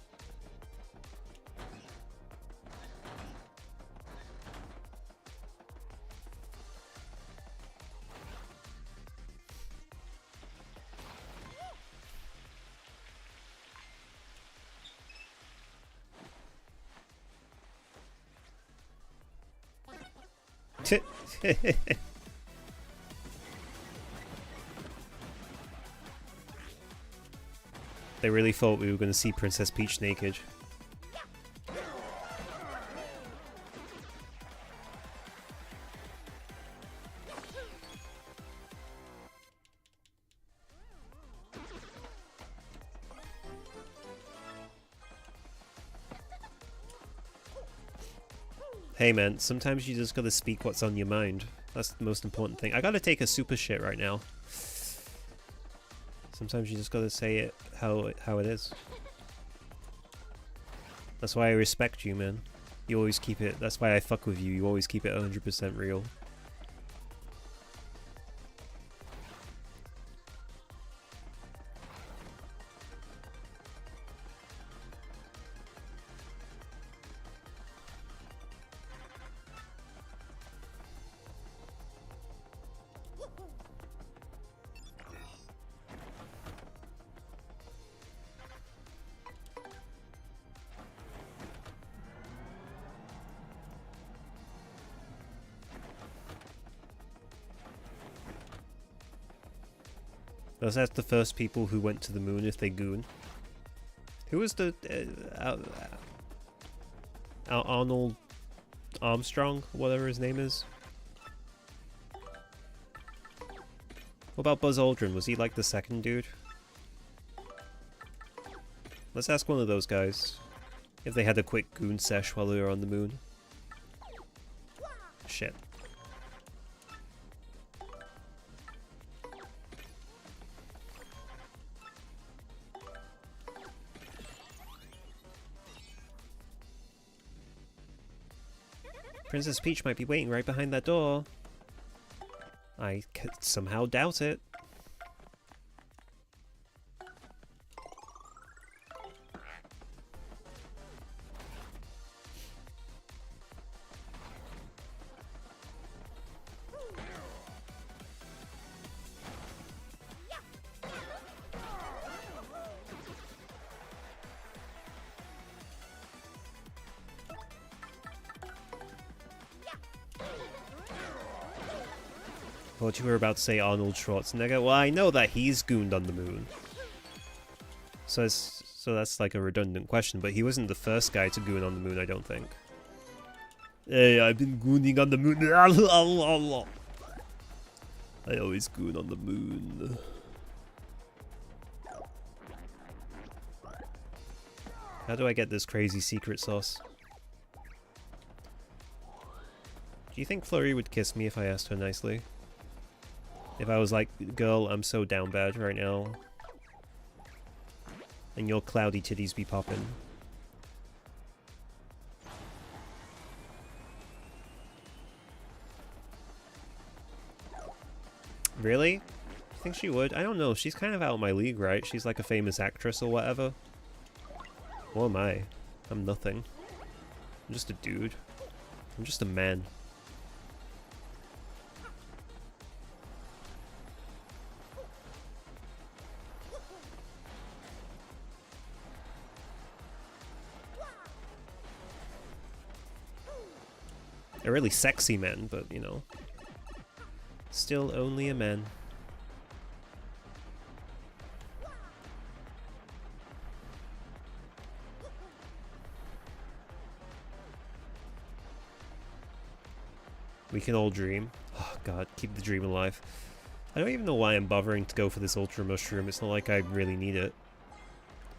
They really thought we were going to see Princess Peach naked. Hey man, sometimes you just gotta speak what's on your mind. That's the most important thing. I gotta take a super shit right now. Sometimes you just gotta say it how it is. That's why I respect you, man. You always keep it. That's why I fuck with you. You always keep it 100% real. Let's ask the first people who went to the moon if they goon. Who was the... Arnold Armstrong? Whatever his name is? What about Buzz Aldrin? Was he like the second dude? Let's ask one of those guys if they had a quick goon sesh while they were on the moon. Shit. Princess Peach might be waiting right behind that door. I somehow doubt it. Thought you were about to say Arnold Schwarzenegger. Well, I know that he's gooned on the moon. So that's like a redundant question, but he wasn't the first guy to goon on the moon, I don't think. Hey, I've been gooning on the moon. I always goon on the moon. How do I get this crazy secret sauce? Do you think Flurry would kiss me if I asked her nicely? If I was like, girl, I'm so down bad right now. And your cloudy titties be popping. Really? I think she would. I don't know. She's kind of out of my league, right? She's like a famous actress or whatever. What am I? I'm nothing. I'm just a dude. I'm just a man. A really sexy man, but, you know, still only a man. We can all dream. Oh god, keep the dream alive. I don't even know why I'm bothering to go for this Ultra Mushroom. It's not like I really need it.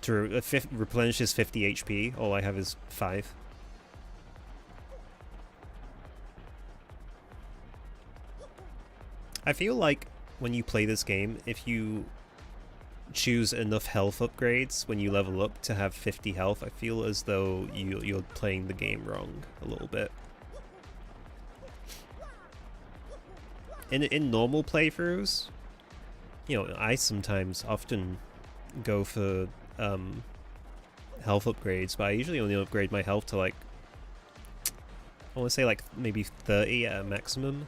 To replenish his 50 HP, all I have is 5. I feel like when you play this game, if you choose enough health upgrades when you level up to have 50 health, I feel as though you're playing the game wrong a little bit. In normal playthroughs, you know, I sometimes often go for health upgrades, but I usually only upgrade my health to like, I want to say like maybe 30 at a maximum.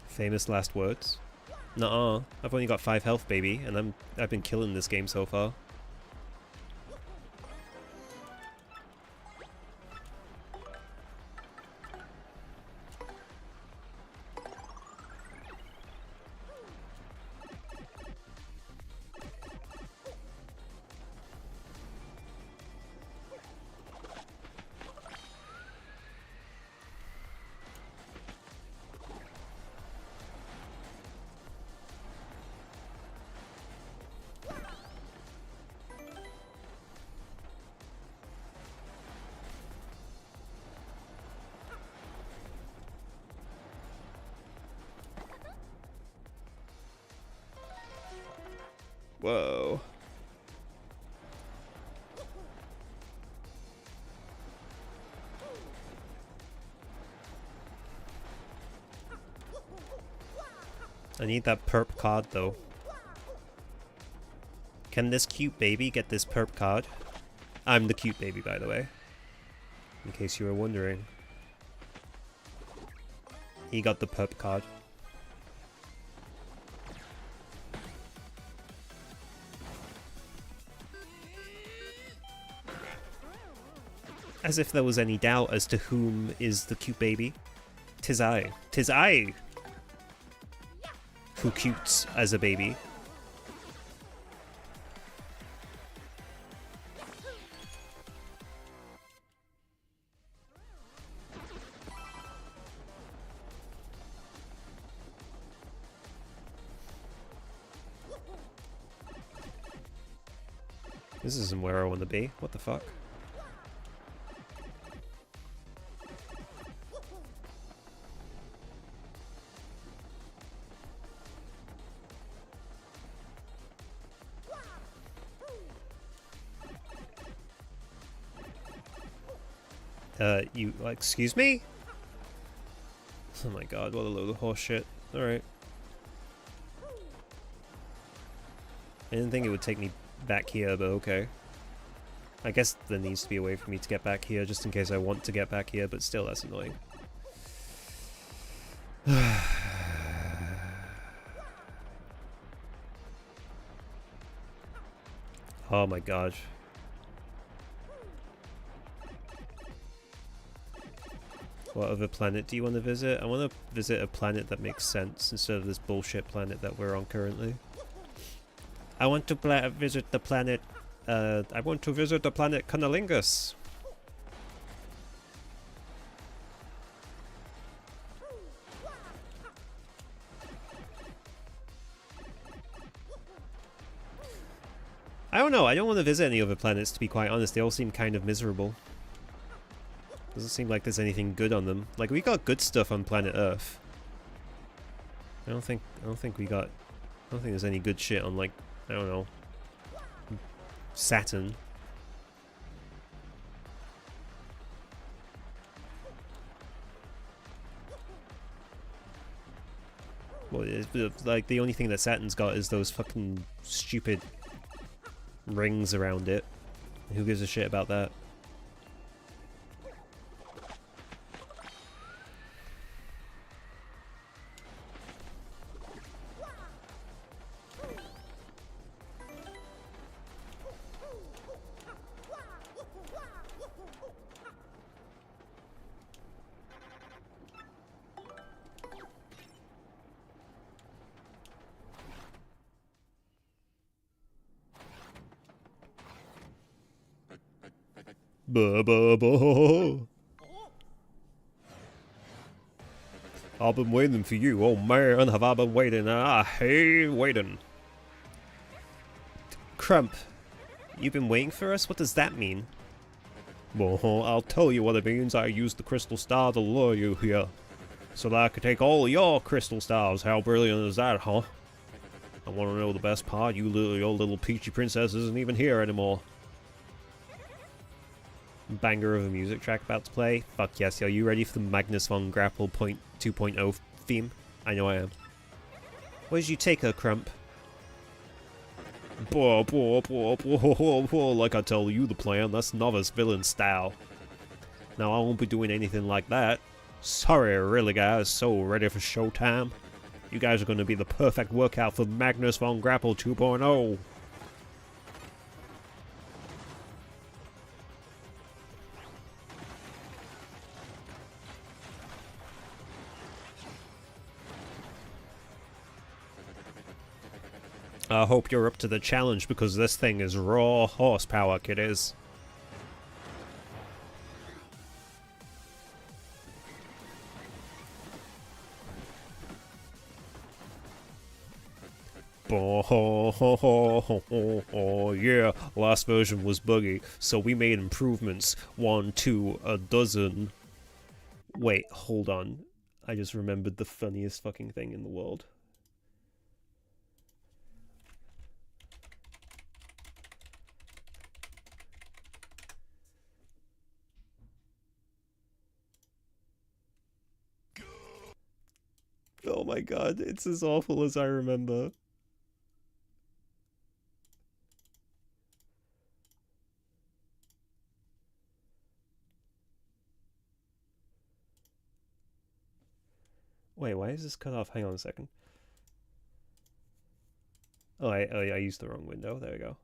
Famous last words? Nuh-uh. I've only got 5 health, baby, and I've been killing this game so far. Whoa. I need that perp card though. Can this cute baby get this perp card? I'm the cute baby, by the way. In case you were wondering. He got the perp card. As if there was any doubt as to whom is the cute baby. 'Tis I. 'Tis I! Who cutes as a baby. This isn't where I want to be. What the fuck? You, excuse me? Oh my god, what a load of horse shit. Alright. I didn't think it would take me back here, but okay. I guess there needs to be a way for me to get back here, just in case I want to get back here, but still, that's annoying. Oh my gosh. What other planet do you want to visit? I want to visit a planet that makes sense instead of this bullshit planet that we're on currently. I want to visit the planet. I want to visit the planet Cunnilingus. I don't know. I don't want to visit any other planets, to be quite honest. They all seem kind of miserable. Doesn't seem like there's anything good on them. Like, we got good stuff on planet Earth. I don't think there's any good shit on, like, I don't know, Saturn. Well, like, the only thing that Saturn's got is those fucking stupid rings around it. Who gives a shit about that? I've been waiting for you. Oh man, have I been waiting? I hate waiting. Crump, you've been waiting for us? What does that mean? Well, I'll tell you what it means. I used the crystal star to lure you here, so that I could take all your crystal stars. How brilliant is that, huh? I want to know the best part. Your little peachy princess isn't even here anymore. Banger of a music track about to play. Fuck yes, are you ready for the Magnus von Grapple 2.0 theme? I know I am. Where did you take her, Crump? Like I tell you the plan, that's novice villain style. Now I won't be doing anything like that. Sorry really guys, so ready for showtime? You guys are going to be the perfect workout for Magnus von Grapple 2.0. I hope you're up to the challenge because this thing is raw horsepower, kiddies. Oh yeah, last version was buggy, so we made improvements. 1, 2, a dozen. Wait, hold on. I just remembered the funniest fucking thing in the world. Oh my god, it's as awful as I remember. Wait, why is this cut off? Hang on a second. Oh, I used the wrong window. There we go.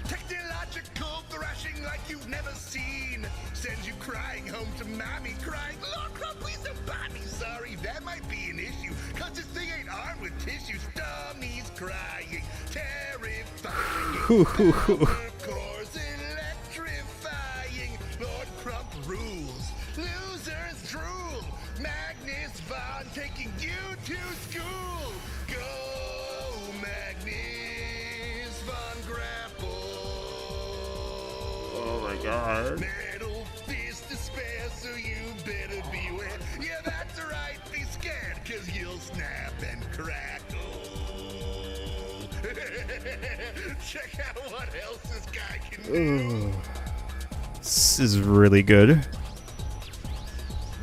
Technological thrashing like you've never seen sends you crying home to mommy, crying, Lord, Crump, please don't buy me. Sorry, that might be an issue, cause this thing ain't armed with tissues. Dummies crying, terrifying. Of course, electrifying. Lord Crump rules. my god. Metal fist despair, so you better beware. Yeah, that's right, be scared, cause you'll snap and crackle. Check out what else this guy can do. This is really good.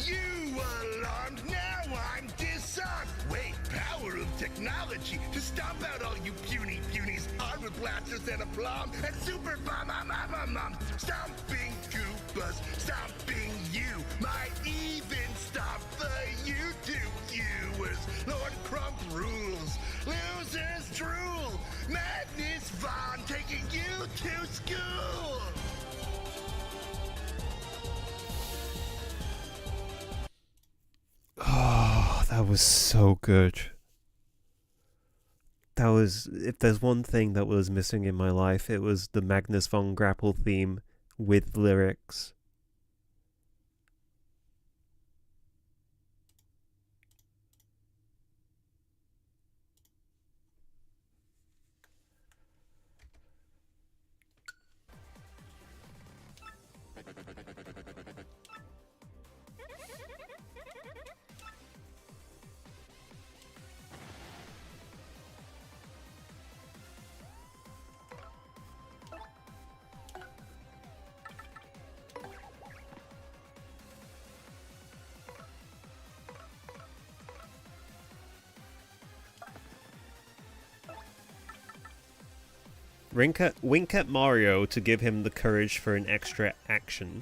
You alarmed, now I'm disarmed. Wait, power of technology to stomp out all you puny punies, armed with blasters and aplomb and super bomb. Stomping Koopas, stomping you. Might even stop the YouTube viewers. Lord Crump rules, losers drool. Madness Vaughn taking you to school. Oh, that was so good. That was, if there's one thing that was missing in my life, it was the Magnus von Grapple theme with lyrics. Wink at Mario to give him the courage for an extra action.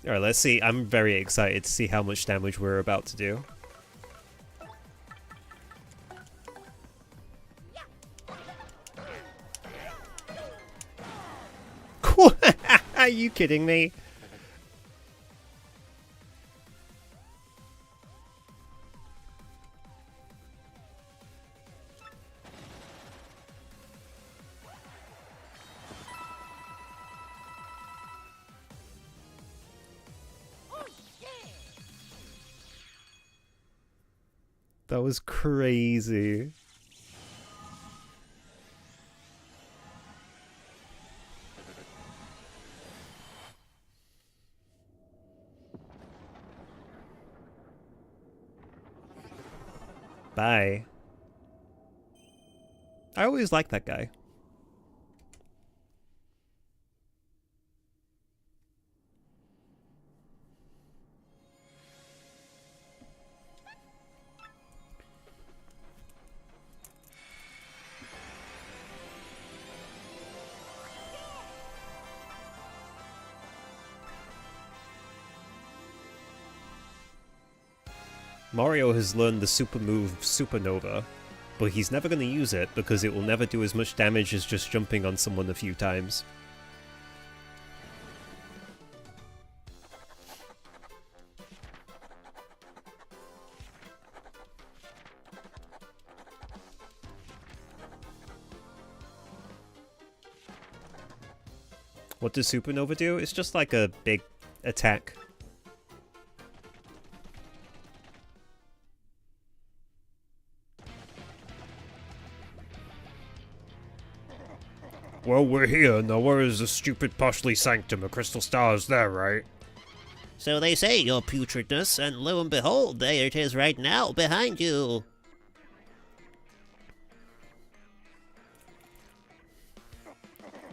Alright, let's see. I'm very excited to see how much damage we're about to do. Are you kidding me? That was crazy. Bye. I always liked that guy. Mario has learned the super move Supernova, but he's never going to use it because it will never do as much damage as just jumping on someone a few times. What does Supernova do? It's just like a big attack. Well, we're here. Now where is the stupid Poshly Sanctum? A crystal star is there, right? So they say, your putridness, and lo and behold, there it is right now, behind you.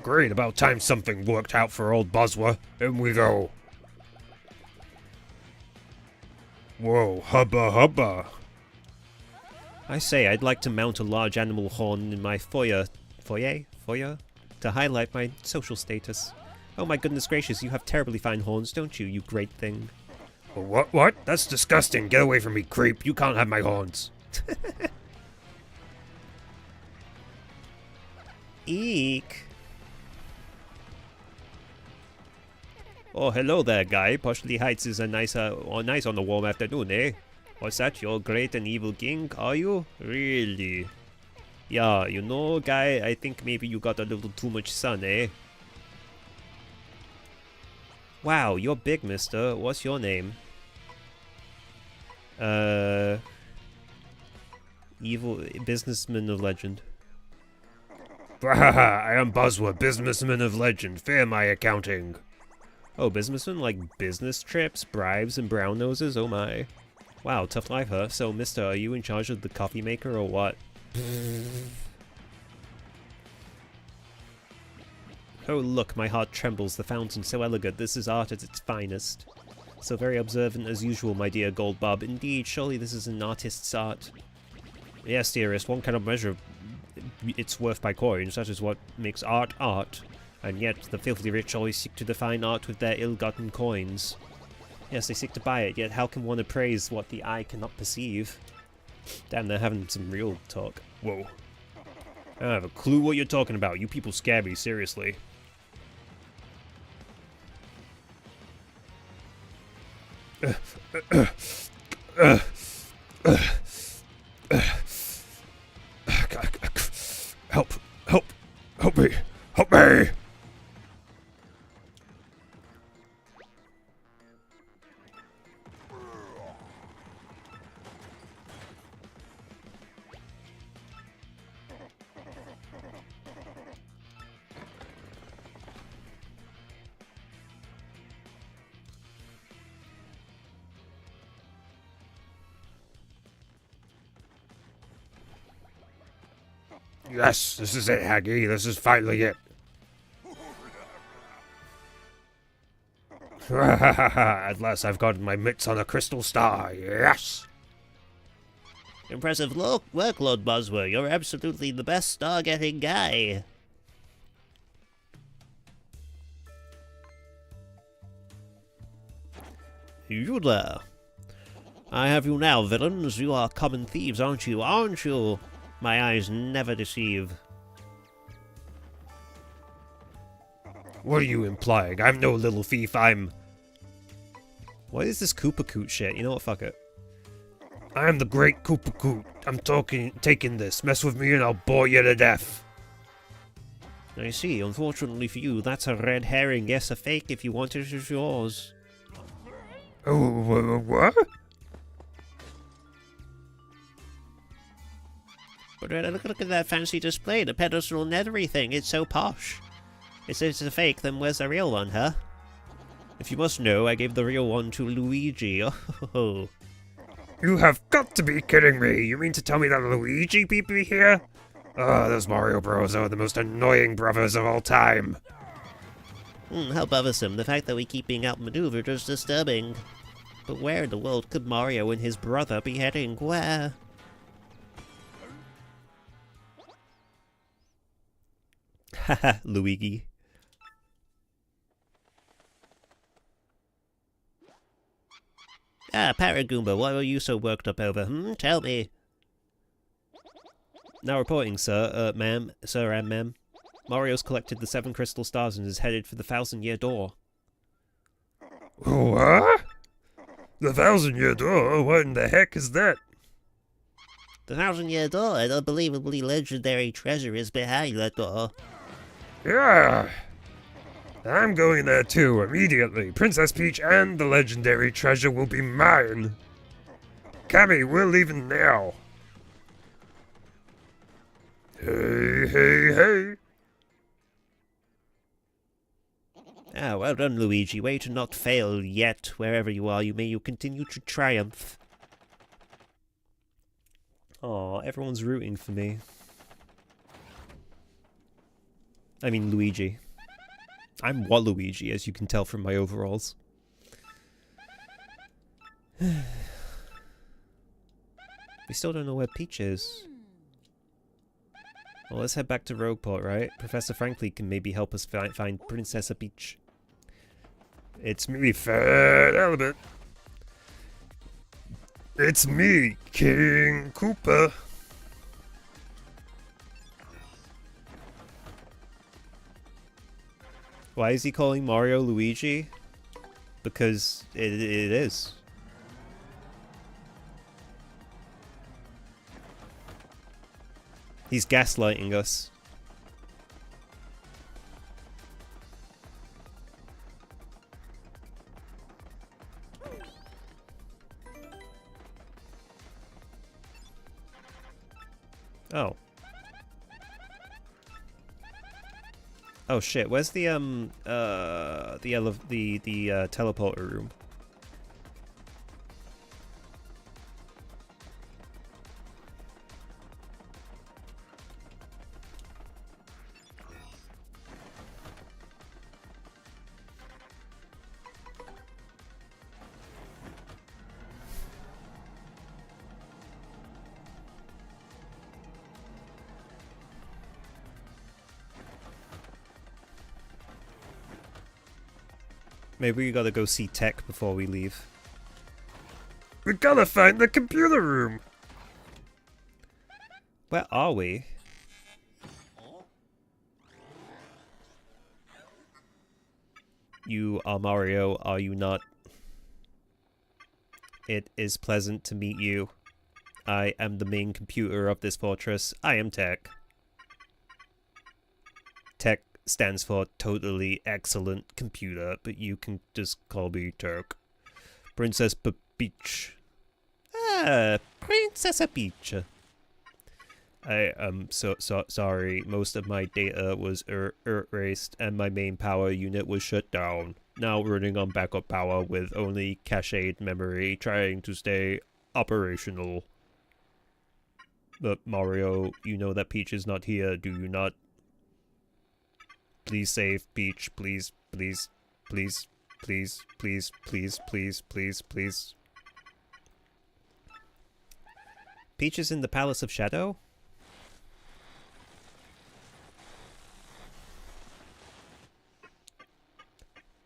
Great, about time something worked out for old Bosworth. In we go. Whoa, hubba hubba. I say, I'd like to mount a large animal horn in my foyer? To highlight my social status. Oh my goodness gracious, you have terribly fine horns, don't you, you great thing? What? That's disgusting. Get away from me, creep. You can't have my horns. Eek. Oh, hello there, guy. Partially Heights is nice on a warm afternoon, eh? What's that? Your great and evil king, are you? Really? Yeah, you know, guy, I think maybe you got a little too much sun, eh? Wow, you're big, mister. What's your name? Evil businessman of legend. I am Buzzword, businessman of legend. Fear my accounting. Oh, businessman? Like business trips, bribes, and brown noses? Oh my. Wow, tough life, huh? So, mister, are you in charge of the coffee maker or what? Oh, look, my heart trembles. The fountain, so elegant. This is art at its finest. So very observant as usual, my dear Goldbob. Indeed, surely this is an artist's art. Yes, dearest, one cannot measure its worth by coins. That is what makes art art. And yet, the filthy rich always seek to define art with their ill-gotten coins. Yes, they seek to buy it, yet how can one appraise what the eye cannot perceive? Damn, they're having some real talk. Whoa. I don't have a clue what you're talking about. You people scare me, seriously. Help me! Help me! Yes, this is it, Haggy. This is finally it. At last I've gotten my mitts on a crystal star. Yes! Impressive work, Lord Bosworth. You're absolutely the best star-getting guy. You there. I have you now, villains. You are common thieves, aren't you? Aren't you? My eyes never deceive. What are you implying? I'm no little thief, I'm... What is this Koopa Coot shit? You know what, fuck it. I'm the great Koopa Coot. I'm taking this. Mess with me and I'll bore you to death. I see. Unfortunately for you, that's a red herring. Yes, a fake. If you want it, it's yours. Oh, what? But look at that fancy display, the pedestal and everything. It's so posh. If it's a fake, then where's the real one, huh? If you must know, I gave the real one to Luigi. Oh. You have got to be kidding me. You mean to tell me that Luigi beat me here? Oh, those Mario Bros are the most annoying brothers of all time. How bothersome. The fact that we keep being outmaneuvered is disturbing. But where in the world could Mario and his brother be heading? Where? Haha, Luigi. Ah, Paragoomba, what are you so worked up over? Tell me. Now reporting, sir, ma'am, sir and ma'am. Mario's collected the 7 crystal stars and is headed for the 1,000-year door. What? The 1,000-year door? What in the heck is that? The 1,000-year door, an unbelievably legendary treasure is behind that door. Yeah! I'm going there too, immediately. Princess Peach and the legendary treasure will be mine. Cammy, we're leaving now. Hey, hey, hey. Ah, well done, Luigi. Way to not fail yet. Wherever you are, may you continue to triumph. Aw, everyone's rooting for me. I mean, Luigi. I'm Waluigi, as you can tell from my overalls. We still don't know where Peach is. Well, let's head back to Rogueport, right? Professor Franklin can maybe help us find Princess Peach. It's me, Fat Element. It's me, King Koopa. Why is he calling Mario Luigi? Because it is. He's gaslighting us. Oh. Oh shit, where's the teleporter room? Maybe we gotta go see Tech before we leave. We gotta find the computer room! Where are we? You are Mario, are you not? It is pleasant to meet you. I am the main computer of this fortress. I am Tech. Tech stands for totally excellent computer, but you can just call me Turk. Princess Peach. Ah, Princess Peach. I am so sorry. Most of my data was erased and my main power unit was shut down. Now running on backup power with only cached memory, trying to stay operational. But Mario, you know that Peach is not here, do you not? Please save Peach, please, please, please, please, please, please, please, please, please. Peach is in the Palace of Shadow?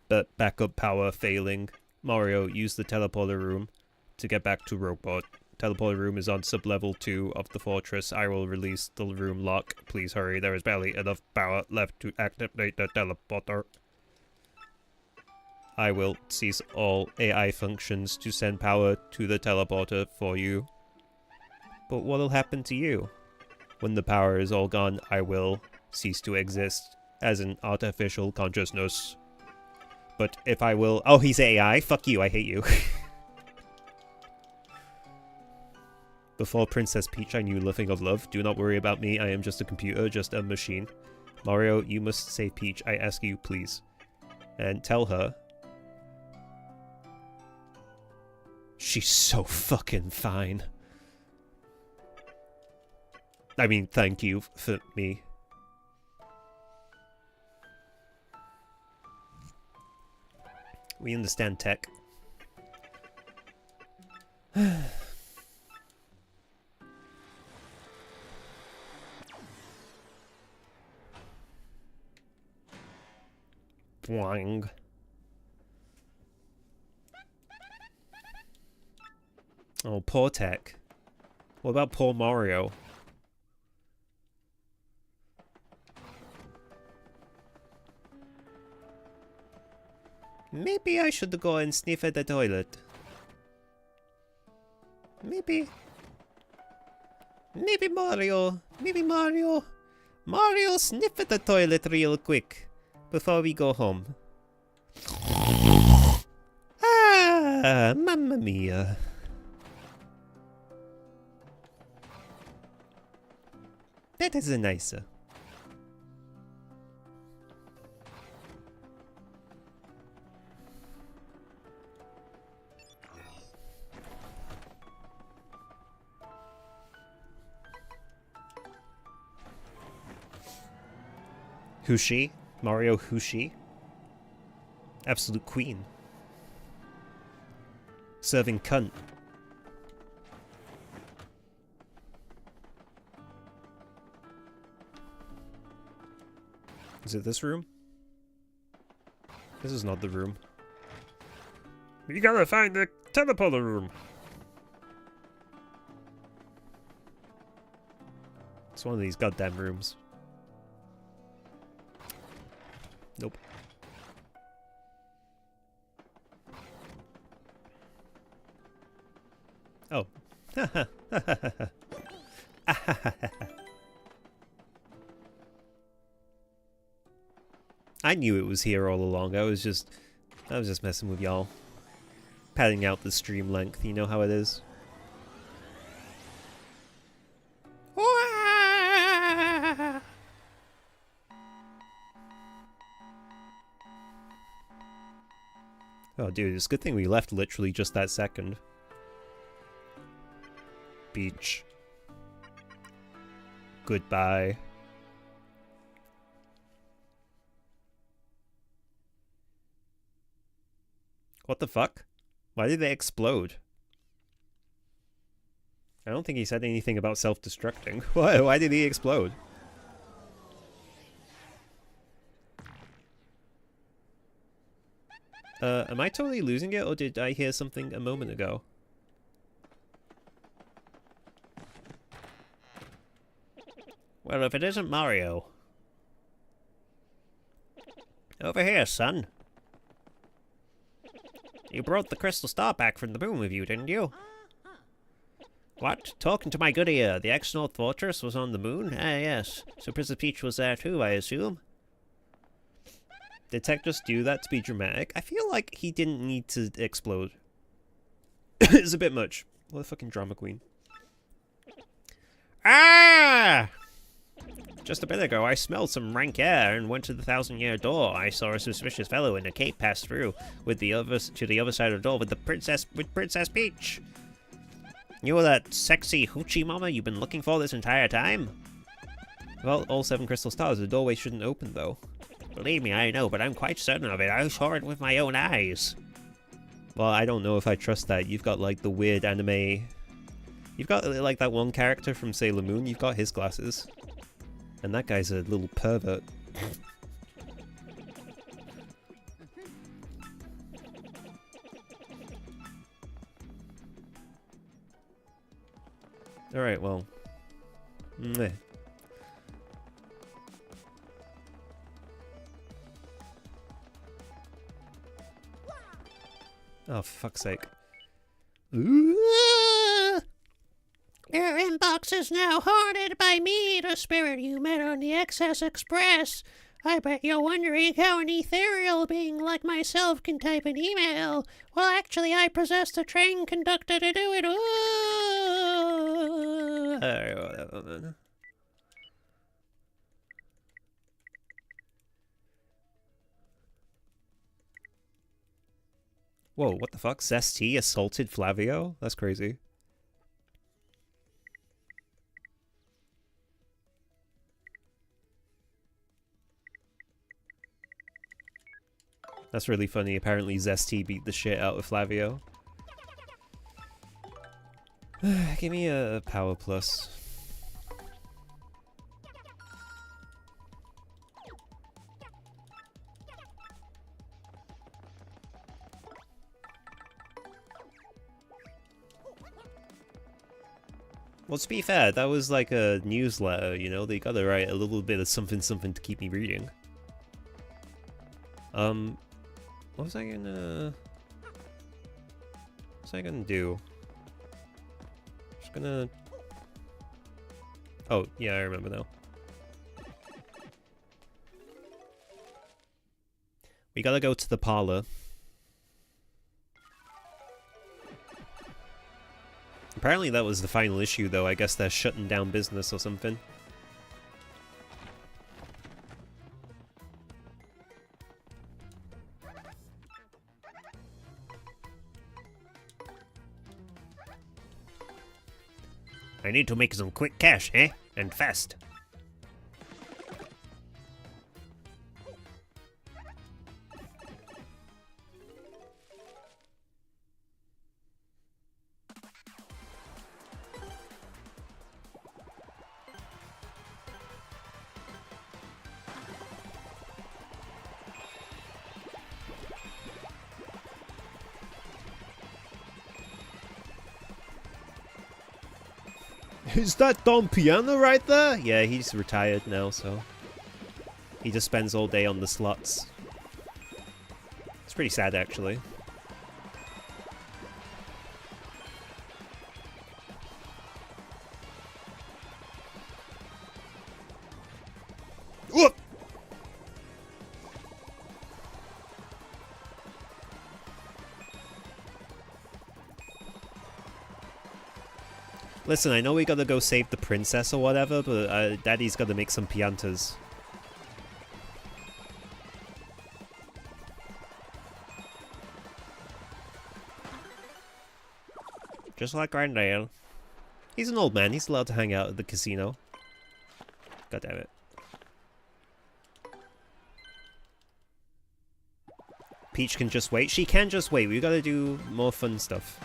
But backup power failing. Mario, use the teleporter room to get back to Robot. Teleporter room is on sub-level 2 of the fortress. I will release the room lock. Please hurry, there is barely enough power left to activate the teleporter. I will cease all AI functions to send power to the teleporter for you. But what'll happen to you? When the power is all gone, I will cease to exist as an artificial consciousness. But if I will... Oh, he's AI? Fuck you, I hate you. Before Princess Peach, I knew nothing of love. Do not worry about me. I am just a computer, just a machine. Mario, you must save Peach. I ask you, please. And tell her... She's so fucking fine. I mean, thank you for me. We understand Tech. Boing. Oh, poor Tech. What about poor Mario? Maybe I should go and sniff at the toilet. Maybe Mario. Mario, sniff at the toilet real quick before we go home. Ah, mamma mia. That is nicer. Who's she? Mario, who's she? Absolute queen. Serving cunt. Is it this room? This is not the room. You gotta find the teleporter room. It's one of these goddamn rooms. Nope. Oh. I knew it was here all along. I was just messing with y'all. Padding out the stream length, you know how it is. Oh, dude, it's a good thing we left literally just that second. Beach. Goodbye. What the fuck? Why did they explode? I don't think he said anything about self-destructing. Why did he explode? Am I totally losing it, or did I hear something a moment ago? Well, if it isn't Mario. Over here, son. You brought the crystal star back from the moon with you, didn't you? What? Talking to my good ear. The X-North Fortress was on the moon? Ah, yes. So Princess Peach was there too, I assume? Did Tech just do that to be dramatic? I feel like he didn't need to explode. It's a bit much. What a fucking drama queen. Ah! Just a bit ago, I smelled some rank air and went to the 1,000-year door. I saw a suspicious fellow in a cape pass through to the other side of the door with Princess Peach. You were that sexy hoochie mama you've been looking for this entire time? Well, all 7 crystal stars. The doorway shouldn't open, though. Believe me, I know, but I'm quite certain of it. I saw it with my own eyes. Well, I don't know if I trust that. You've got, like, the weird anime... You've got, like, that one character from Sailor Moon. You've got his glasses. And that guy's a little pervert. Alright, well... Meh. Oh, for fuck's sake. Ooh. Your inbox is now haunted by me, the spirit you met on the XS Express. I bet you're wondering how an ethereal being like myself can type an email. Well, actually, I possess the train conductor to do it. Ooh. Whatever, man. Whoa, what the fuck? Zesty assaulted Flavio? That's crazy. That's really funny. Apparently Zesty beat the shit out of Flavio. Give me a power plus. Well, to be fair, that was like a newsletter, you know? They gotta write a little bit of something to keep me reading. What was I gonna do? Just gonna... Oh, yeah, I remember now. We gotta go to the parlor. Apparently that was the final issue, though. I guess they're shutting down business or something. I need to make some quick cash, eh? And fast. Is that Don Piano right there? Yeah, he's retired now, so he just spends all day on the slots. It's pretty sad, actually. Whoop! Listen, I know we gotta go save the princess or whatever, but Daddy's gotta make some piantas. Just like Randall. He's an old man, he's allowed to hang out at the casino. God damn it. Peach can just wait. She can just wait. We gotta do more fun stuff.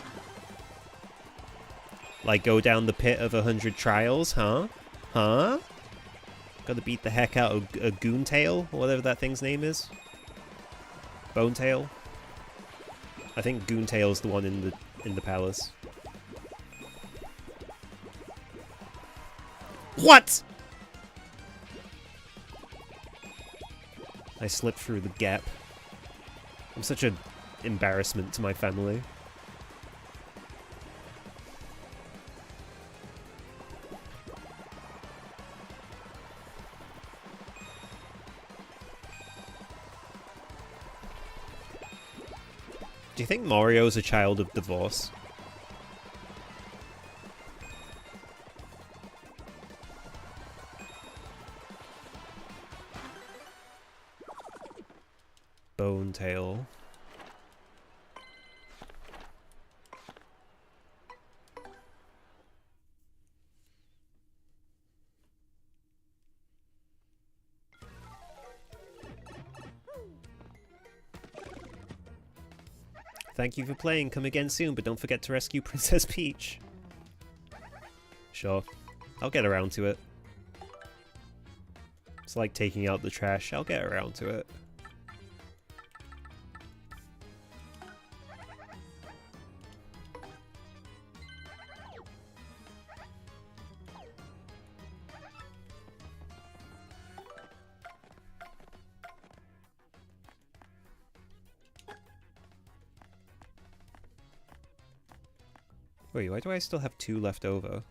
Like go down the pit of 100 trials, huh? Huh? Gotta beat the heck out of a Goontail, or whatever that thing's name is. Bonetail. I think Goontail's the one in the palace. What? I slipped through the gap. I'm such an embarrassment to my family. Do you think Mario's a child of divorce? Bonetail. Thank you for playing. Come again soon, but don't forget to rescue Princess Peach. Sure. I'll get around to it. It's like taking out the trash. I'll get around to it. Wait, why do I still have 2 left over?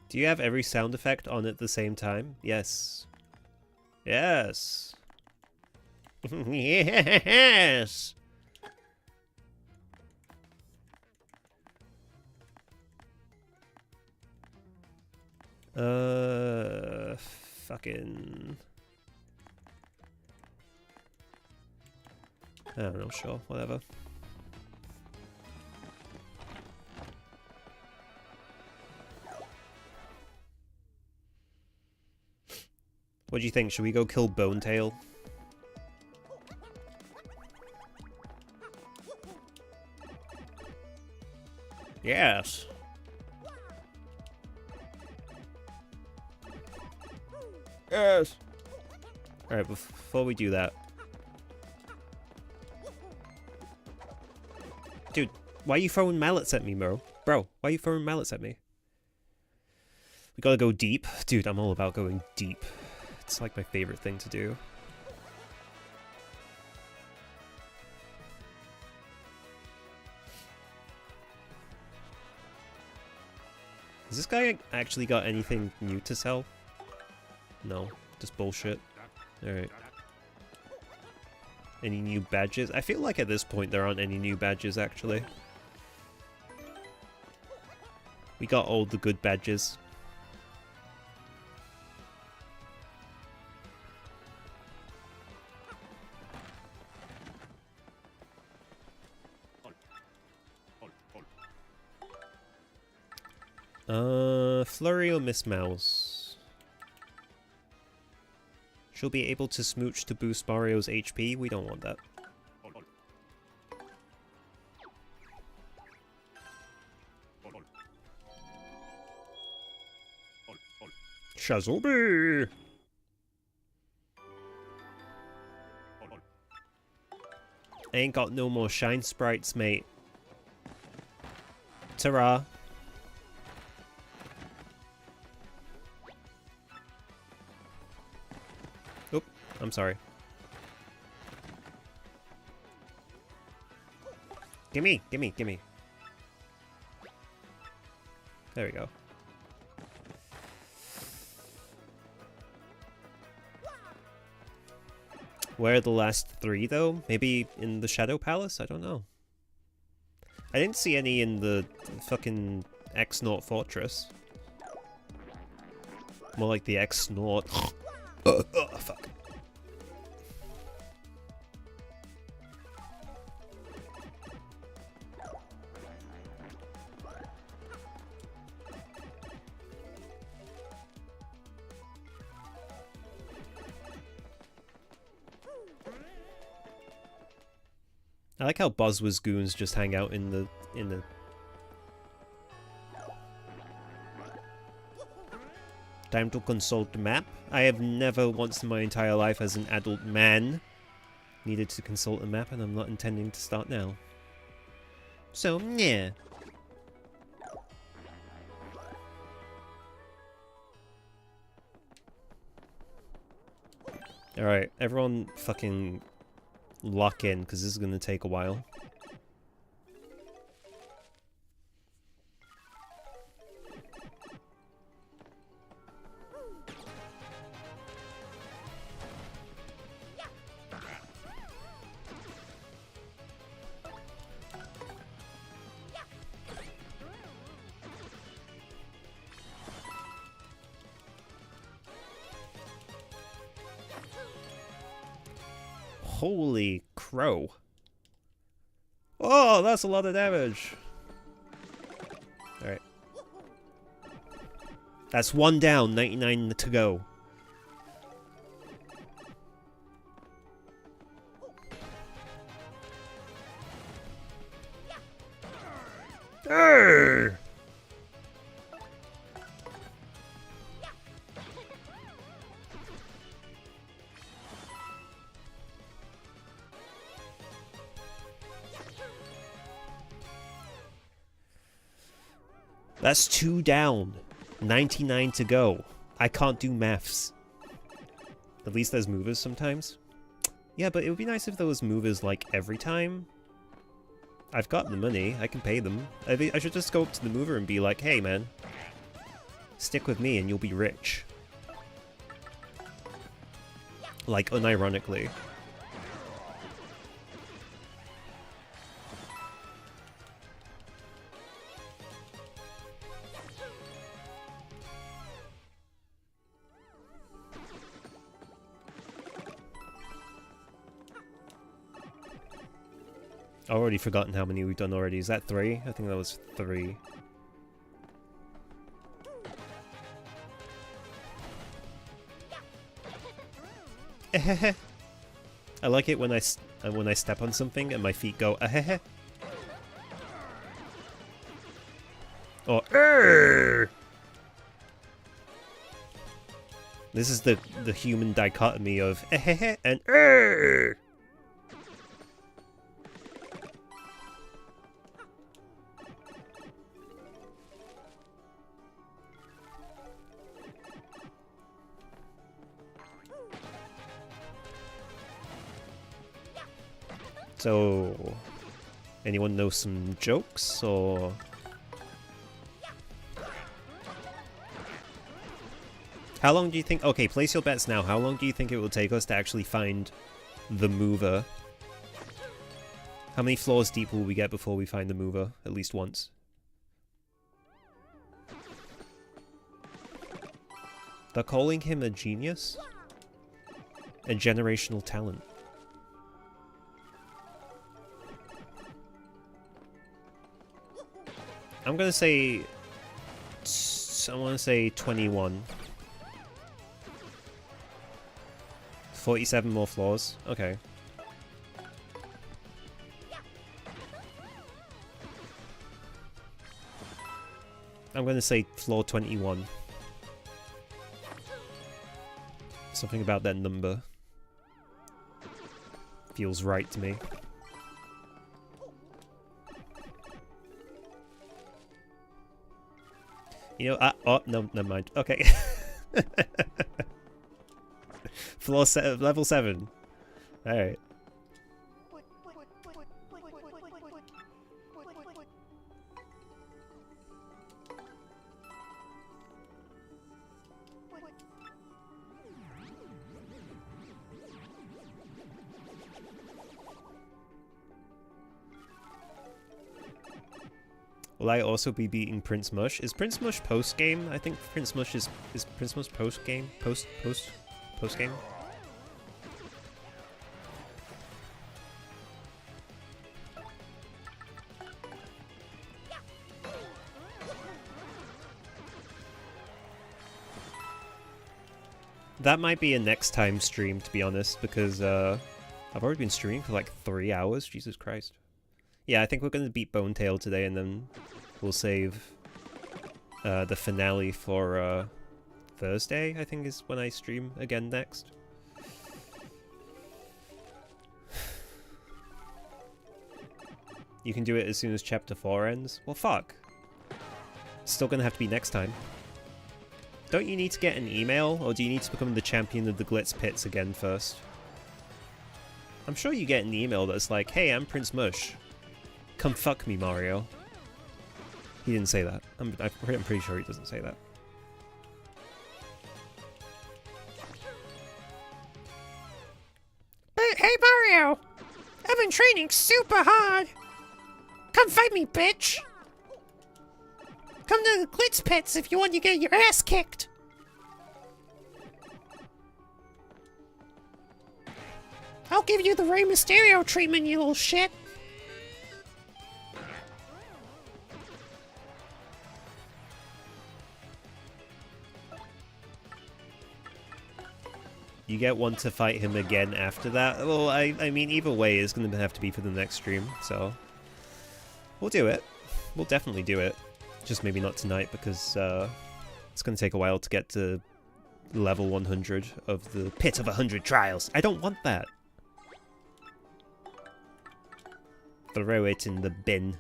Do you have every sound effect on at the same time? Yes. Yes. Yes. Fucking. I don't know, sure, whatever. What do you think? Should we go kill Bonetail? Yes. Yes. Alright, before we do that. Dude, why are you throwing mallets at me, bro? Bro, why are you throwing mallets at me? We gotta go deep. Dude, I'm all about going deep. It's like my favorite thing to do. Has this guy actually got anything new to sell? No, just bullshit. Alright. Any new badges? I feel like at this point there aren't any new badges, actually. We got all the good badges. Flurry or Miss Mouse? She'll be able to smooch to boost Mario's HP. We don't want that. Shazobi! I ain't got no more shine sprites, mate. Ta-ra. Oop, I'm sorry. Gimme, gimme, gimme. There we go. Where are the last three, though? Maybe in the Shadow Palace? I don't know. I didn't see any in the fucking X-Naut Fortress. More like the X-Naut. Oh, fuck. I like how Boswa's goons just hang out in the Time to consult the map. I have never once in my entire life as an adult man needed to consult a map, and I'm not intending to start now. So, yeah. Alright, everyone fucking lock in, because this is going to take a while. Holy crow. Oh, that's a lot of damage. Alright. That's one down, 99 to go. Arrgh! That's 2 down. 99 to go. I can't do maths. At least there's movers sometimes. Yeah, but it would be nice if there was movers like every time. I've got the money. I can pay them. I should just go up to the mover and be like, hey man, stick with me and you'll be rich. Like, unironically. I've already forgotten how many we've done already. Is that 3? I think that was 3. I like it when I step on something and my feet go ahehe. Or Arrgh! This is the human dichotomy of ahehe and Arrgh! So, anyone know some jokes, or...? How long do you think... Okay, place your bets now. How long do you think it will take us to actually find the mover? How many floors deep will we get before we find the mover? At least once. They're calling him a genius? A generational talent. I'm gonna say I want to say 21. 47 more floors. Okay. I'm going to say floor 21. Something about that number feels right to me. You know, oh, no, never mind. Okay. Level 7. Alright. Will I also be beating Prince Mush? Is Prince Mush post game? I think Prince Mush is Prince Mush post game? Post game? That might be a next time stream, to be honest, because I've already been streaming for like 3 hours. Jesus Christ. Yeah, I think we're going to beat Bonetail today, and then we'll save the finale for Thursday, I think is when I stream again next. You can do it as soon as Chapter 4 ends? Well, fuck. Still going to have to be next time. Don't you need to get an email, or do you need to become the champion of the Glitz Pits again first? I'm sure you get an email that's like, hey, I'm Prince Mush. Come fuck me, Mario. He didn't say that. I'm pretty sure he doesn't say that. But hey, Mario! I've been training super hard! Come fight me, bitch! Come to the Glitz Pits if you want to get your ass kicked! I'll give you the Rey Mysterio treatment, you little shit! You get one to fight him again after that. Well, I mean, either way, it's going to have to be for the next stream, so... We'll do it. We'll definitely do it. Just maybe not tonight, because it's going to take a while to get to level 100 of the Pit of 100 Trials. I don't want that. Throw it in the bin.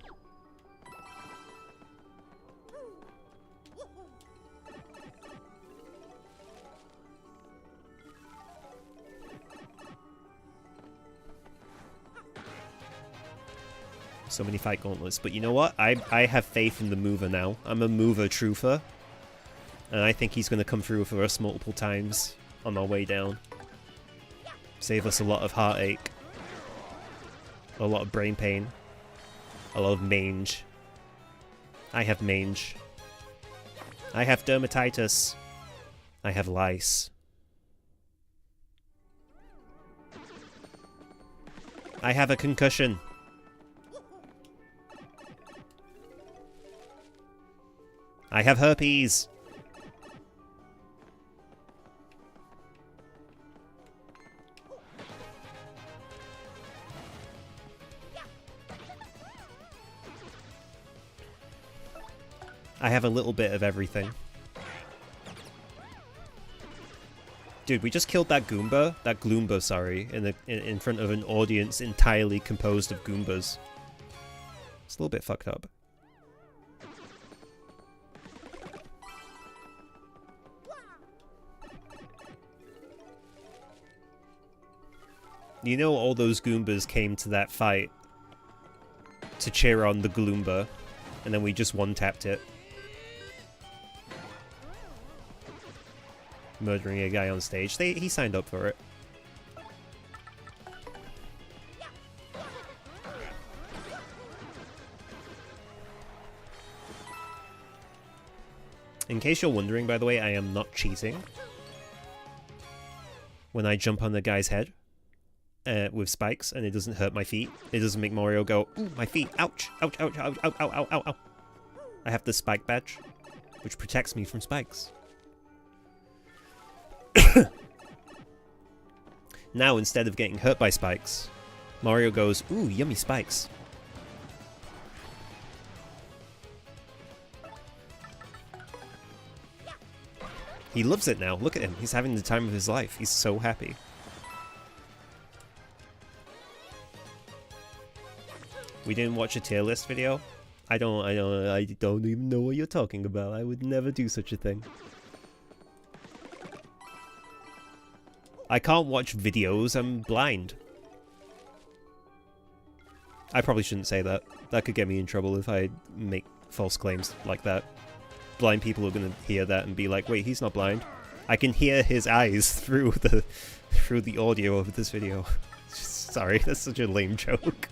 So many fight gauntlets, but you know what? I have faith in the mover now. I'm a mover truther. And I think he's going to come through for us multiple times on our way down. Save us a lot of heartache. A lot of brain pain. A lot of mange. I have mange. I have dermatitis. I have lice. I have a concussion. I have herpes. I have a little bit of everything. Dude, we just killed that Goomba. That Gloomba, sorry, in front of an audience entirely composed of Goombas. It's a little bit fucked up. You know all those Goombas came to that fight to cheer on the Gloomba, and then we just one-tapped it. Murdering a guy on stage. He signed up for it. In case you're wondering, by the way, I am not cheating. When I jump on the guy's head with spikes and it doesn't hurt my feet, it doesn't make Mario go, ooh, my feet, ouch, ouch, ouch, ouch, ouch, ouch, ouch, ouch, ouch. I have the spike badge. which protects me from spikes. Now, instead of getting hurt by spikes, Mario goes, ooh, yummy spikes. He loves it now. Look at him. He's having the time of his life. He's so happy. We didn't watch a tier list video? I don't even know what you're talking about. I would never do such a thing. I can't watch videos. I'm blind. I probably shouldn't say that. That could get me in trouble if I make false claims like that. Blind people are going to hear that and be like, wait, he's not blind. I can hear his eyes through the audio of this video. Sorry, that's such a lame joke.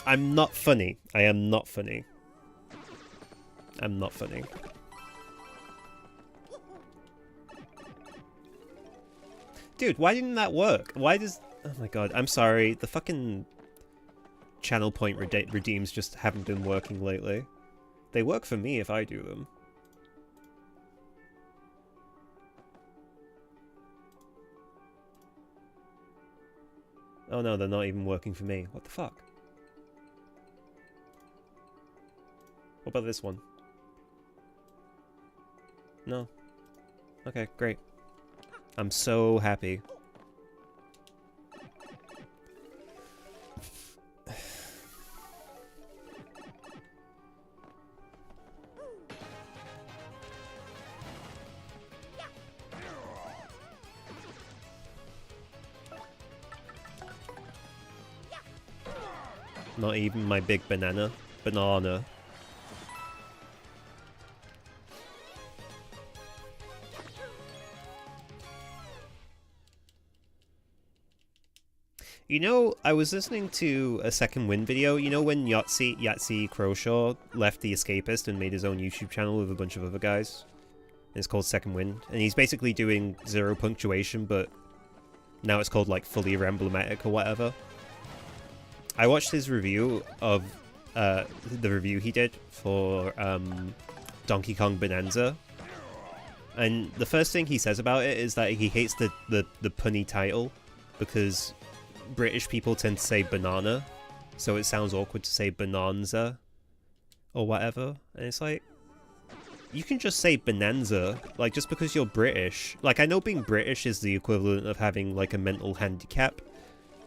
I'm not funny. I am not funny. I'm not funny. Dude, why didn't that work? Why does... Oh my god, I'm sorry. The fucking channel point redeems just haven't been working lately. They work for me if I do them. Oh no, they're not even working for me. What the fuck? What about this one? No. Okay, great. I'm so happy. Not even my big banana. Banana. You know, I was listening to a Second Wind video. You know when Yahtzee Croshaw left The Escapist and made his own YouTube channel with a bunch of other guys? And it's called Second Wind. And he's basically doing 0 punctuation, but now it's called like fully emblematic or whatever. I watched his review of the review he did for Donkey Kong Bonanza. And the first thing he says about it is that he hates the punny title because British people tend to say banana, so it sounds awkward to say bonanza or whatever. And it's like, you can just say bonanza, like, just because you're British. Like, I know being British is the equivalent of having like a mental handicap,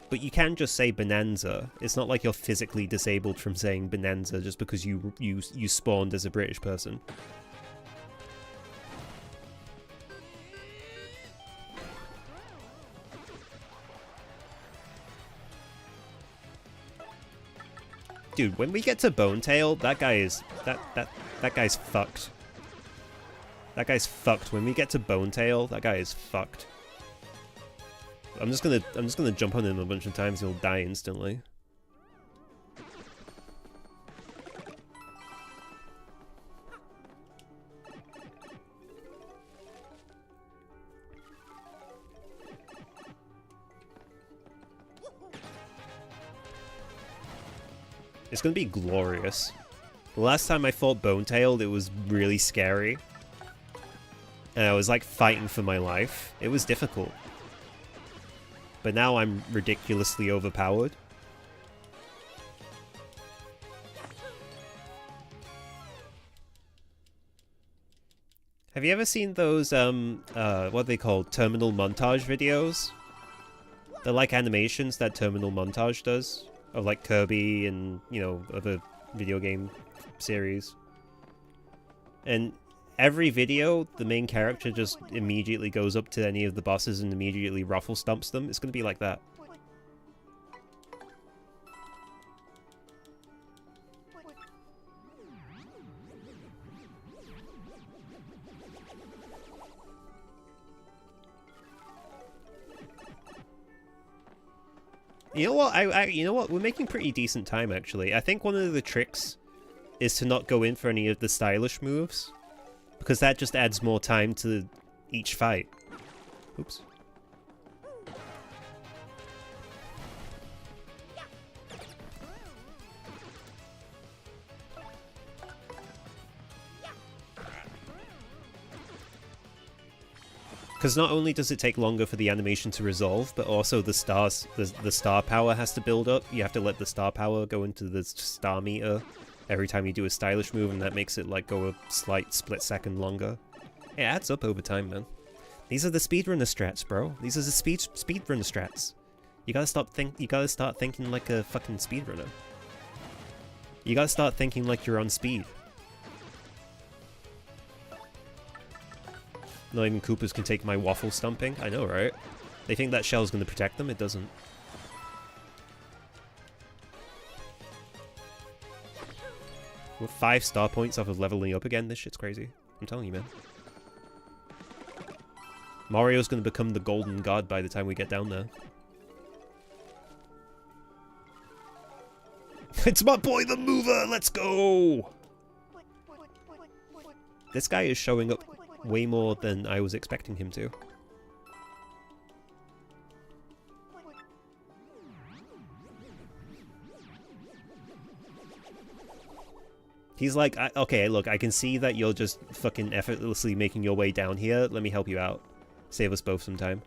but you can just say bonanza. It's not like you're physically disabled from saying bonanza just because you spawned as a British person. Dude, when we get to Bonetail, that guy is that guy's fucked. That guy's fucked. When we get to Bonetail, that guy is fucked. I'm just gonna jump on him a bunch of times and he'll die instantly. It's gonna be glorious. The last time I fought Bonetail, it was really scary. And I was like fighting for my life. It was difficult. But now I'm ridiculously overpowered. Have you ever seen those, what are they called? Terminal montage videos? They're like animations that Terminal Montage does. Of like Kirby and, you know, other video game series. And every video, the main character just immediately goes up to any of the bosses and immediately ruffle stomps them. It's gonna be like that. You know what? You know what? We're making pretty decent time, actually. I think one of the tricks is to not go in for any of the stylish moves, because that just adds more time to each fight. Oops. Because not only does it take longer for the animation to resolve, but also the star power has to build up. You have to let the star power go into the star meter every time you do a stylish move, and that makes it like go a slight split second longer. It adds up over time, man. These are the speedrunner strats, bro. These are the speedrunner strats. You gotta start you gotta start thinking like a fucking speedrunner. You gotta start thinking like you're on speed. Not even Koopas can take my waffle stomping. I know, right? They think that shell's gonna protect them. It doesn't. We're 5 star points off of leveling up again. This shit's crazy. I'm telling you, man. Mario's gonna become the golden god by the time we get down there. It's my boy the mover! Let's go! This guy is showing up way more than I was expecting him to. He's like, okay, look, I can see that you're just fucking effortlessly making your way down here. Let me help you out. Save us both some time.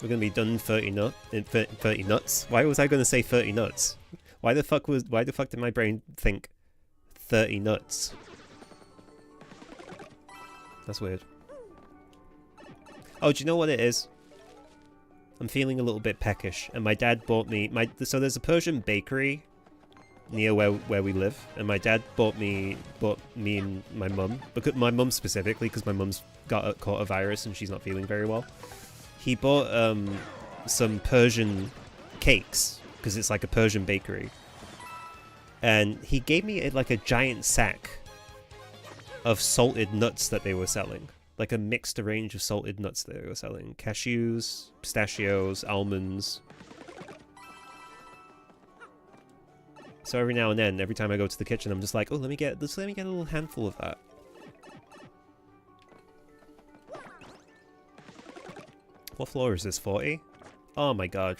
We're gonna be done 30 nuts. Why was I gonna say 30 nuts? Why the fuck did my brain think 30 nuts? That's weird. Oh, do you know what it is? I'm feeling a little bit peckish, and my dad bought me so there's a Persian bakery near where we live, and my dad bought me and my mum, because my mum specifically, because my mum's caught a virus and she's not feeling very well. He bought some Persian cakes, because it's like a Persian bakery. And he gave me like a giant sack of salted nuts that they were selling. Like a mixed range of salted nuts that they were selling. Cashews, pistachios, almonds. So every now and then, every time I go to the kitchen, I'm just like, oh, let me get a little handful of that. What floor is this, 40? Oh my god.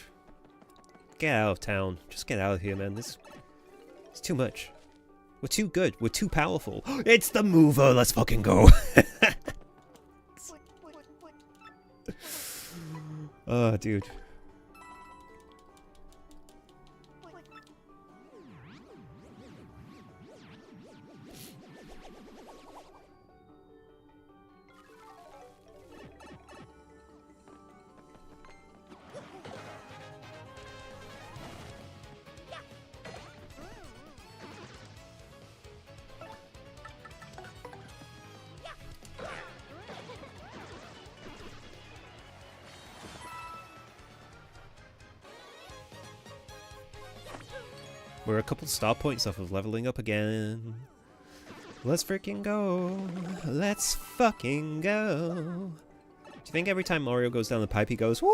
Get out of town. Just get out of here, man. It's too much. We're too good. We're too powerful. It's the mover! Let's fucking go! Oh, dude. We're a couple star points off of leveling up again. Let's freaking go. Let's fucking go. Do you think every time Mario goes down the pipe he goes, "Wah!"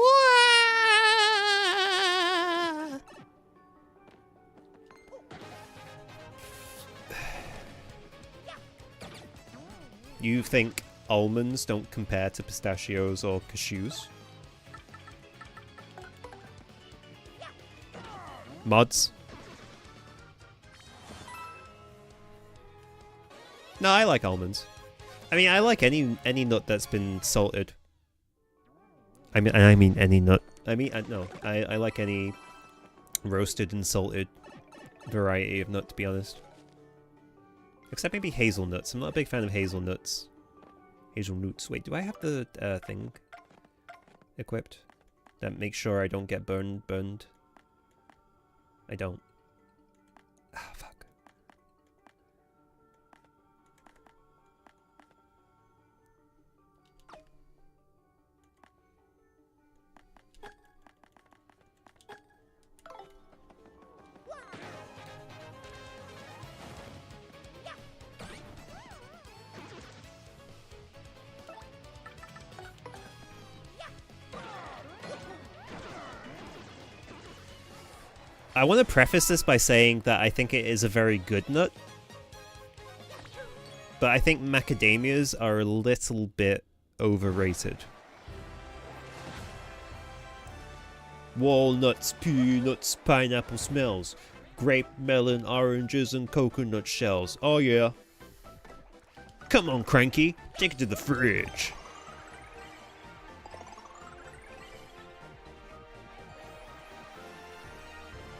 You think almonds don't compare to pistachios or cashews? Mods? No, I like almonds. I mean, I like any nut that's been salted. I mean any nut. I like any roasted and salted variety of nut, to be honest. Except maybe hazelnuts. I'm not a big fan of hazelnuts. Hazelnuts. Wait, do I have the thing equipped that makes sure I don't get burned? I don't. Ah, fuck. I want to preface this by saying that I think it is a very good nut. But I think macadamias are a little bit overrated. Walnuts, peanuts, pineapple smells. Grape, melon, oranges, and coconut shells. Oh yeah. Come on, Cranky. Take it to the fridge.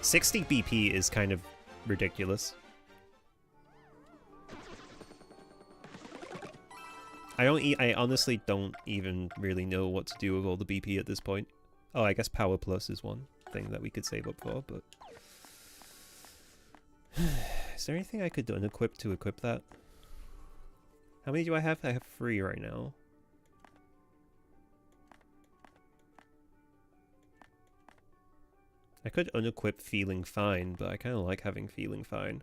$60 BP is kind of ridiculous. I honestly don't even really know what to do with all the BP at this point. Oh, I guess Power Plus is one thing that we could save up for, but... Is there anything I could unequip to equip that? How many do I have? I have 3 right now. I could unequip Feeling Fine, but I kind of like having Feeling Fine.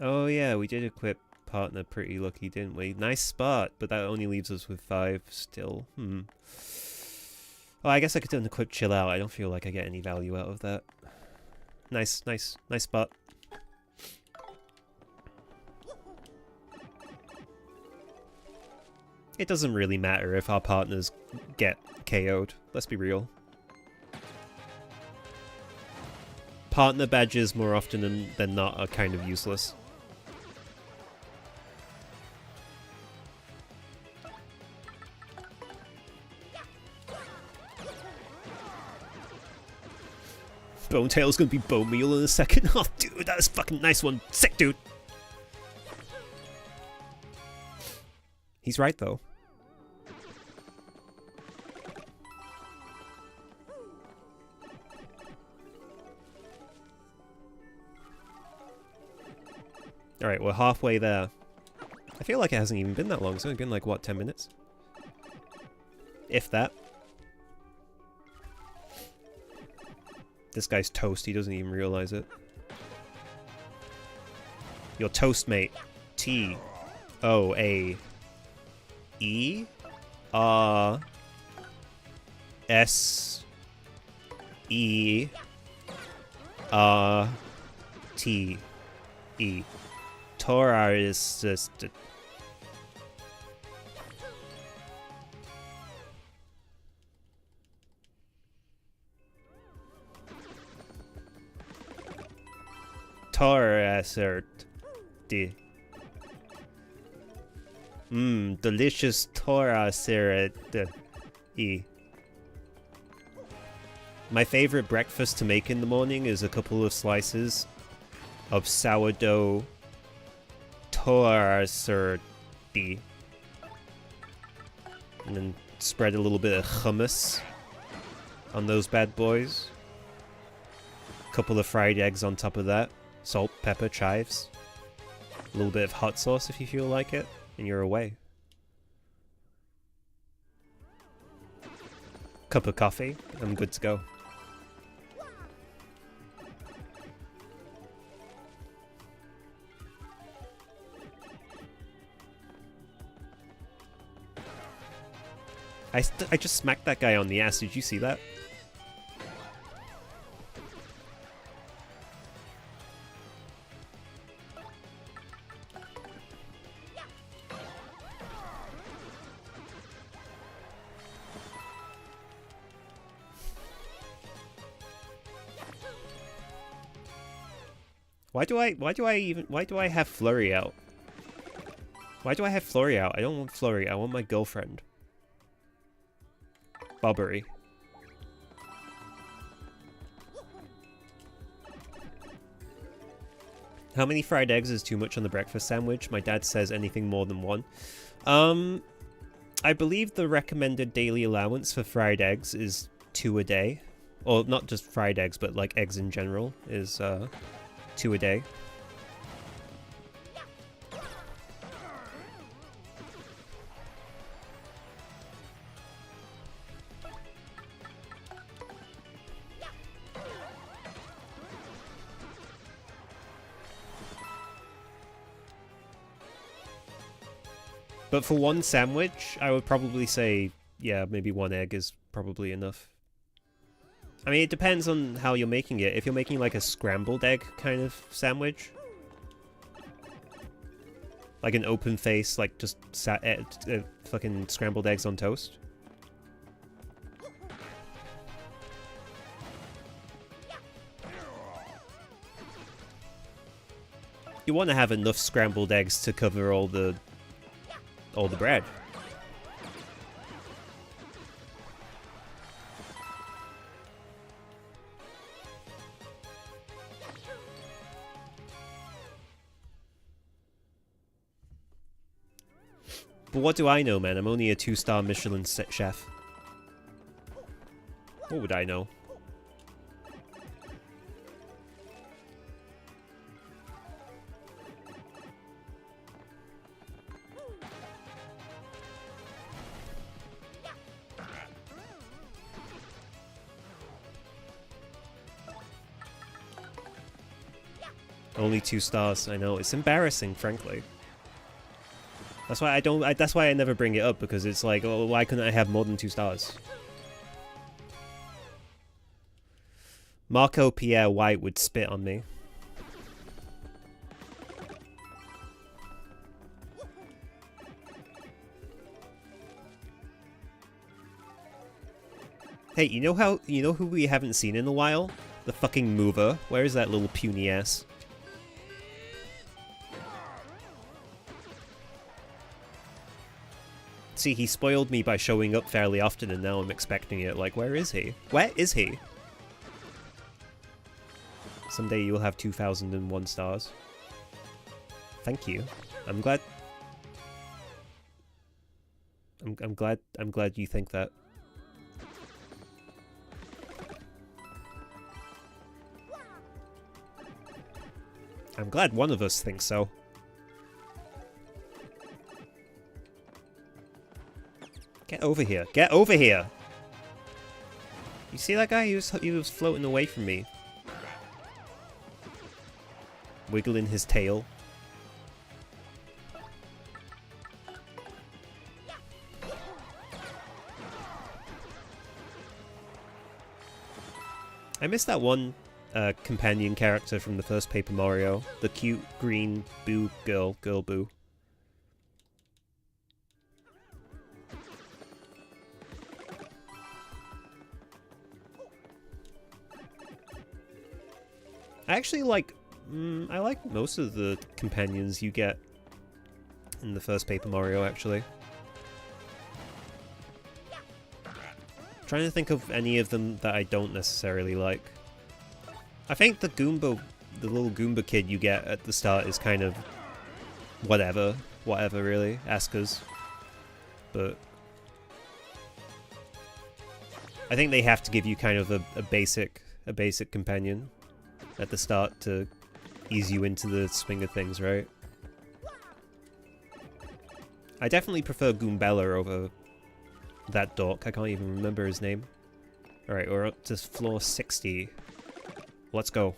Oh yeah, we did equip Partner Pretty Lucky, didn't we? Nice spot, but that only leaves us with 5 still. Oh, I guess I could unequip Chill Out. I don't feel like I get any value out of that. Nice spot. It doesn't really matter if our partners get KO'd, let's be real. Partner badges more often than not are kind of useless. Bonetail's gonna be bone meal in a second. Oh, dude, that was a fucking nice one. Sick, dude. He's right, though. Alright, we're halfway there. I feel like it hasn't even been that long. It's only been like, what, 10 minutes? If that. This guy's toast, he doesn't even realize it. Your toast, mate. T-O-A-E? S-E-R-T-E. Torah is just... delicious Torah E. My favorite breakfast to make in the morning is a couple of slices of sourdough Torah E. And then spread a little bit of hummus on those bad boys. Couple of fried eggs on top of that. Salt, pepper, chives. A little bit of hot sauce if you feel like it. And you're away. Cup of coffee. I'm good to go. I just smacked that guy on the ass. Did you see that? Why do I have Flurry out? Why do I have Flurry out? I don't want Flurry, I want my girlfriend. Bobbery. How many fried eggs is too much on the breakfast sandwich? My dad says anything more than 1. I believe the recommended daily allowance for fried eggs is 2 a day. Or not just fried eggs, but like eggs in general is 2 a day. But for one sandwich, I would probably say, yeah, maybe one egg is probably enough. I mean, it depends on how you're making it. If you're making like a scrambled egg kind of sandwich, like an open face, like just fucking scrambled eggs on toast. You want to have enough scrambled eggs to cover all the bread. But what do I know, man? I'm only a 2-star Michelin chef. What would I know? Only 2 stars. I know, it's embarrassing, frankly. That's why I don't. That's why I never bring it up, because it's like, oh, why couldn't I have more than 2 stars? Marco Pierre White would spit on me. Hey, you know who we haven't seen in a while? The fucking mover. Where is that little puny ass? See, he spoiled me by showing up fairly often, and now I'm expecting it. Like, where is he? Where is he? Someday you'll have 2001 stars. Thank you. I'm glad. I'm glad you think that. I'm glad one of us thinks so. Get over here. Get over here! You see that guy? He was floating away from me. Wiggling his tail. I missed that one companion character from the first Paper Mario. The cute green boo girl boo. I actually like, I like most of the companions you get in the first Paper Mario, actually. Trying to think of any of them that I don't necessarily like. I think the little Goomba kid you get at the start is kind of whatever really, Aska's. But I think they have to give you kind of a basic companion at the start to ease you into the swing of things, right? I definitely prefer Goombella over that dork. I can't even remember his name. Alright, we're up to floor 60. Let's go.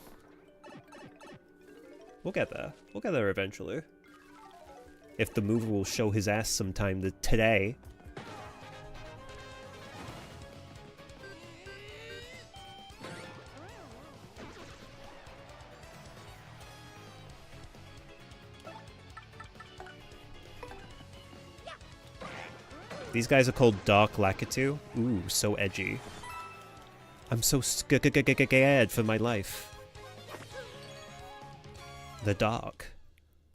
We'll get there. We'll get there eventually. If the mover will show his ass sometime today. These guys are called Dark Lakitu. Ooh, so edgy. I'm so scared for my life. They're dark.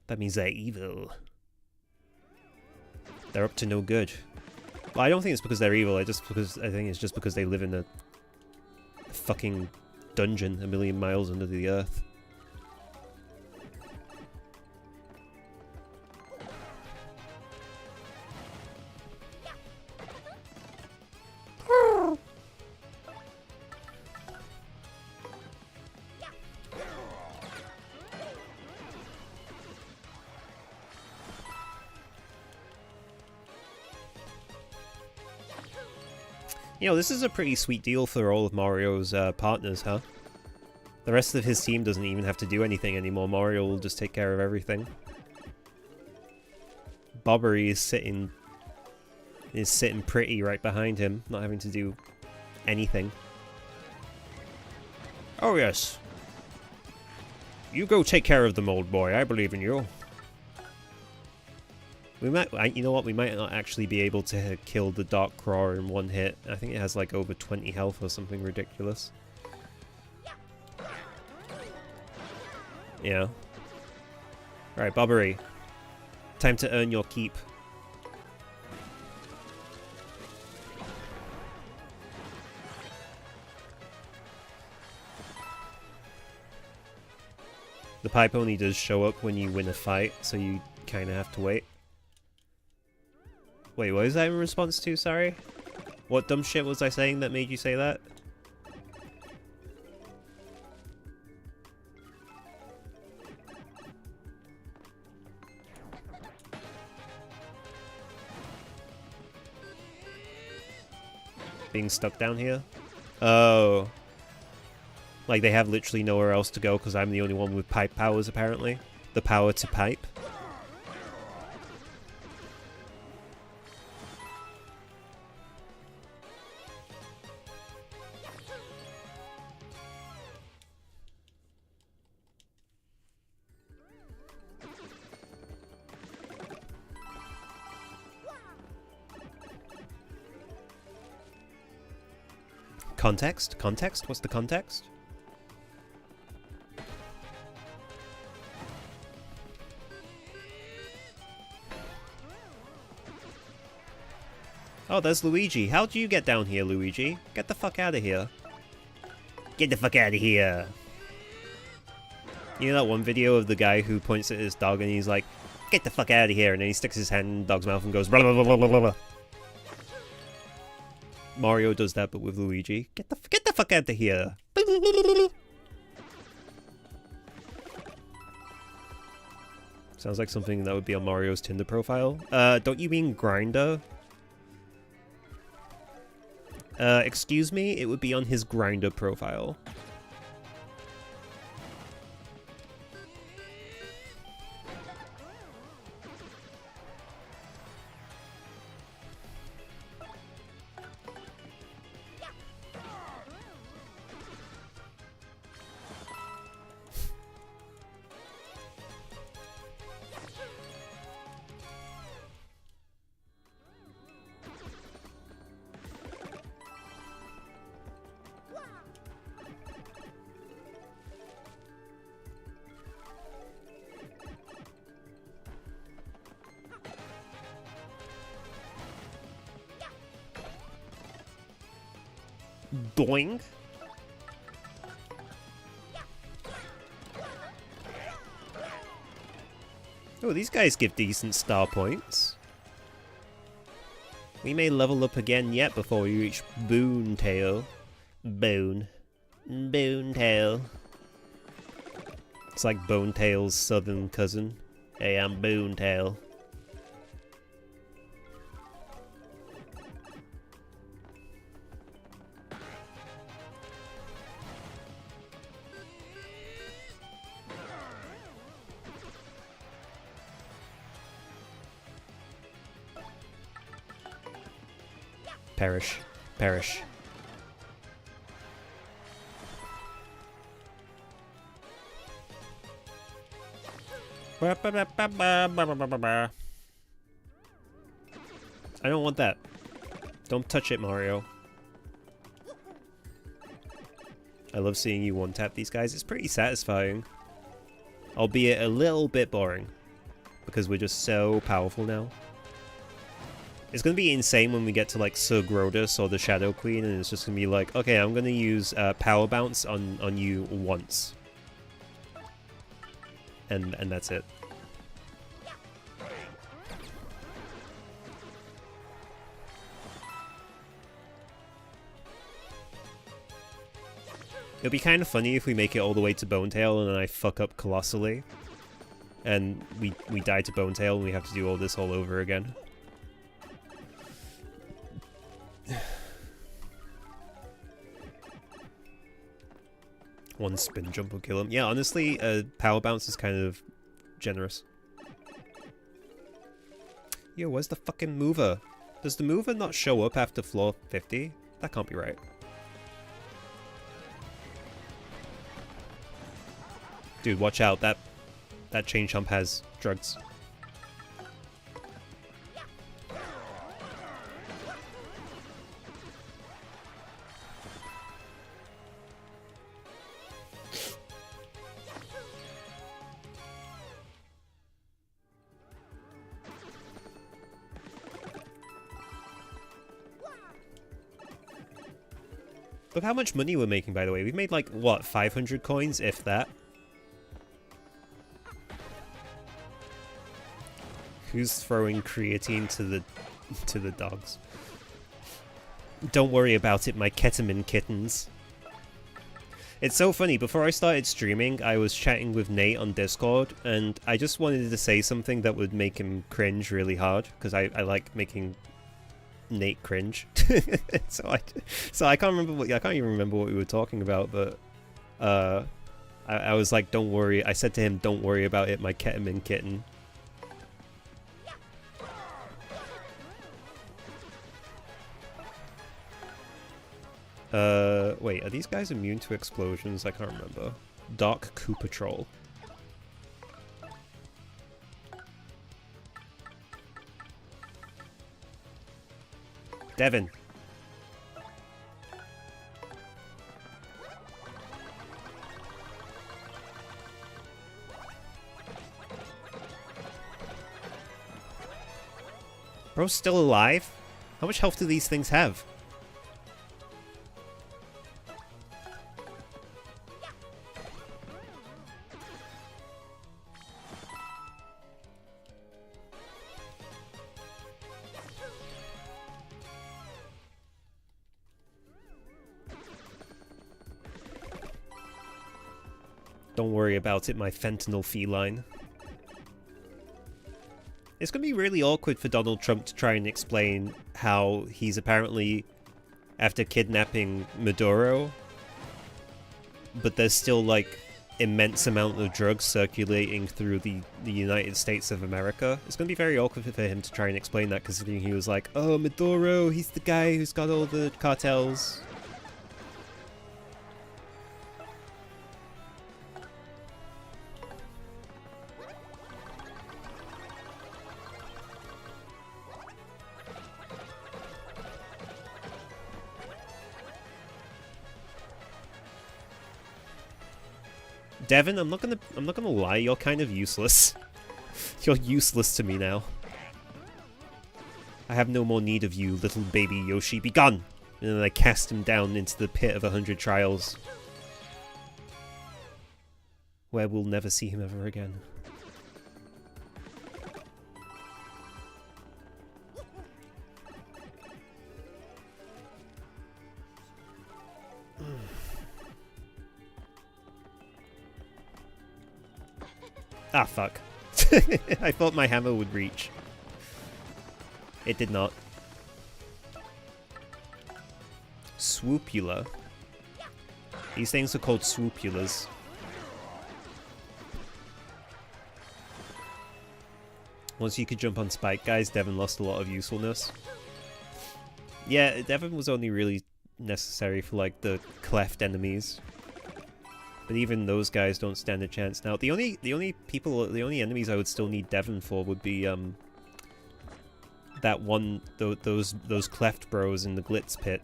That means they're evil. They're up to no good. Well, I don't think it's because they're evil. I think it's just because they live in a fucking dungeon a million miles under the earth. You know, this is a pretty sweet deal for all of Mario's partners, huh? The rest of his team doesn't even have to do anything anymore. Mario will just take care of everything. Bobbery is sitting pretty right behind him, not having to do anything. Oh yes. You go take care of them, old boy. I believe in you. We might, you know what? We might not actually be able to kill the Dark Craw in one hit. I think it has like over 20 health or something ridiculous. Yeah. Alright, Bobbery. Time to earn your keep. The pipe only does show up when you win a fight, so you kind of have to wait. Wait, what is that in response to? Sorry? What dumb shit was I saying that made you say that? Being stuck down here? Oh. Like they have literally nowhere else to go because I'm the only one with pipe powers apparently. The power to pipe. Context? Context? What's the context? Oh, there's Luigi. How do you get down here, Luigi? Get the fuck out of here. Get the fuck out of here. You know that one video of the guy who points at his dog and he's like, get the fuck out of here, and then he sticks his hand in the dog's mouth and goes, blah, blah, blah, blah, blah, blah. Mario does that, but with Luigi. Get the fuck out of here. Sounds like something that would be on Mario's Tinder profile. Don't you mean Grinder? Excuse me? It would be on his Grinder profile. Doing. Oh, these guys give decent star points. We may level up again yet before we reach Boontail. Boontail. It's like Bonetail's southern cousin. Hey, I'm Boontail. Perish. Perish. I don't want that. Don't touch it, Mario. I love seeing you one-tap these guys. It's pretty satisfying. Albeit a little bit boring. Because we're just so powerful now. It's gonna be insane when we get to like Sir Grodus or the Shadow Queen, and it's just gonna be like, okay, I'm gonna use Power Bounce on you once, and that's it. It'll be kind of funny if we make it all the way to Bonetail and then I fuck up colossally, and we die to Bonetail and we have to do all this all over again. One spin jump will kill him. Yeah, honestly, Power Bounce is kind of generous. Yo, where's the fucking mover? Does the mover not show up after floor 50? That can't be right. Dude, watch out. That chain chomp has drugs. Look how much money we're making, by the way. We've made like, what, 500 coins, if that? Who's throwing creatine to the dogs? Don't worry about it, my ketamine kittens. It's so funny, before I started streaming, I was chatting with Nate on Discord, and I just wanted to say something that would make him cringe really hard, because I like making Nate cringe. so I can't even remember what we were talking about, but I was like, don't worry. I said to him, don't worry about it, my ketamine kitten. Wait, are these guys immune to explosions? I can't remember. Dark Coup Patrol. Devin. Bro's still alive? How much health do these things have? Don't worry about it, my fentanyl feline. It's gonna be really awkward for Donald Trump to try and explain how he's apparently after kidnapping Maduro, but there's still like immense amount of drugs circulating through the United States of America. It's gonna be very awkward for him to try and explain that, considering he was like, oh, Maduro, he's the guy who's got all the cartels. Devin, I'm not gonna lie, you're kind of useless. You're useless to me now. I have no more need of you, little baby Yoshi. Be gone! And then I cast him down into the pit of 100 trials, where we'll never see him ever again. Ah, fuck. I thought my hammer would reach. It did not. Swoopula. These things are called swoopulas. Once you could jump on spike guys, Devin lost a lot of usefulness. Yeah, Devin was only really necessary for like the cleft enemies. But even those guys don't stand a chance now. The only enemies I would still need Devon for would be that one those cleft bros in the Glitz pit.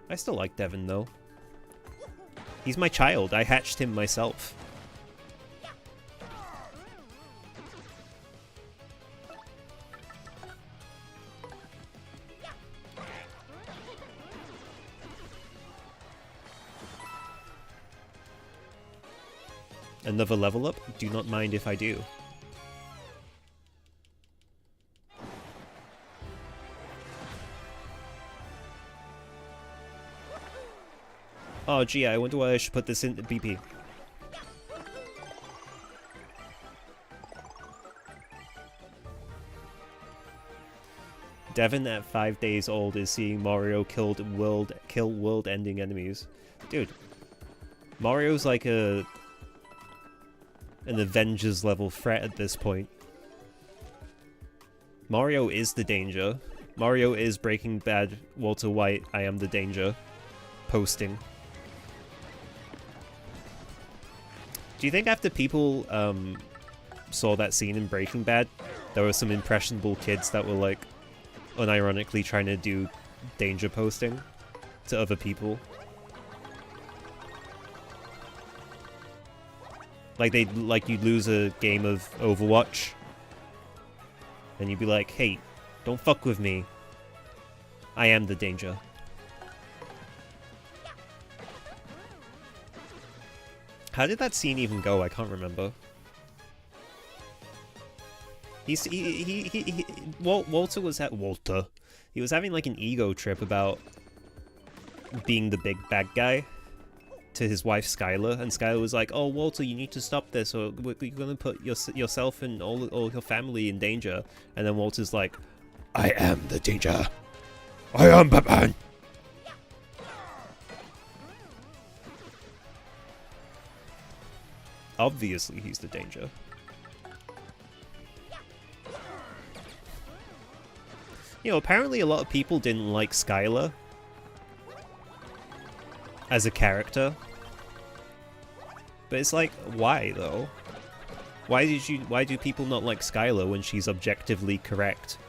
I still like Devon though. He's my child. I hatched him myself. Another level up? Do not mind if I do. Oh gee, I wonder why I should put this in the BP. Devin at 5 days old is seeing Mario kill world-ending enemies. Dude, Mario's like a an Avengers level threat at this point. Mario is the danger. Mario is Breaking Bad Walter White, I am the danger, posting. Do you think after people saw that scene in Breaking Bad, there were some impressionable kids that were like unironically trying to do danger posting to other people? Like you'd lose a game of Overwatch and you'd be like, hey, don't fuck with me. I am the danger. How did that scene even go? I can't remember. Walter was at Walter. He was having like an ego trip about being the big bad guy to his wife Skylar, and Skylar was like, "Oh, Walter, you need to stop this, or you're gonna put yourself and all your family in danger." And then Walter's like, "I am the danger. I am Batman." Obviously, he's the danger. You know, apparently a lot of people didn't like Skylar as a character. But it's like, why though? Why do people not like Skylar when she's objectively correct?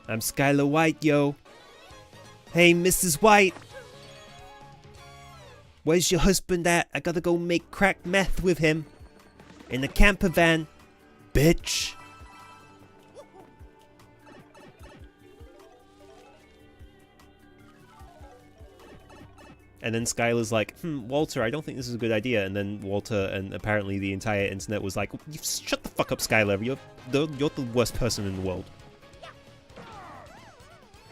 I'm Skylar White, yo. Hey, Mrs. White. Where's your husband at? I gotta go make crack meth with him. In the camper van. Bitch. And then Skylar's like, Walter, I don't think this is a good idea. And then Walter and apparently the entire internet was like, shut the fuck up, Skylar. You're the worst person in the world.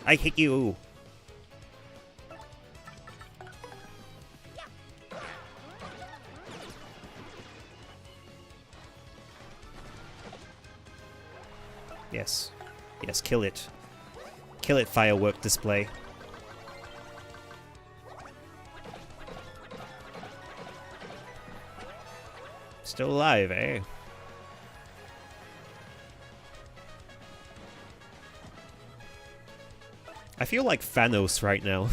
I hate you. Yes. Yes, kill it. Kill it, firework display. Still alive, eh? I feel like Thanos right now.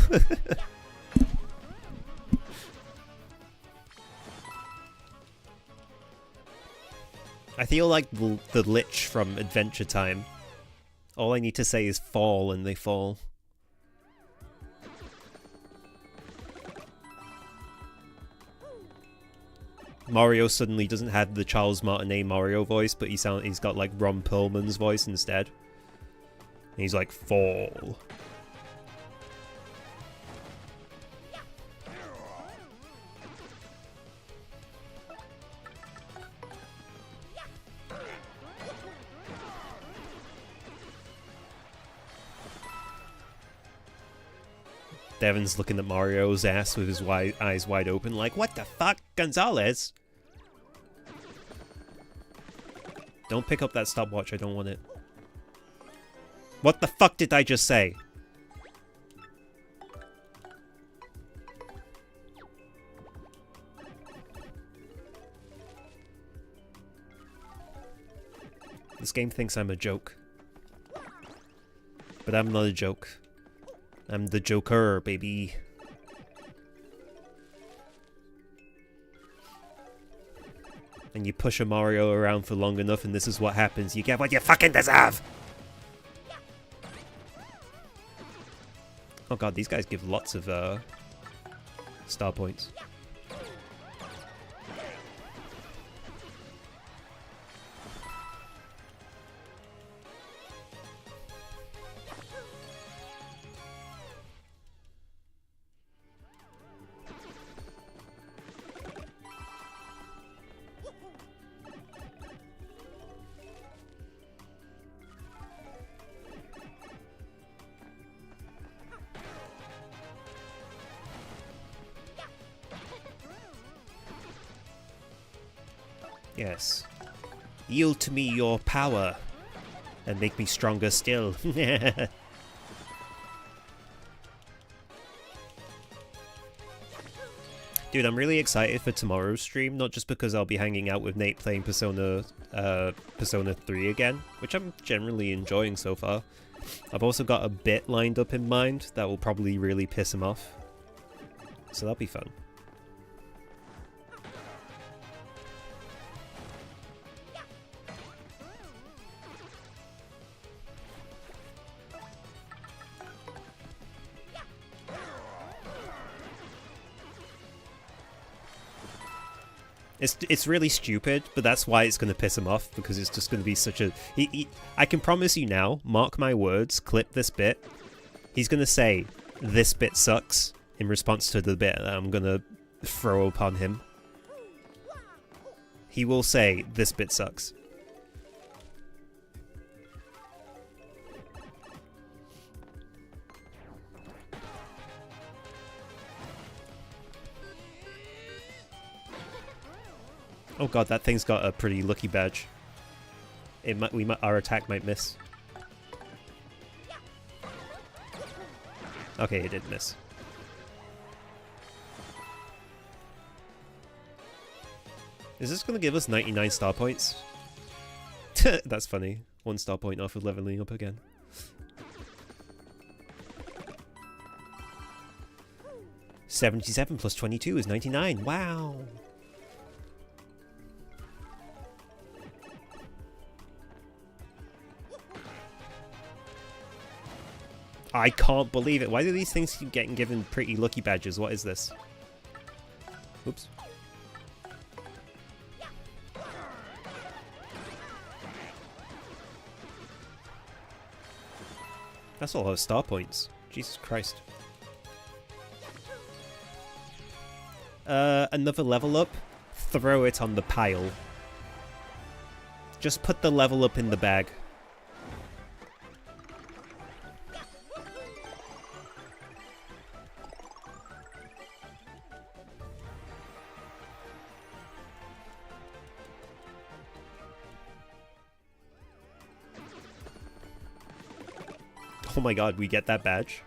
I feel like the Lich from Adventure Time. All I need to say is fall and they fall. Mario suddenly doesn't have the Charles Martinet Mario voice, but he's got like Ron Perlman's voice instead. And he's like, fall. Devin's looking at Mario's ass with his eyes wide open like, what the fuck, Gonzalez? Don't pick up that stopwatch, I don't want it. What the fuck did I just say? This game thinks I'm a joke. But I'm not a joke. I'm the Joker, baby. And you push a Mario around for long enough and this is what happens. You get what you fucking deserve! Oh god, these guys give lots of star points. Yes. Yield to me your power, and make me stronger still. Dude, I'm really excited for tomorrow's stream, not just because I'll be hanging out with Nate playing Persona 3 again, which I'm generally enjoying so far. I've also got a bit lined up in mind that will probably really piss him off. So that'll be fun. It's really stupid, but that's why it's going to piss him off, because it's just going to be such a... I can promise you now, mark my words, clip this bit. He's going to say, "This bit sucks," in response to the bit that I'm going to throw upon him. He will say, "This bit sucks." Oh god, that thing's got a pretty lucky badge. Our attack might miss. Okay, it did miss. Is this going to give us 99 star points? That's funny. 1 star point off of leveling up again. $77 plus 22 is 99. Wow. I can't believe it. Why do these things keep getting given pretty lucky badges? What is this? Oops. That's a lot of star points. Jesus Christ. Another level up. Throw it on the pile. Just put the level up in the bag. Oh my god, we get that badge?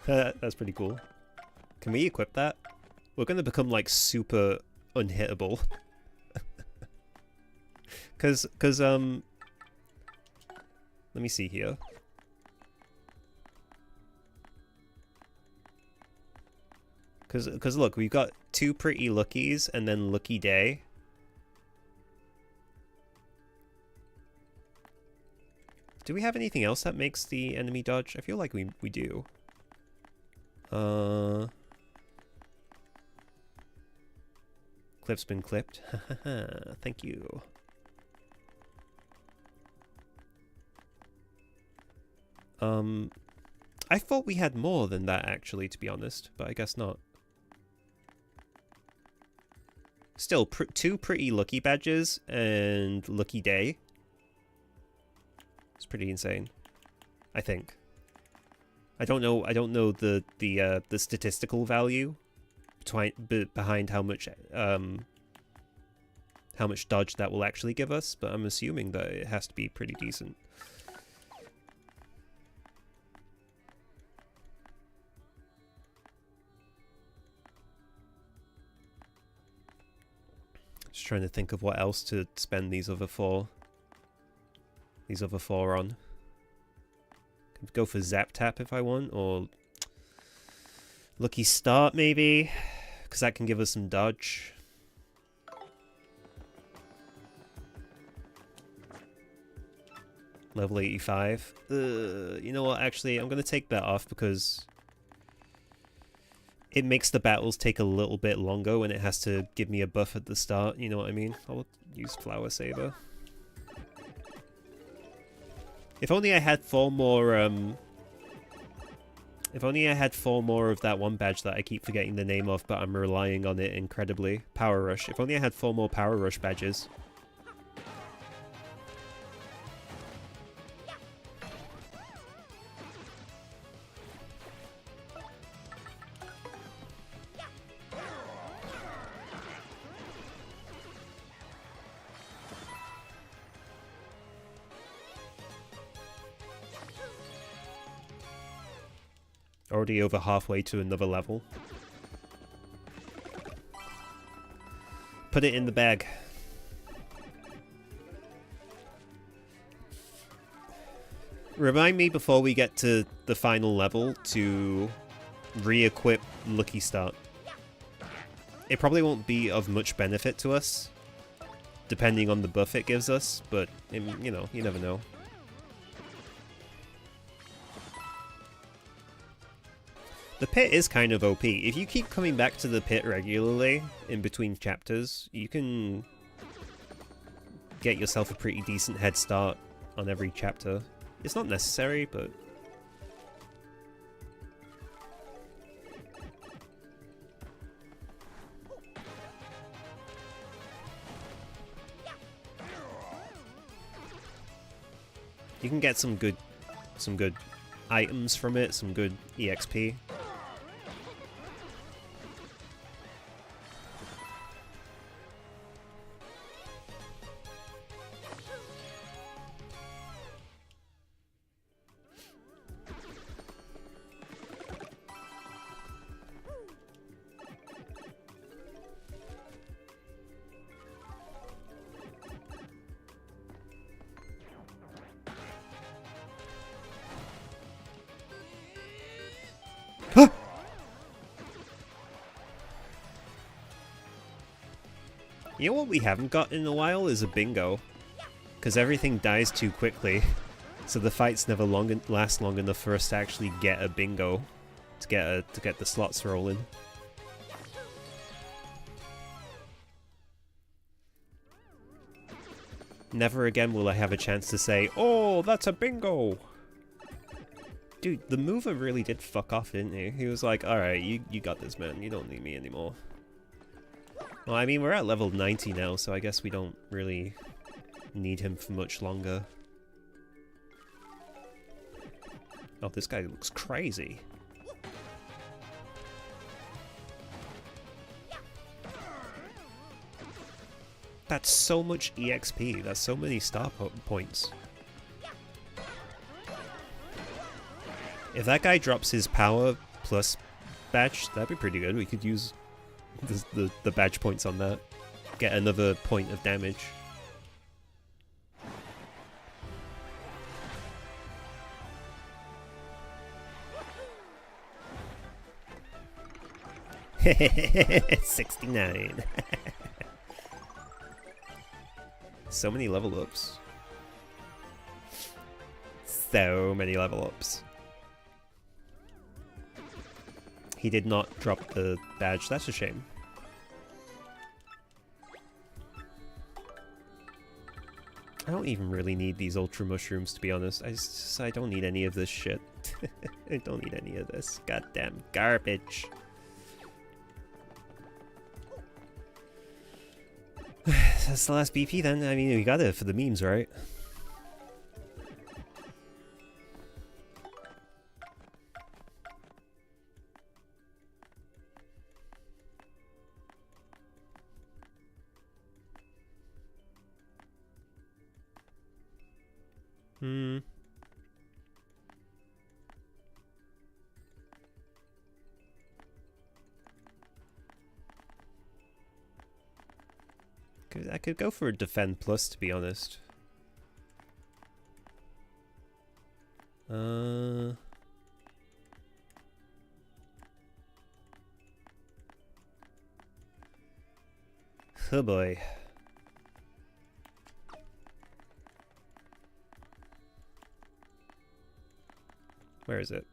That's pretty cool. Can we equip that? We're gonna become, like, super unhittable. Cause, let me see here. Cause look, we've got 2 pretty luckies and then lucky day. Do we have anything else that makes the enemy dodge? I feel like we do. Clip's been clipped. Thank you. I thought we had more than that, actually, to be honest, but I guess not. Still, 2 pretty lucky badges and lucky day. It's pretty insane, I think. I don't know the statistical value behind how much dodge that will actually give us, but I'm assuming that it has to be pretty decent. Just trying to think of what else to spend these other 4 on. Could go for Zap Tap if I want, or Lucky Start maybe, because that can give us some dodge. Level 85. You know what, actually, I'm going to take that off because it makes the battles take a little bit longer when it has to give me a buff at the start, you know what I mean? I'll use Flower Saver. If only I had 4 more, if only I had 4 more of that one badge that I keep forgetting the name of, but I'm relying on it incredibly. Power Rush. If only I had 4 more Power Rush badges. Already over halfway to another level. put it in the bag. Remind me before we get to the final level to re-equip Lucky Start. It probably won't be of much benefit to us, depending on the buff it gives us, but, you know, you never know. The pit is kind of OP. If you keep coming back to the pit regularly in between chapters, you can get yourself a pretty decent head start on every chapter. It's not necessary, but... you can get some good items from it, some good EXP. You know what we haven't got in a while is a bingo. Because everything dies too quickly. So the fights never last long enough for us to actually get a bingo. To get the slots rolling. Never again will I have a chance to say, "Oh, that's a bingo!" Dude, the mover really did fuck off, didn't he? He was like, "Alright, you got this, man. You don't need me anymore." Well, I mean, we're at level 90 now, so I guess we don't really need him for much longer. Oh, this guy looks crazy. That's so much EXP. That's so many star points. If that guy drops his power plus badge, that'd be pretty good. We could use the badge points on that. Get another point of damage. It's 69. So many level ups. So many level ups. He did not drop the badge. That's a shame. I don't even really need these ultra mushrooms, to be honest. I don't need any of this shit. I don't need any of this goddamn garbage. That's the last BP then. I mean, we got it for the memes, right? I could go for a Defend Plus, to be honest. Oh boy. Where is it?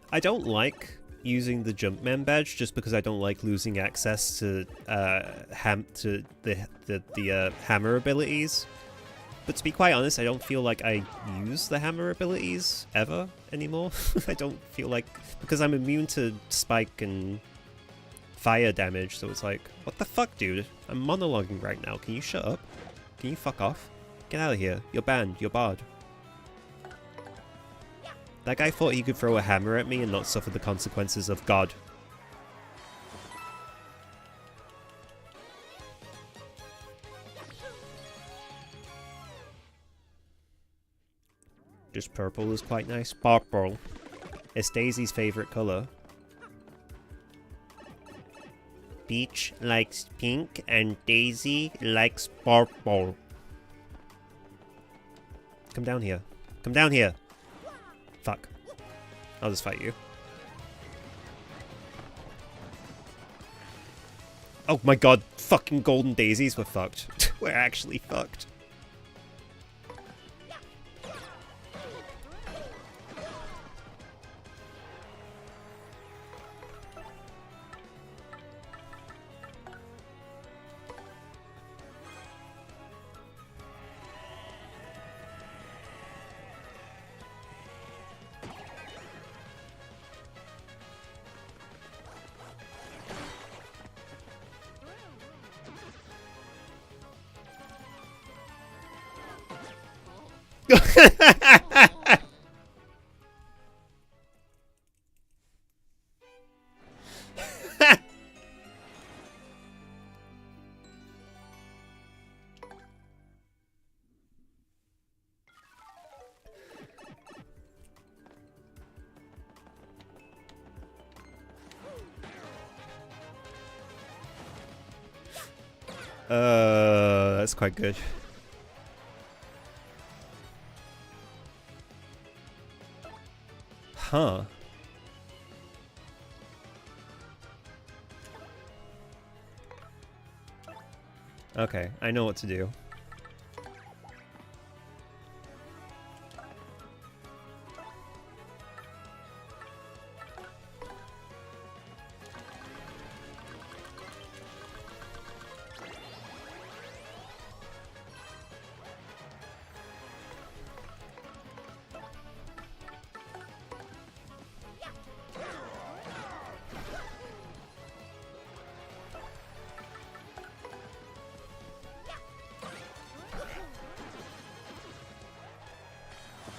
I don't like using the Jumpman badge just because I don't like losing access to the hammer abilities. But to be quite honest, I don't feel like I use the hammer abilities ever anymore. I don't feel like... because I'm immune to spike and fire damage, so it's like, what the fuck, dude? I'm monologuing right now. Can you shut up? Can you fuck off? Get out of here. You're banned. You're barred. That guy thought he could throw a hammer at me and not suffer the consequences of God. Just purple is quite nice. Purple. It's Daisy's favorite color. Peach likes pink and Daisy likes purple. Come down here. Come down here. Fuck. I'll just fight you. Oh my god, fucking golden daisies, we're fucked. We're actually fucked. That's quite good. Huh. Okay, I know what to do.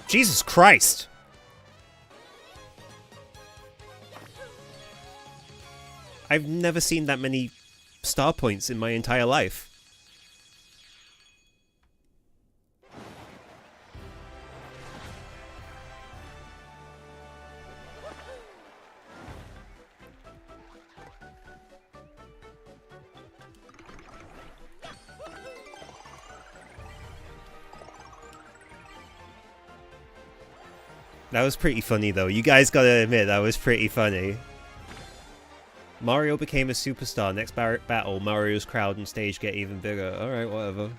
Jesus Christ! I've never seen that many star points in my entire life. That was pretty funny though. You guys gotta admit that was pretty funny. Mario became a superstar. Next battle, Mario's crowd and stage get even bigger. Alright, whatever.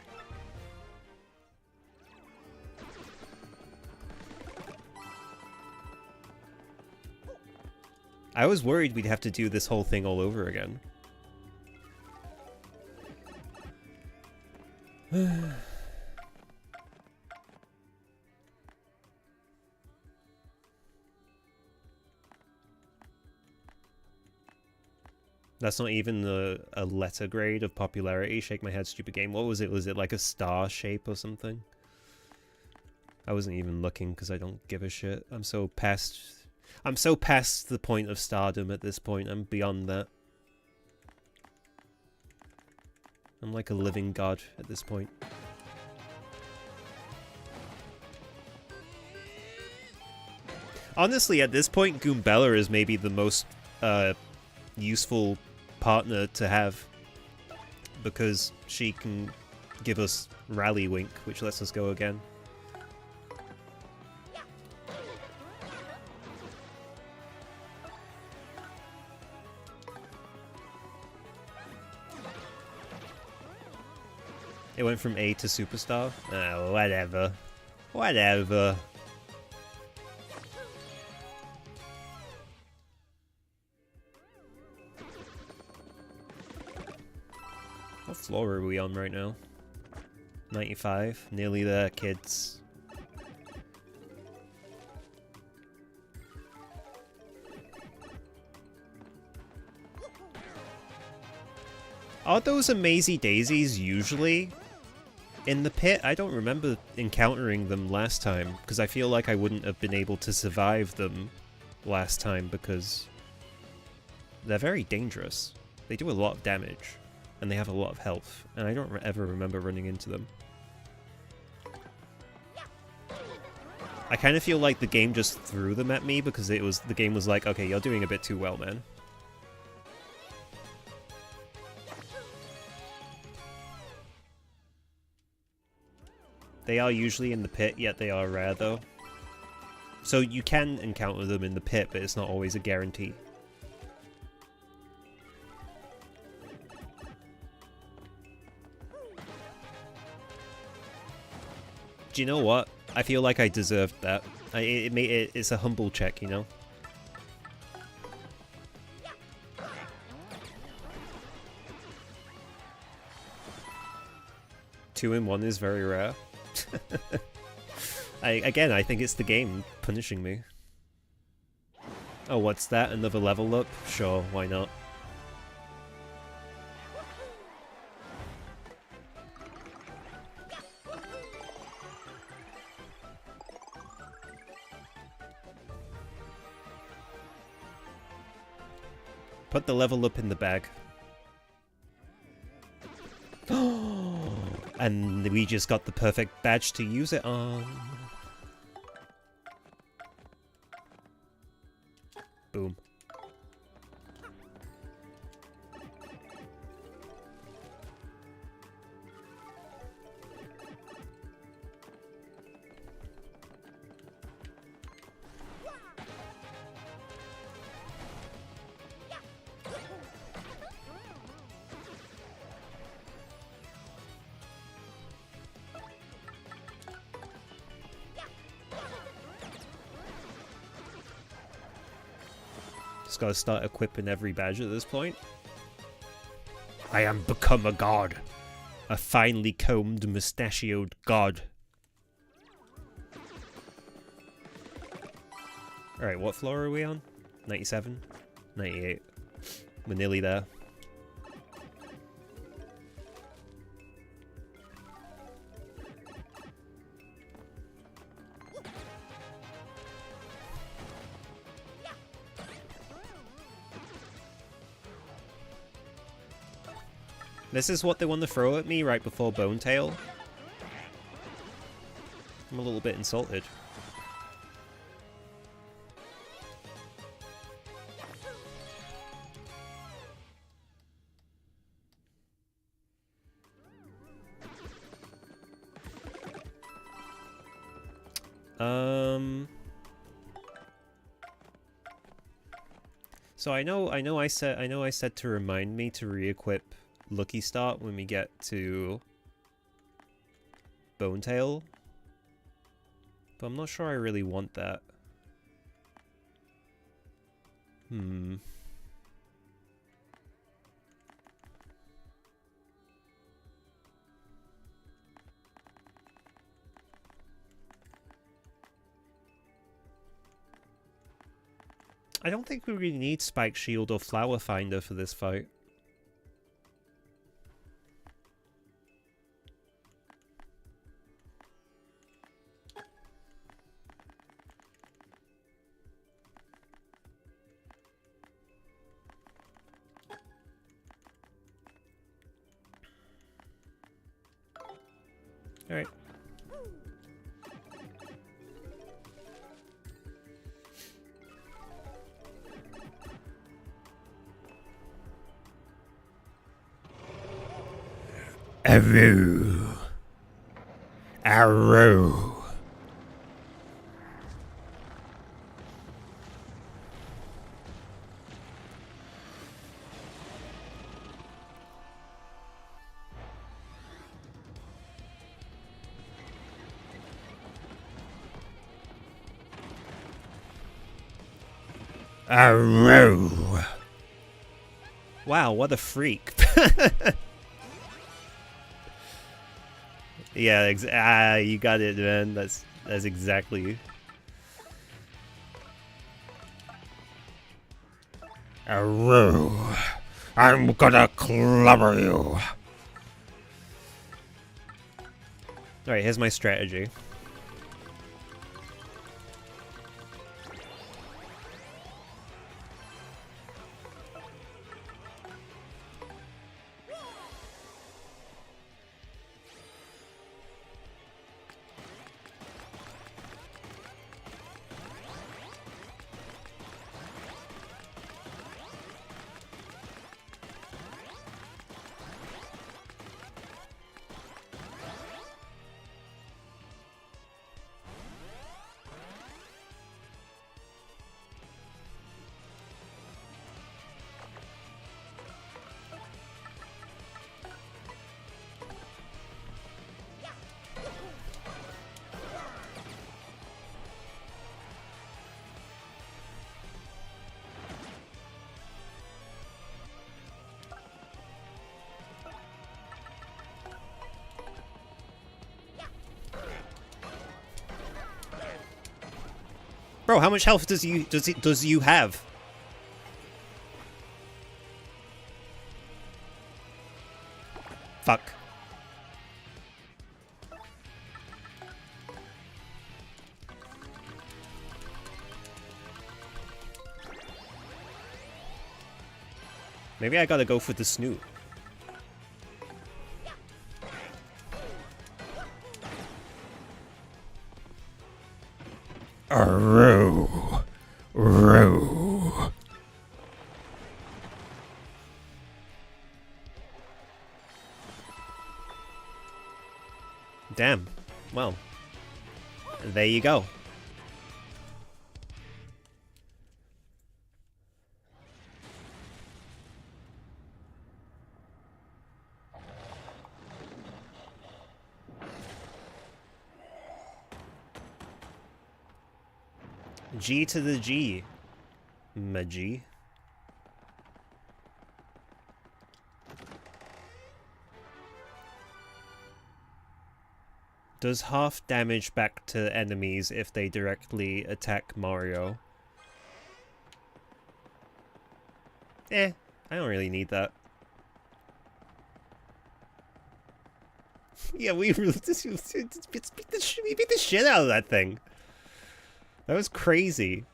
I was worried we'd have to do this whole thing all over again. That's not even a letter grade of popularity. Shake my head, stupid game. What was it? Was it like a star shape or something? I wasn't even looking because I don't give a shit. I'm so past the point of stardom at this point. I'm beyond that. I'm like a living god at this point. Honestly, at this point, Goombella is maybe the most useful partner to have, because she can give us Rally Wink, which lets us go again. It went from A to Superstar? Oh, whatever. Whatever. What floor are we on right now? 95. Nearly there, kids. Are those Amazy Daisies usually in the pit? I don't remember encountering them last time, because I feel like I wouldn't have been able to survive them last time, because they're very dangerous. They do a lot of damage, and they have a lot of health, and I don't ever remember running into them. I kind of feel like the game just threw them at me, because the game was like, okay, you're doing a bit too well, man. They are usually in the pit, yet they are rare, though. So you can encounter them in the pit, but it's not always a guarantee. Do you know what? I feel like I deserved that. It's a humble check, you know? Two in one is very rare. I think it's the game punishing me. Oh, what's that? Another level up? Sure, why not? Put the level up in the bag. And we just got the perfect badge to use it on. Boom. Just gotta start equipping every badge at this point. I am become a god. A finely combed, mustachioed god. Alright, what floor are we on? 97? 98. We're nearly there. This is what they want to throw at me right before Bonetail. I'm a little bit insulted. So I know I said to remind me to re-equip Lucky Start when we get to Bonetail, but I'm not sure I really want that. I don't think we really need Spike Shield or Flower Finder for this fight. Alright. Arrow. Arrow. Arrow. Wow, what a freak. Yeah, you got it, man. That's exactly. Aroo, I'm gonna clobber you. Alright, here's my strategy. Bro, how much health does you have? Fuck. Maybe I gotta go for the snoot. Aroo, roo. Damn. Well, there you go. G to the G. My G. Does half damage back to enemies if they directly attack Mario. I don't really need that. Yeah, we beat the shit out of that thing. That was crazy.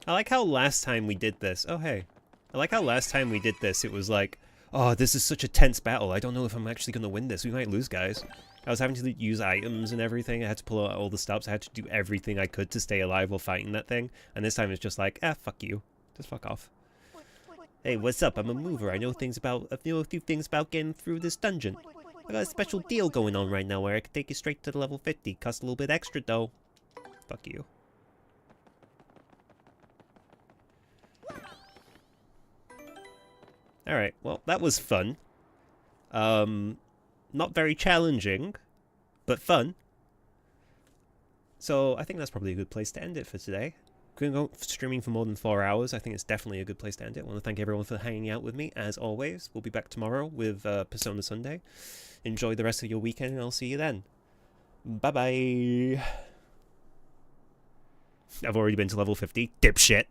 I like how last time we did this. Oh, hey. I like how last time we did this, it was like, oh, this is such a tense battle. I don't know if I'm actually going to win this. We might lose, guys. I was having to use items and everything. I had to pull out all the stops. I had to do everything I could to stay alive while fighting that thing. And this time it's just like, fuck you. Just fuck off. Hey, what's up? I'm a mover. I know a few things about getting through this dungeon. I got a special deal going on right now where I can take you straight to the level 50. Costs a little bit extra, though. Fuck you. Alright, well, that was fun. Not very challenging, but fun. So, I think that's probably a good place to end it for today. Going to go streaming for more than 4 hours. I think it's definitely a good place to end it. I want to thank everyone for hanging out with me, as always. We'll be back tomorrow with Persona Sunday. Enjoy the rest of your weekend, and I'll see you then. Bye-bye. I've already been to level 50. Dipshit.